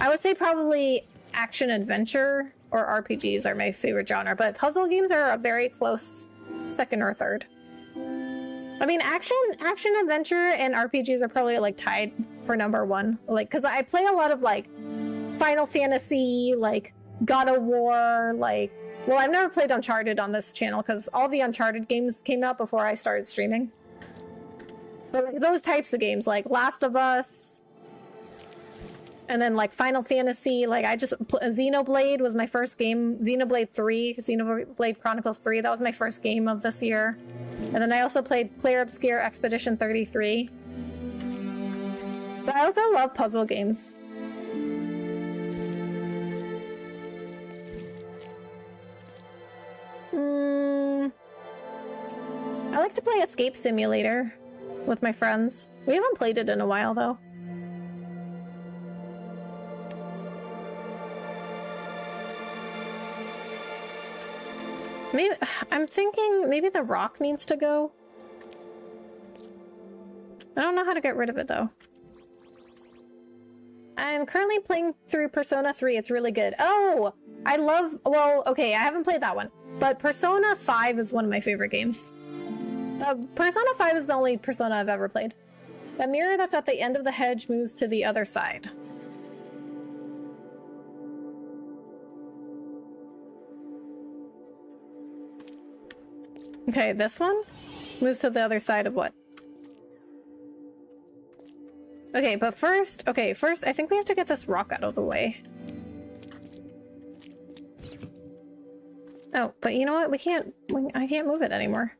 I would say probably action adventure or RPGs are my favorite genre, but puzzle games are a very close second or third. I mean, action adventure and RPGs are probably like tied for number one. Like, because I play a lot of like Final Fantasy, like God of War, like, well, I've never played Uncharted on this channel because all the Uncharted games came out before I started streaming. But like, those types of games, like Last of Us, and then like Final Fantasy, like Xenoblade was my first game. Xenoblade 3, Xenoblade Chronicles 3, that was my first game of this year. And then I also played Player Obscure Expedition 33. But I also love puzzle games. I like to play Escape Simulator with my friends. We haven't played it in a while, though. Maybe I'm thinking maybe the rock needs to go. I don't know how to get rid of it though. I'm currently playing through Persona 3. It's really good. Oh, I love, well, okay, I haven't played that one, but Persona 5 is one of my favorite games. Persona 5 is the only Persona I've ever played. The mirror that's at the end of the hedge moves to the other side. Okay, this one moves to the other side of what? Okay, but first, I think we have to get this rock out of the way. Oh, but you know what? I can't move it anymore.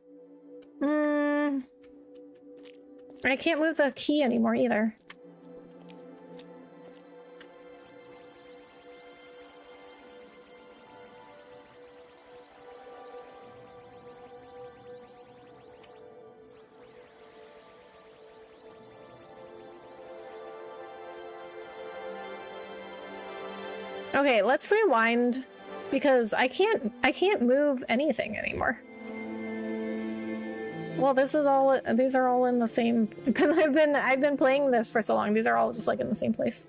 I can't move the key anymore either. Okay, let's rewind because I can't move anything anymore. Well, these are all in the same, because I've been playing this for so long. These are all just like in the same place.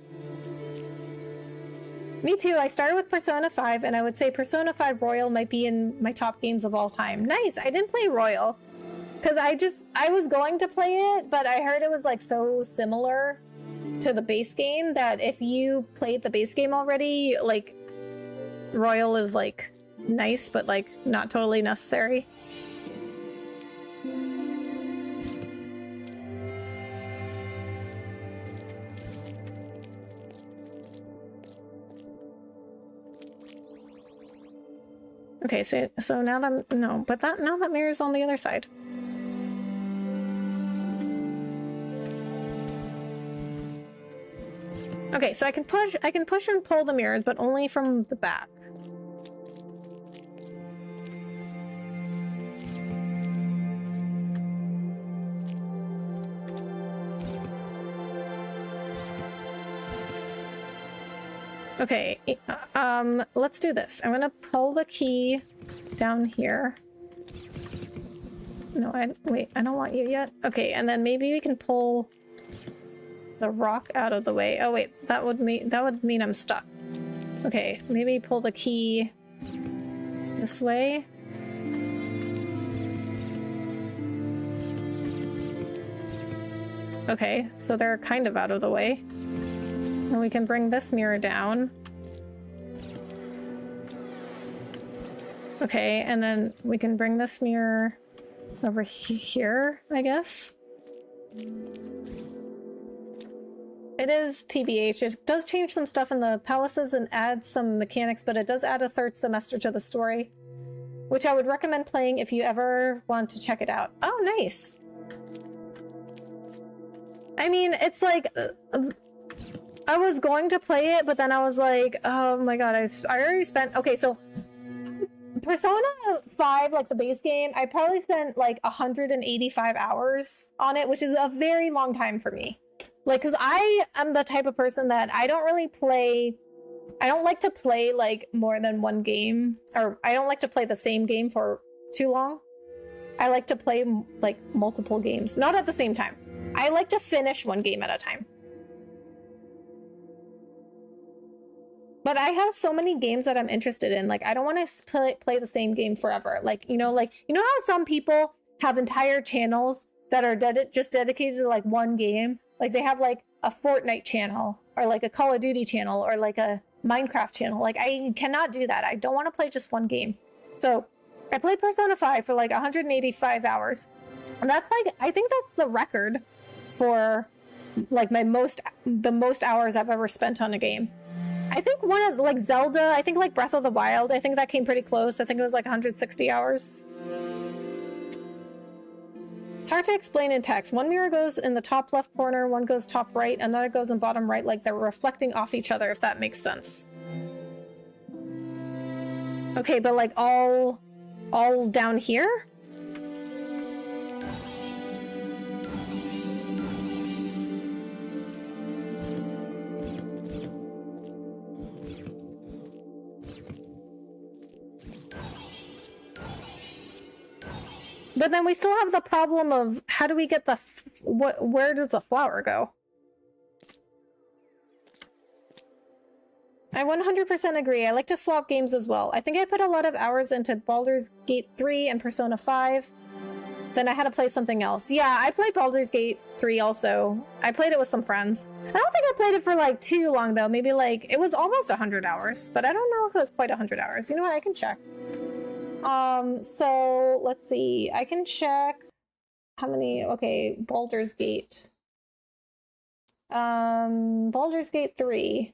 Me too. I started with Persona 5 and I would say Persona 5 Royal might be in my top games of all time. Nice. I didn't play Royal because I was going to play it, but I heard it was like so similar to the base game that if you played the base game already, like Royal is like nice, but like not totally necessary. Okay, so now that now that mirror's on the other side. Okay, so I can push and pull the mirrors, but only from the back. Okay, let's do this. I'm gonna pull the key down here. No, wait, I don't want you yet. Okay, and then maybe we can pull the rock out of the way. Oh wait, that would mean I'm stuck. Okay, maybe pull the key this way. Okay, so they're kind of out of the way. And we can bring this mirror down. Okay, and then we can bring this mirror over here, I guess. It is TBH. It does change some stuff in the palaces and add some mechanics, but it does add a third semester to the story, which I would recommend playing if you ever want to check it out. Oh, nice. I mean, it's like... I was going to play it, but then I was like, oh my god, I already spent... Okay, so Persona 5, like the base game, I probably spent like 185 hours on it, which is a very long time for me. Like, because I am the type of person that I don't really play... I don't like to play like more than one game, or I don't like to play the same game for too long. I like to play like multiple games, not at the same time. I like to finish one game at a time. But I have so many games that I'm interested in. Like, I don't want to play the same game forever. Like, you know how some people have entire channels that are just dedicated to like one game? Like they have like a Fortnite channel or like a Call of Duty channel or like a Minecraft channel. Like I cannot do that. I don't want to play just one game. So I played Persona 5 for like 185 hours. And that's like, I think that's the record for like the most hours I've ever spent on a game. I think one of like Zelda, I think like Breath of the Wild, I think that came pretty close. I think it was like 160 hours. It's hard to explain in text. One mirror goes in the top left corner, one goes top right, another goes in bottom right, like they're reflecting off each other, if that makes sense. Okay, but like all down here? But then we still have the problem of how do we get the where does the flower go? I 100% agree. I like to swap games as well. I think I put a lot of hours into Baldur's Gate 3 and Persona 5. Then I had to play something else. Yeah, I played Baldur's Gate 3 also. I played it with some friends. I don't think I played it for like too long though. Maybe like, it was almost 100 hours, but I don't know if it was quite 100 hours. You know what? I can check. So let's see. I can check how many. Okay, Baldur's Gate. Baldur's Gate 3.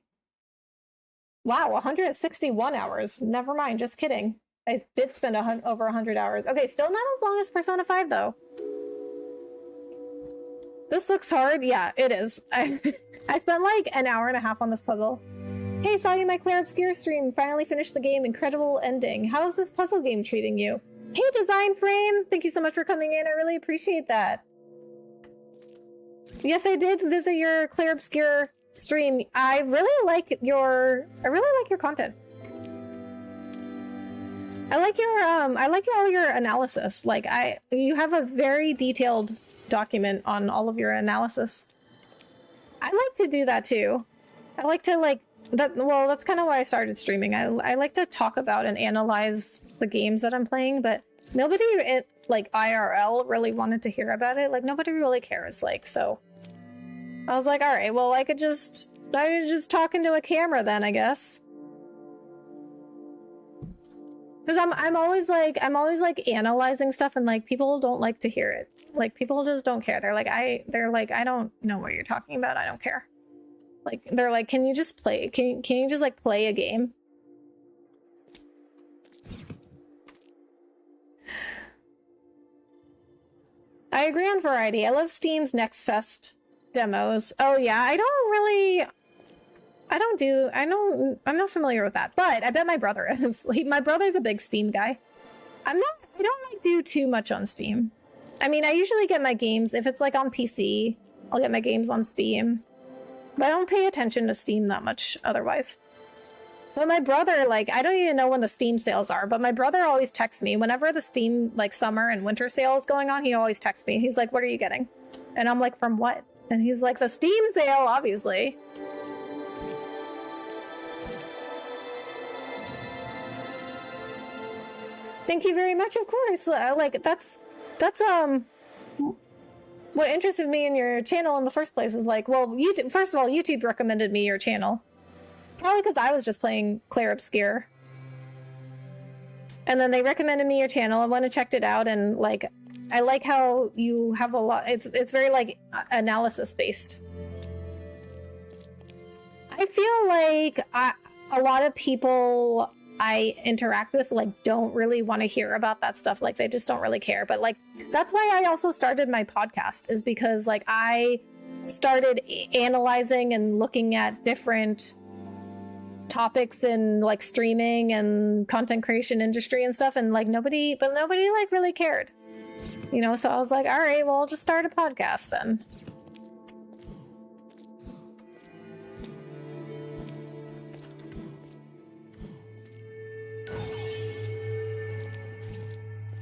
Wow, 161 hours. Never mind, just kidding. I did spend over 100 hours. Okay, still not as long as Persona 5, though. This looks hard. Yeah, it is. I spent like an hour and a half on this puzzle. Hey, saw you in my Claire Obscure stream. Finally finished the game. Incredible ending. How is this puzzle game treating you? Hey, Design Frame. Thank you so much for coming in. I really appreciate that. Yes, I did visit your Claire Obscure stream. I really like your content. I like all your analysis. Like you have a very detailed document on all of your analysis. I like to do that too. I like to like that. Well, that's kind of why I started streaming. I like to talk about and analyze the games that I'm playing, but nobody like IRL really wanted to hear about it. Like nobody really cares. Like, so I was like, all right, well, I was just talking to a camera then, I guess. Because I'm always like analyzing stuff, and like people don't like to hear it. Like people just don't care. They're like, I don't know what you're talking about. I don't care. Like they're like, can you just play? Can you just like play a game? I agree on variety. I love Steam's Next Fest demos. Oh yeah, I'm not familiar with that, but I bet my brother is. My brother's a big Steam guy. I don't like do too much on Steam. I mean, I usually get my games, if it's like on PC, I'll get my games on Steam. But I don't pay attention to Steam that much otherwise. But my brother, like, I don't even know when the Steam sales are, but my brother always texts me. Whenever the Steam, like, summer and winter sale is going on, he always texts me. He's like, what are you getting? And I'm like, from what? And he's like, the Steam sale, obviously. Thank you very much, of course. Like, that's what interested me in your channel in the first place is like, well, YouTube, first of all, YouTube recommended me your channel. Probably because I was just playing Claire Obscure. And then they recommended me your channel. I went and checked it out, and like, I like how you have a lot, it's very like analysis based. I feel like a lot of people I interact with like don't really want to hear about that stuff. Like they just don't really care. But like, that's why I also started my podcast, is because like I started analyzing and looking at different topics in like streaming and content creation industry and stuff, and like nobody like really cared, you know. So I was like, all right, well, I'll just start a podcast then.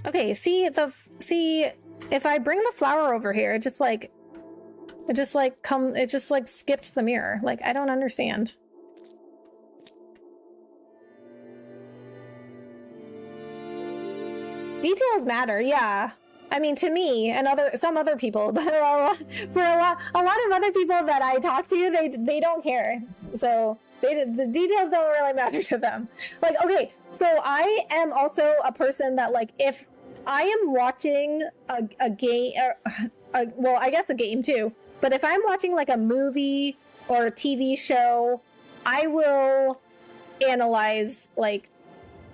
Okay, see if I bring the flower over here, it just like skips the mirror. Like, I don't understand. Details matter, yeah. I mean, to me and some other people, but for a lot of other people that I talk to, they don't care. So the details don't really matter to them. Like, okay, so I am also a person that like, if I am watching a game, well, I guess a game too, but if I'm watching like a movie or a TV show, I will analyze like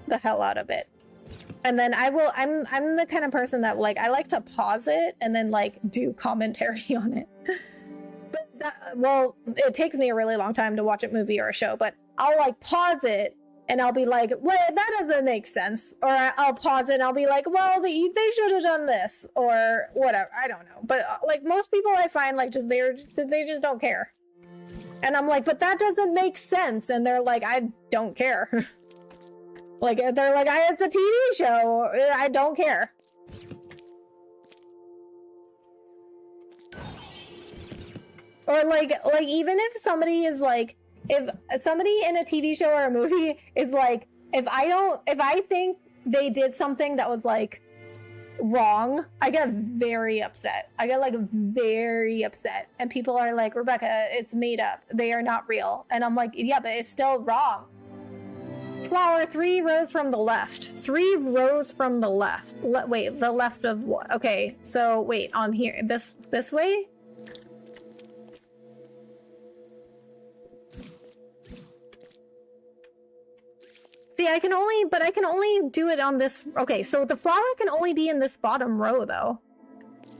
the hell out of it. And then I'm the kind of person that like, I like to pause it and then like do commentary on it. But well, it takes me a really long time to watch a movie or a show, but I'll like pause it and I'll be like, well, that doesn't make sense. Or I'll pause it and I'll be like, well, they should have done this or whatever. I don't know. But like most people I find like they just don't care. And I'm like, but that doesn't make sense. And they're like, I don't care. Like, they're like, it's a TV show. I don't care. Or like even if somebody is like, if somebody in a TV show or a movie is like, if I think they did something that was like wrong, I get very upset. I get like very upset. And people are like, Rebecca, it's made up. They are not real. And I'm like, yeah, but it's still wrong. Flower 3 rows from the left. 3 rows from the left. Wait, the left of what? Okay, so wait, on here, this way? See, I can only do it on this. Okay, so the flower can only be in this bottom row though.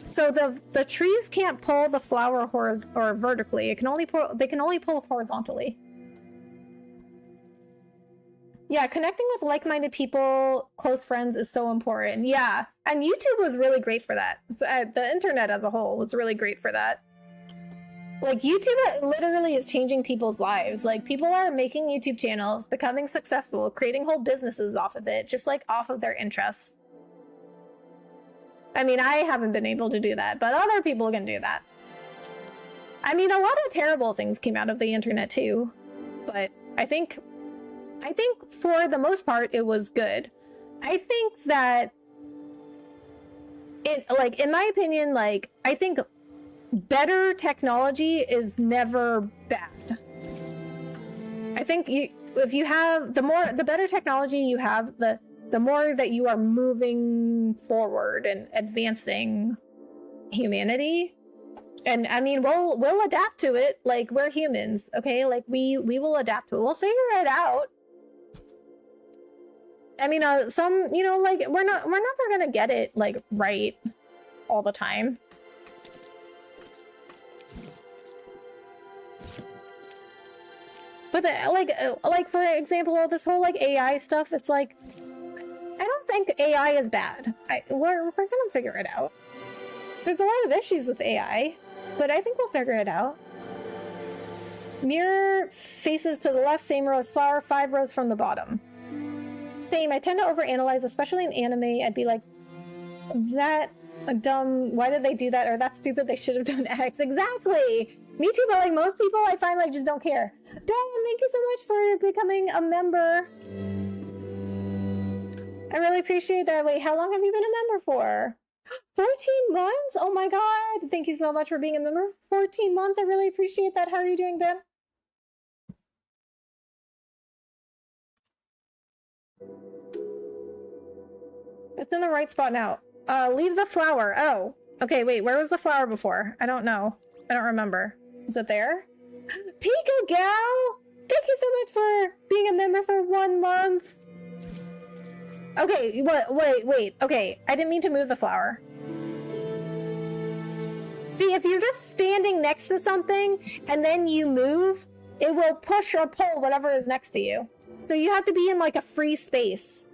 So the trees can't pull the flower or vertically. They can only pull horizontally. Yeah, connecting with like-minded people, close friends is so important. Yeah, and YouTube was really great for that. So, the internet as a whole was really great for that. Like, YouTube literally is changing people's lives. Like, people are making YouTube channels, becoming successful, creating whole businesses off of it, just like off of their interests. I mean, I haven't been able to do that, but other people can do that. I mean, a lot of terrible things came out of the internet too, but I think for the most part, it was good. I think that in my opinion, like, I think better technology is never bad. I think if you have the better technology you have, the more that you are moving forward and advancing humanity. And I mean, we'll adapt to it. Like, we're humans, okay? Like, we will adapt to it. We'll figure it out. I mean, some, you know, like, we're never gonna get it like right all the time. But like for example, this whole like AI stuff, it's like, I don't think AI is bad. We're gonna figure it out. There's a lot of issues with AI, but I think we'll figure it out. Mirror faces to the left, same row as flower, 5 rows from the bottom. Same, I tend to overanalyze, especially in anime. I'd be like, that dumb, why did they do that? Or that's stupid, they should have done X. Exactly! Me too, but like most people I find like just don't care. Dan, thank you so much for becoming a member. I really appreciate that. Wait, how long have you been a member for? 14 months? Oh my god. Thank you so much for being a member for 14 months. I really appreciate that. How are you doing, Ben? It's in the right spot now. Leave the flower. Oh. Okay, wait, where was the flower before? I don't know. I don't remember. Is it there? Pika Gal! Thank you so much for being a member for 1 month. Okay, wait. Okay, I didn't mean to move the flower. See, if you're just standing next to something and then you move, it will push or pull whatever is next to you. So you have to be in like a free space.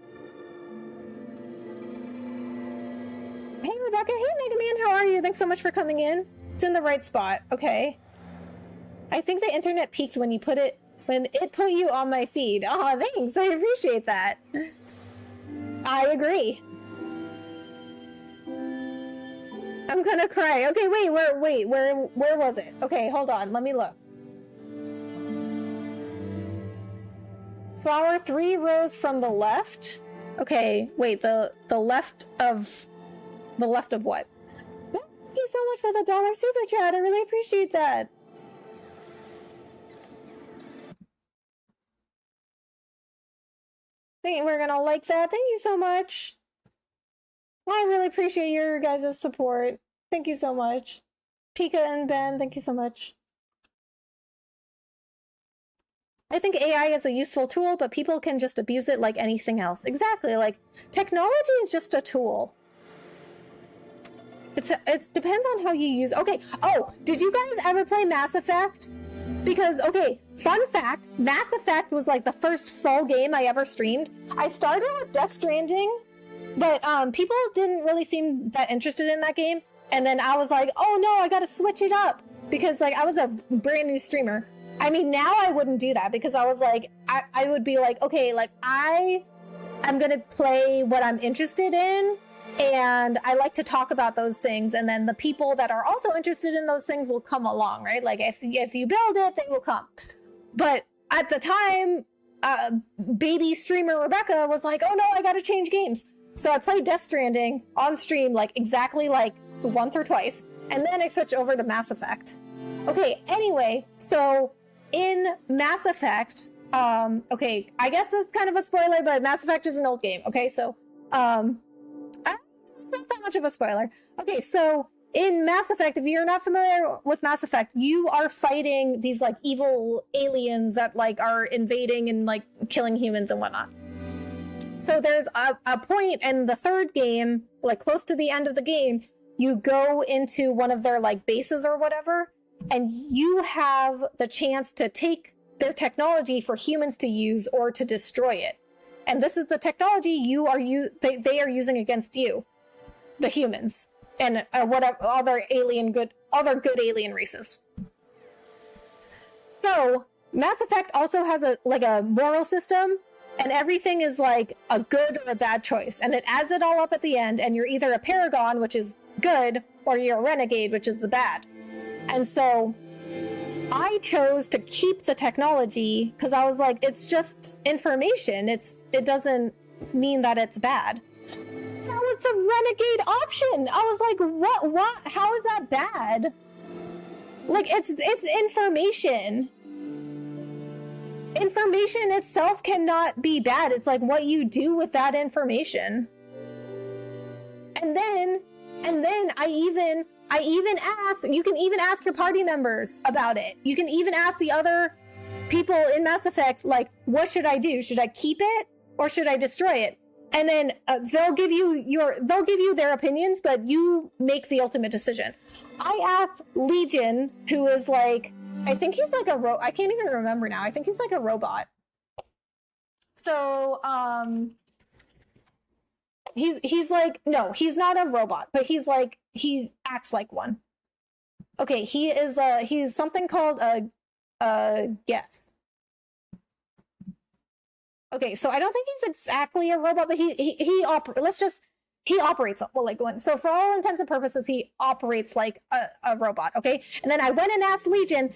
Hey Rebecca, hey Mega Man, how are you? Thanks so much for coming in. It's in the right spot, okay. I think the internet peaked when it put you on my feed. Oh, thanks, I appreciate that. I agree. I'm gonna cry. Okay, where was it? Okay, hold on, let me look. Flower 3 rows from the left. Okay, wait, the left of what? Thank you so much for the $1 super chat. I really appreciate that. I think we're gonna like that. Thank you so much. I really appreciate your guys' support. Thank you so much. Pika and Ben, thank you so much. I think AI is a useful tool, but people can just abuse it like anything else. Exactly, like, technology is just a tool. It depends on how you use. Okay, oh, did you guys ever play Mass Effect? Because, okay, fun fact, Mass Effect was like the first full game I ever streamed. I started with Death Stranding, but people didn't really seem that interested in that game. And then I was like, oh no, I gotta switch it up. Because like I was a brand new streamer. I mean, now I wouldn't do that because I was like, I would be like, okay, like I'm gonna play what I'm interested in. And I like to talk about those things, and then the people that are also interested in those things will come along, right? Like if you build it, they will come. But at the time, baby streamer Rebecca was like, oh no, I gotta change games. So I played Death Stranding on stream like exactly like once or twice, and then I switched over to Mass Effect. Okay, anyway, so in Mass Effect, okay, I guess it's kind of a spoiler, but Mass Effect is an old game, okay? So, it's not that much of a spoiler. Okay, so in Mass Effect, if you're not familiar with Mass Effect, you are fighting these like evil aliens that like are invading and like killing humans and whatnot. So there's a point in the third game, like close to the end of the game, you go into one of their like bases or whatever, and you have the chance to take their technology for humans to use or to destroy it. And this is the technology they are using against you, the humans, and whatever other good alien races. So Mass Effect also has a moral system, and everything is like a good or a bad choice, and it adds it all up at the end, and you're either a paragon, which is good, or you're a renegade, which is the bad. And so I chose to keep the technology because I was like, it's just information. It doesn't mean that it's bad. That was the renegade option. I was like, what? How is that bad? Like, it's information. Information itself cannot be bad. It's like what you do with that information. And then I even asked, you can even ask your party members about it. You can even ask the other people in Mass Effect, like, what should I do? Should I keep it or should I destroy it? And then they'll give you their opinions, but you make the ultimate decision. I asked Legion, who is like, I think he's like I can't even remember now. I think he's like a robot. So, he's like, no, he's not a robot, but he's like, he acts like one. Okay, he's something called a Geth. Okay, so I don't think he's exactly a robot, but he operates like one. So for all intents and purposes, he operates like a robot, okay? And then I went and asked Legion,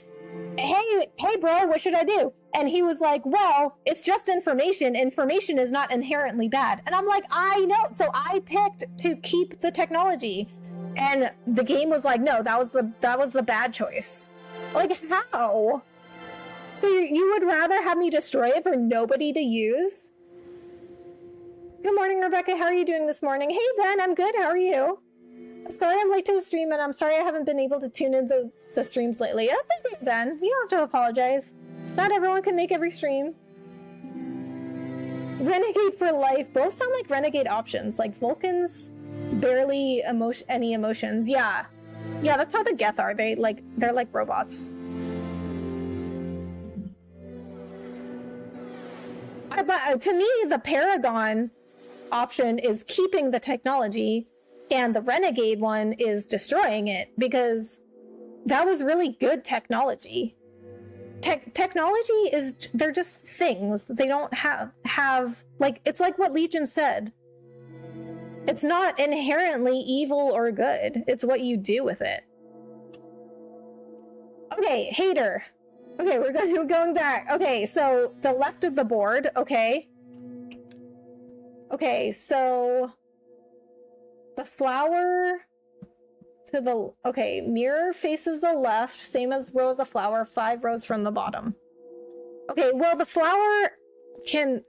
hey bro, what should I do? And he was like, well, it's just information. Information is not inherently bad. And I'm like, I know. So I picked to keep the technology. And the game was like, no, that was the bad choice. Like, how? So you would rather have me destroy it for nobody to use? Good morning, Rebecca. How are you doing this morning? Hey, Ben, I'm good. How are you? Sorry I'm late to the stream, and I'm sorry I haven't been able to tune in the streams lately. That's okay, Ben. You don't have to apologize. Not everyone can make every stream. Renegade for life. Both sound like renegade options. Like Vulcans, barely any emotions. Yeah, that's how the Geth are. They're like robots. But to me, the Paragon option is keeping the technology, and the Renegade one is destroying it, because that was really good technology. Technology they're just things. They don't have like, it's like what Legion said. It's not inherently evil or good. It's what you do with it. Okay, hater. Okay, we're going back. Okay, so the left of the board, okay. Okay, so the flower to the, okay, mirror faces the left, same as row as a flower, 5 rows from the bottom. Okay, well, the flower can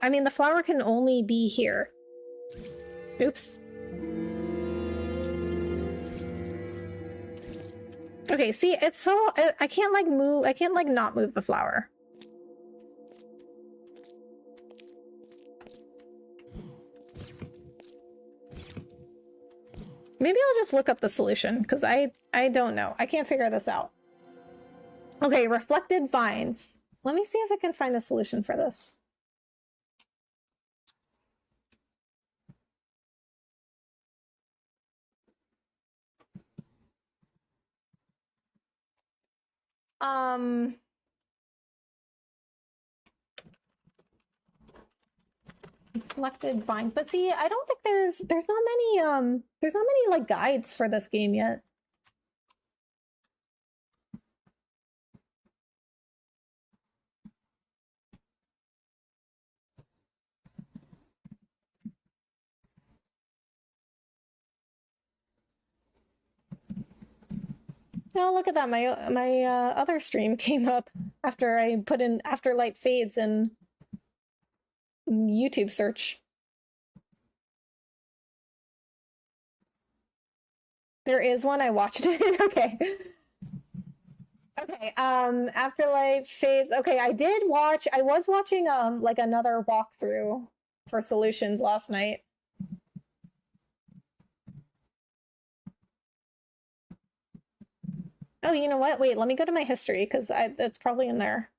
only be here. Oops. Okay, see, it's so, I can't like move, I can't like not move the flower. Maybe I'll just look up the solution, because I don't know. I can't figure this out. Okay, reflected vines. Let me see if I can find a solution for this. Collected vine. But see, I don't think there's not many like guides for this game yet. Oh, look at that. My other stream came up after I put in After Light Fades in YouTube search. There is one. I watched it. Okay. Okay. Afterlife Fades. Okay, I was watching like another walkthrough for Solutions last night. Oh, you know what? Wait, let me go to my history because it's probably in there.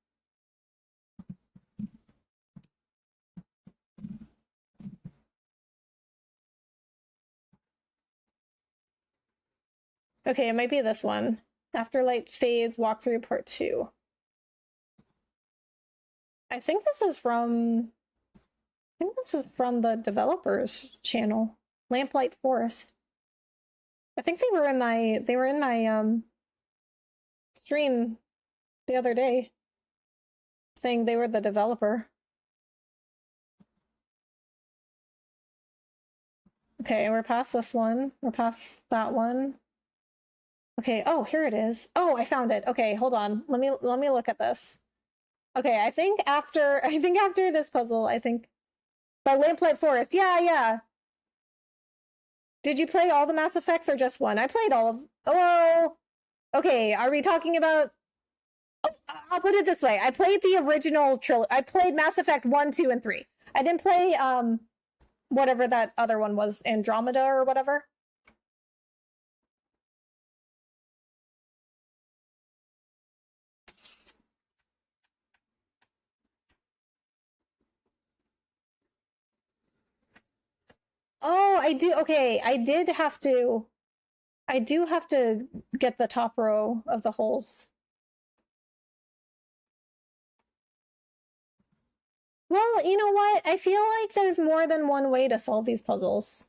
Okay, it might be this one. Afterlight Fades walkthrough part 2. I think this is from the developers channel, Lamplight Forest. I think they were in my stream the other day saying they were the developer. Okay, we're past this one. We're past that one. Okay, oh, here it is. Oh, I found it. Okay, hold on. Let me look at this. Okay, I think after this puzzle, by Lamplight Forest. Yeah. Did you play all the Mass Effects or just one? I played all of. Oh, okay. Are we talking about? Oh, I'll put it this way. I played the original trilogy. I played Mass Effect 1, 2, and 3. I didn't play whatever that other one was, Andromeda or whatever. Oh, I do. Okay, I do have to get the top row of the holes. Well, you know what? I feel like there's more than one way to solve these puzzles.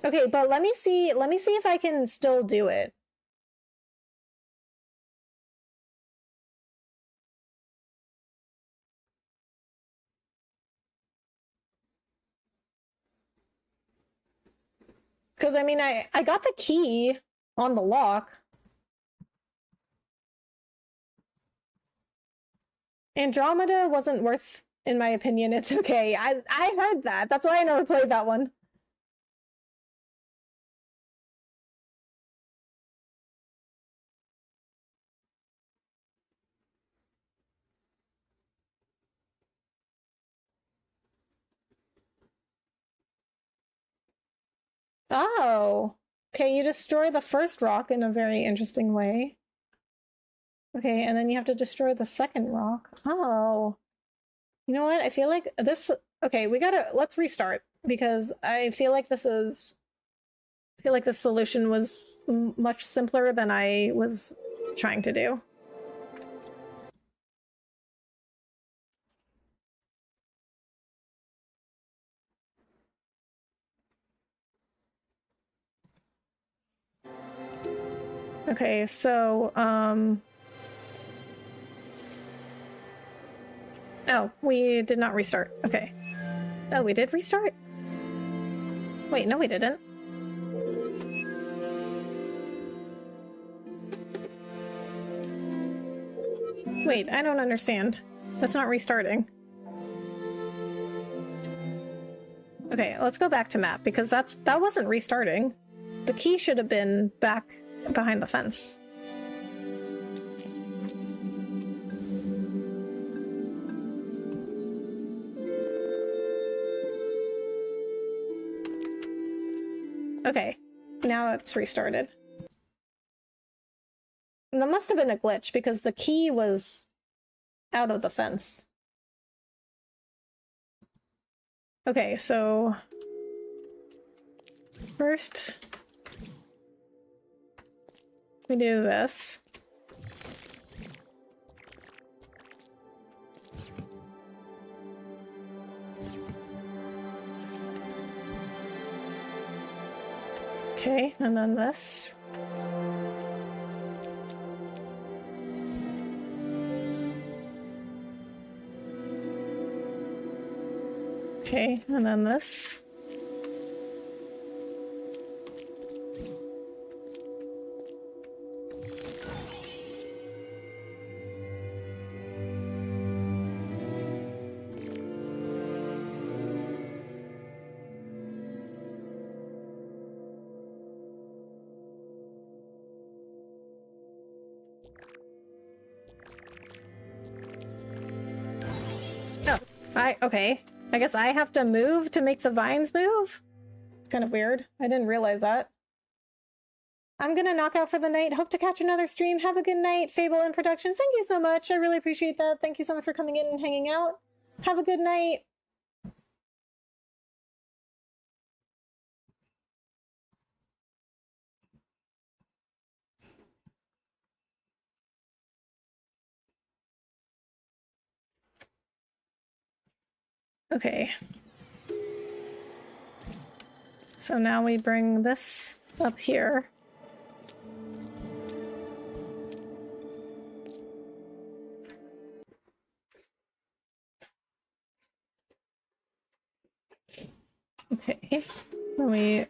Okay, but let me see if I can still do it. Because I mean, I got the key on the lock. Andromeda wasn't worth, in my opinion. It's okay. I heard that. That's why I never played that one. Oh. Okay, you destroy the first rock in a very interesting way. Okay, and then you have to destroy the second rock. Oh. You know what? I feel like this. Okay, let's restart because I feel like this solution was much simpler than I was trying to do. Okay, so oh, we did not restart. Okay. Oh, we did restart? Wait, no, we didn't. Wait, I don't understand. That's not restarting. Okay, let's go back to map because that wasn't restarting. The key should have been back behind the fence. Okay, now it's restarted. That must have been a glitch because the key was out of the fence. Okay, so first we do this. Okay, and then this. Okay, and then this. Okay. I guess I have to move to make the vines move? It's kind of weird. I didn't realize that. I'm gonna knock out for the night. Hope to catch another stream. Have a good night. Fable and Productions. Thank you so much. I really appreciate that. Thank you so much for coming in and hanging out. Have a good night. Okay. So now we bring this up here. Okay. Then we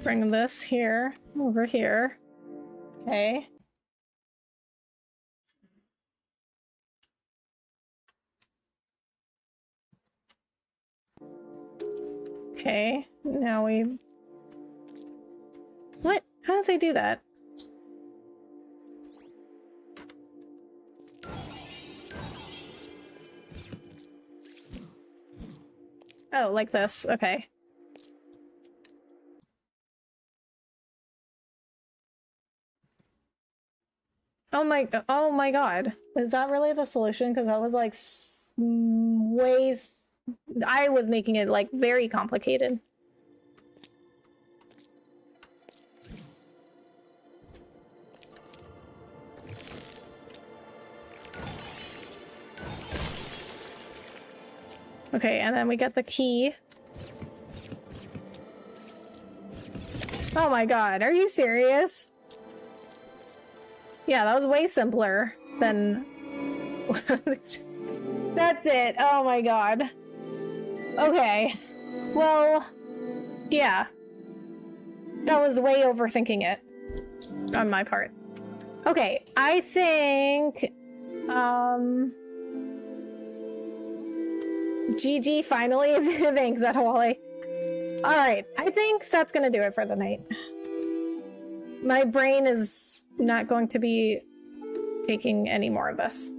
bring this here, over here. Okay. Okay, now we... What? How did they do that? Oh, like this. Okay. Oh my god. Is that really the solution? Because that was like I was making it like very complicated. Okay, and then we get the key. Oh my god, are you serious? Yeah, that was way simpler than... That's it. Oh my god. Okay. Well, yeah. That was way overthinking it on my part. Okay, I think... GG, finally. Thanks, that Wally. Alright, I think that's gonna do it for the night. My brain is not going to be taking any more of this.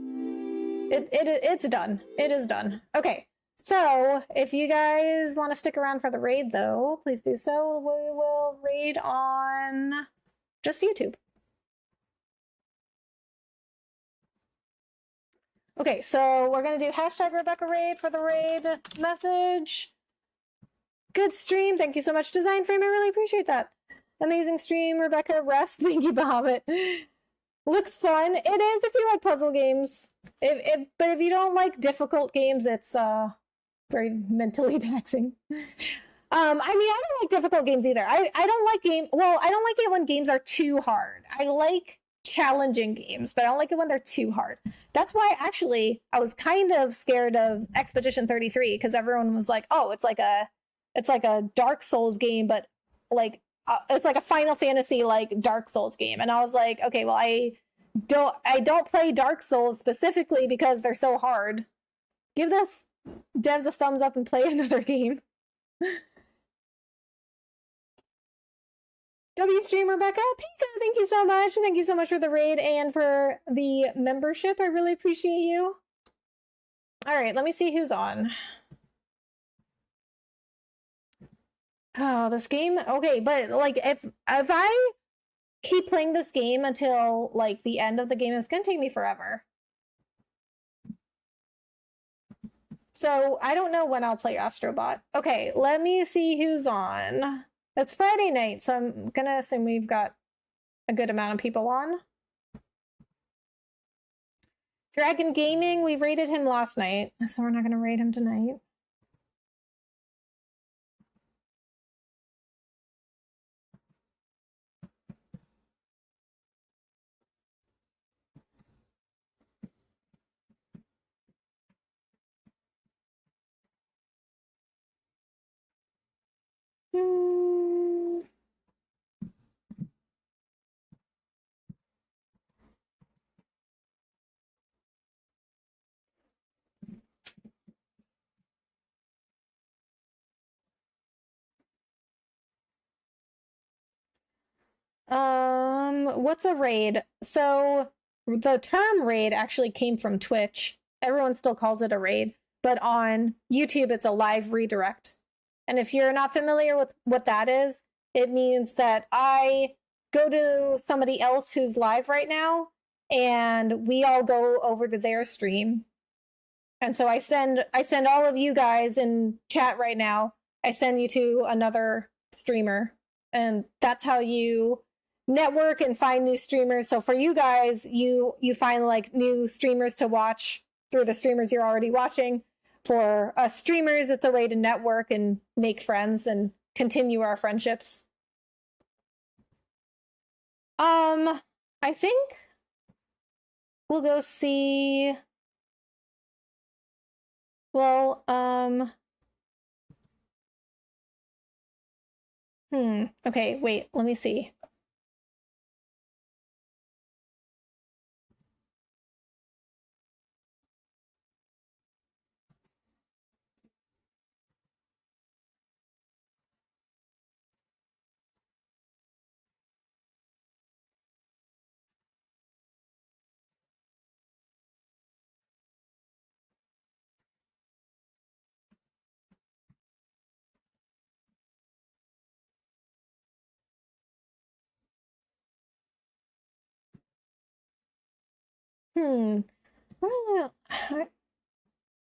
It's done. It is done. Okay, so if you guys want to stick around for the raid, though, please do so. We will raid on just YouTube. Okay, so we're gonna do hashtag Rebecca raid for the raid message. Good stream. Thank you so much, Design Frame. I really appreciate that. Amazing stream, Rebecca. Rest. Thank you, Bahamut. Looks fun. It is if you like puzzle games. But if you don't like difficult games, it's very mentally taxing. I mean, I don't like difficult games either. I don't like I don't like it when games are too hard. I like challenging games, but I don't like it when they're too hard. That's why actually I was kind of scared of Expedition 33 because everyone was like, "Oh, it's like a Dark Souls game, but like it's like a Final Fantasy like Dark Souls game." And I was like, "Okay, well I don't play Dark Souls specifically because they're so hard. Give the devs a thumbs up and play another game." WStream Rebecca, Pika, thank you so much. Thank you so much for the raid and for the membership. I really appreciate you. All right, let me see who's on. Oh, this game? Okay, but like if I keep playing this game until like the end of the game, it's gonna take me forever. So I don't know when I'll play Astrobot. Okay, let me see who's on. It's Friday night, so I'm gonna assume we've got a good amount of people on. Dragon Gaming, we raided him last night, so we're not gonna raid him tonight. What's a raid? So the term raid actually came from Twitch. Everyone still calls it a raid, but on YouTube it's a live redirect. And if you're not familiar with what that is, it means that I go to somebody else who's live right now and we all go over to their stream. And so I send all of you guys in chat right now. I send you to another streamer, and that's how you network and find new streamers. So for you guys, you find like new streamers to watch through the streamers you're already watching. For us streamers, it's a way to network and make friends and continue our friendships. I think we'll go see. Well, okay, wait, let me see. I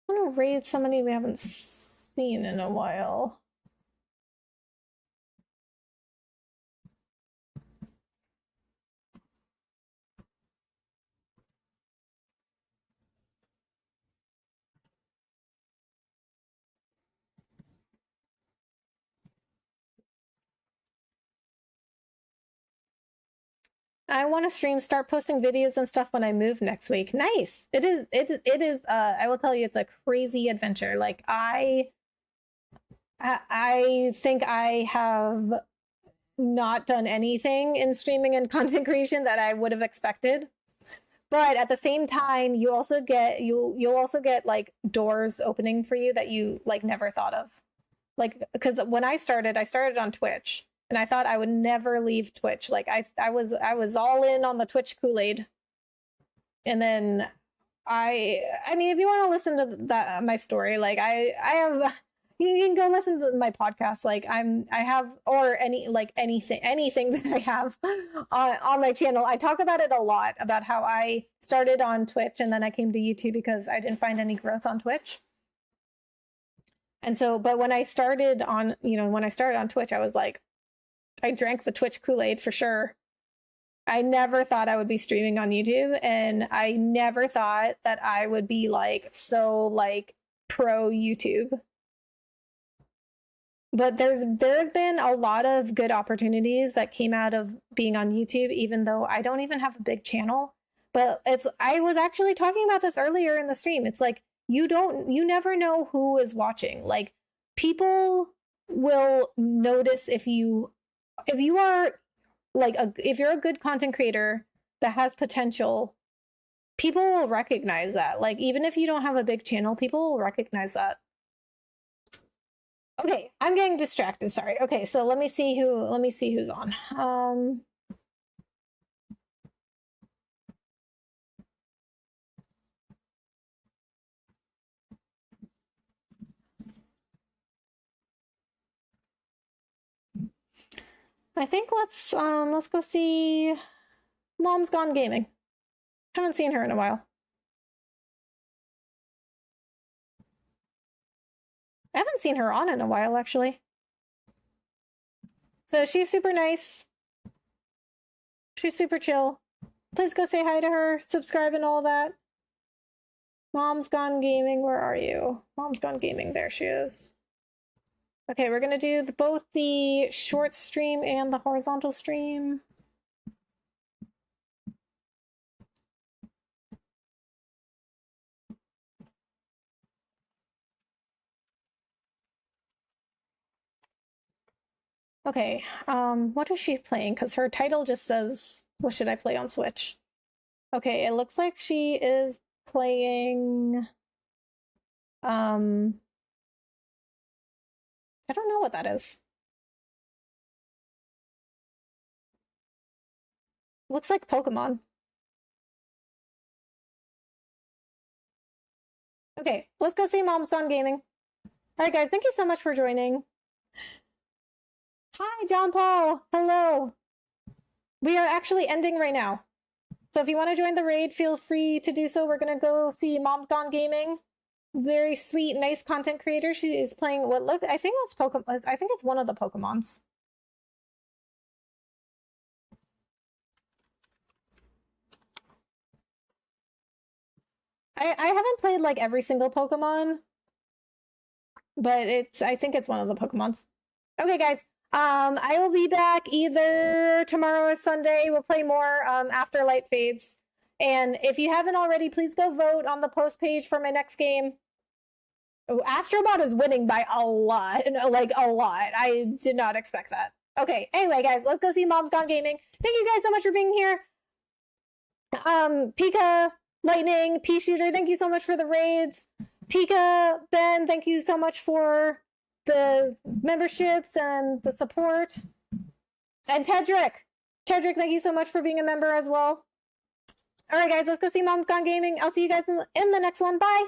want to raid somebody we haven't seen in a while. I want to start posting videos and stuff when I move next week. Nice. It is I will tell you, it's a crazy adventure. Like I think I have not done anything in streaming and content creation that I would have expected. But at the same time, you'll also get like doors opening for you that you like never thought of. Like, because when I started on Twitch, and I thought I would never leave Twitch. Like I was all in on the Twitch Kool-Aid. And then I mean, if you want to listen to that my story, like I have, you can go listen to my podcast. Like I have, or anything that I have on my channel. I talk about it a lot, about how I started on Twitch and then I came to YouTube because I didn't find any growth on Twitch. And so, but when I started on Twitch, I was like, I drank the Twitch Kool-Aid for sure. I never thought I would be streaming on YouTube, and I never thought that I would be like so like pro YouTube. But there's been a lot of good opportunities that came out of being on YouTube, even though I don't even have a big channel. But I was actually talking about this earlier in the stream. It's like you never know who is watching. Like people will notice if you are like if you're a good content creator that has potential, people will recognize that. Like even if you don't have a big channel, people will recognize that. Okay, I'm getting distracted, sorry. Okay, so let me see who's on. I think let's go see Mom's Gone Gaming. Haven't seen her in a while. I haven't seen her on in a while, actually. So she's super nice. She's super chill. Please go say hi to her, subscribe and all that. Mom's Gone Gaming, where are you? Mom's Gone Gaming, there she is. Okay, we're gonna do both the short stream and the horizontal stream. Okay, what is she playing? Because her title just says, what should I play on Switch? Okay, it looks like she is playing, I don't know what that is. Looks like Pokemon. Okay, let's go see Mom's Gone Gaming. Alright guys, thank you so much for joining. Hi, John Paul. Hello. We are actually ending right now. So if you want to join the raid, feel free to do so. We're going to go see Mom's Gone Gaming. Very sweet, nice content creator. She is playing what look, I think that's Pokemon. I think it's one of the Pokemons. I haven't played like every single Pokemon, but I think it's one of the Pokemons. Okay, guys. I will be back either tomorrow or Sunday. We'll play more after light fades. And if you haven't already, please go vote on the post page for my next game. Oh, Astrobot is winning by a lot. Like, a lot. I did not expect that. Okay, anyway, guys, let's go see Mom's Gone Gaming. Thank you guys so much for being here. Pika, Lightning, Pea-Shooter, thank you so much for the raids. Pika, Ben, thank you so much for the memberships and the support. And Tedrick, thank you so much for being a member as well. All right, guys, let's go see Mom's Gone Gaming. I'll see you guys in the next one. Bye.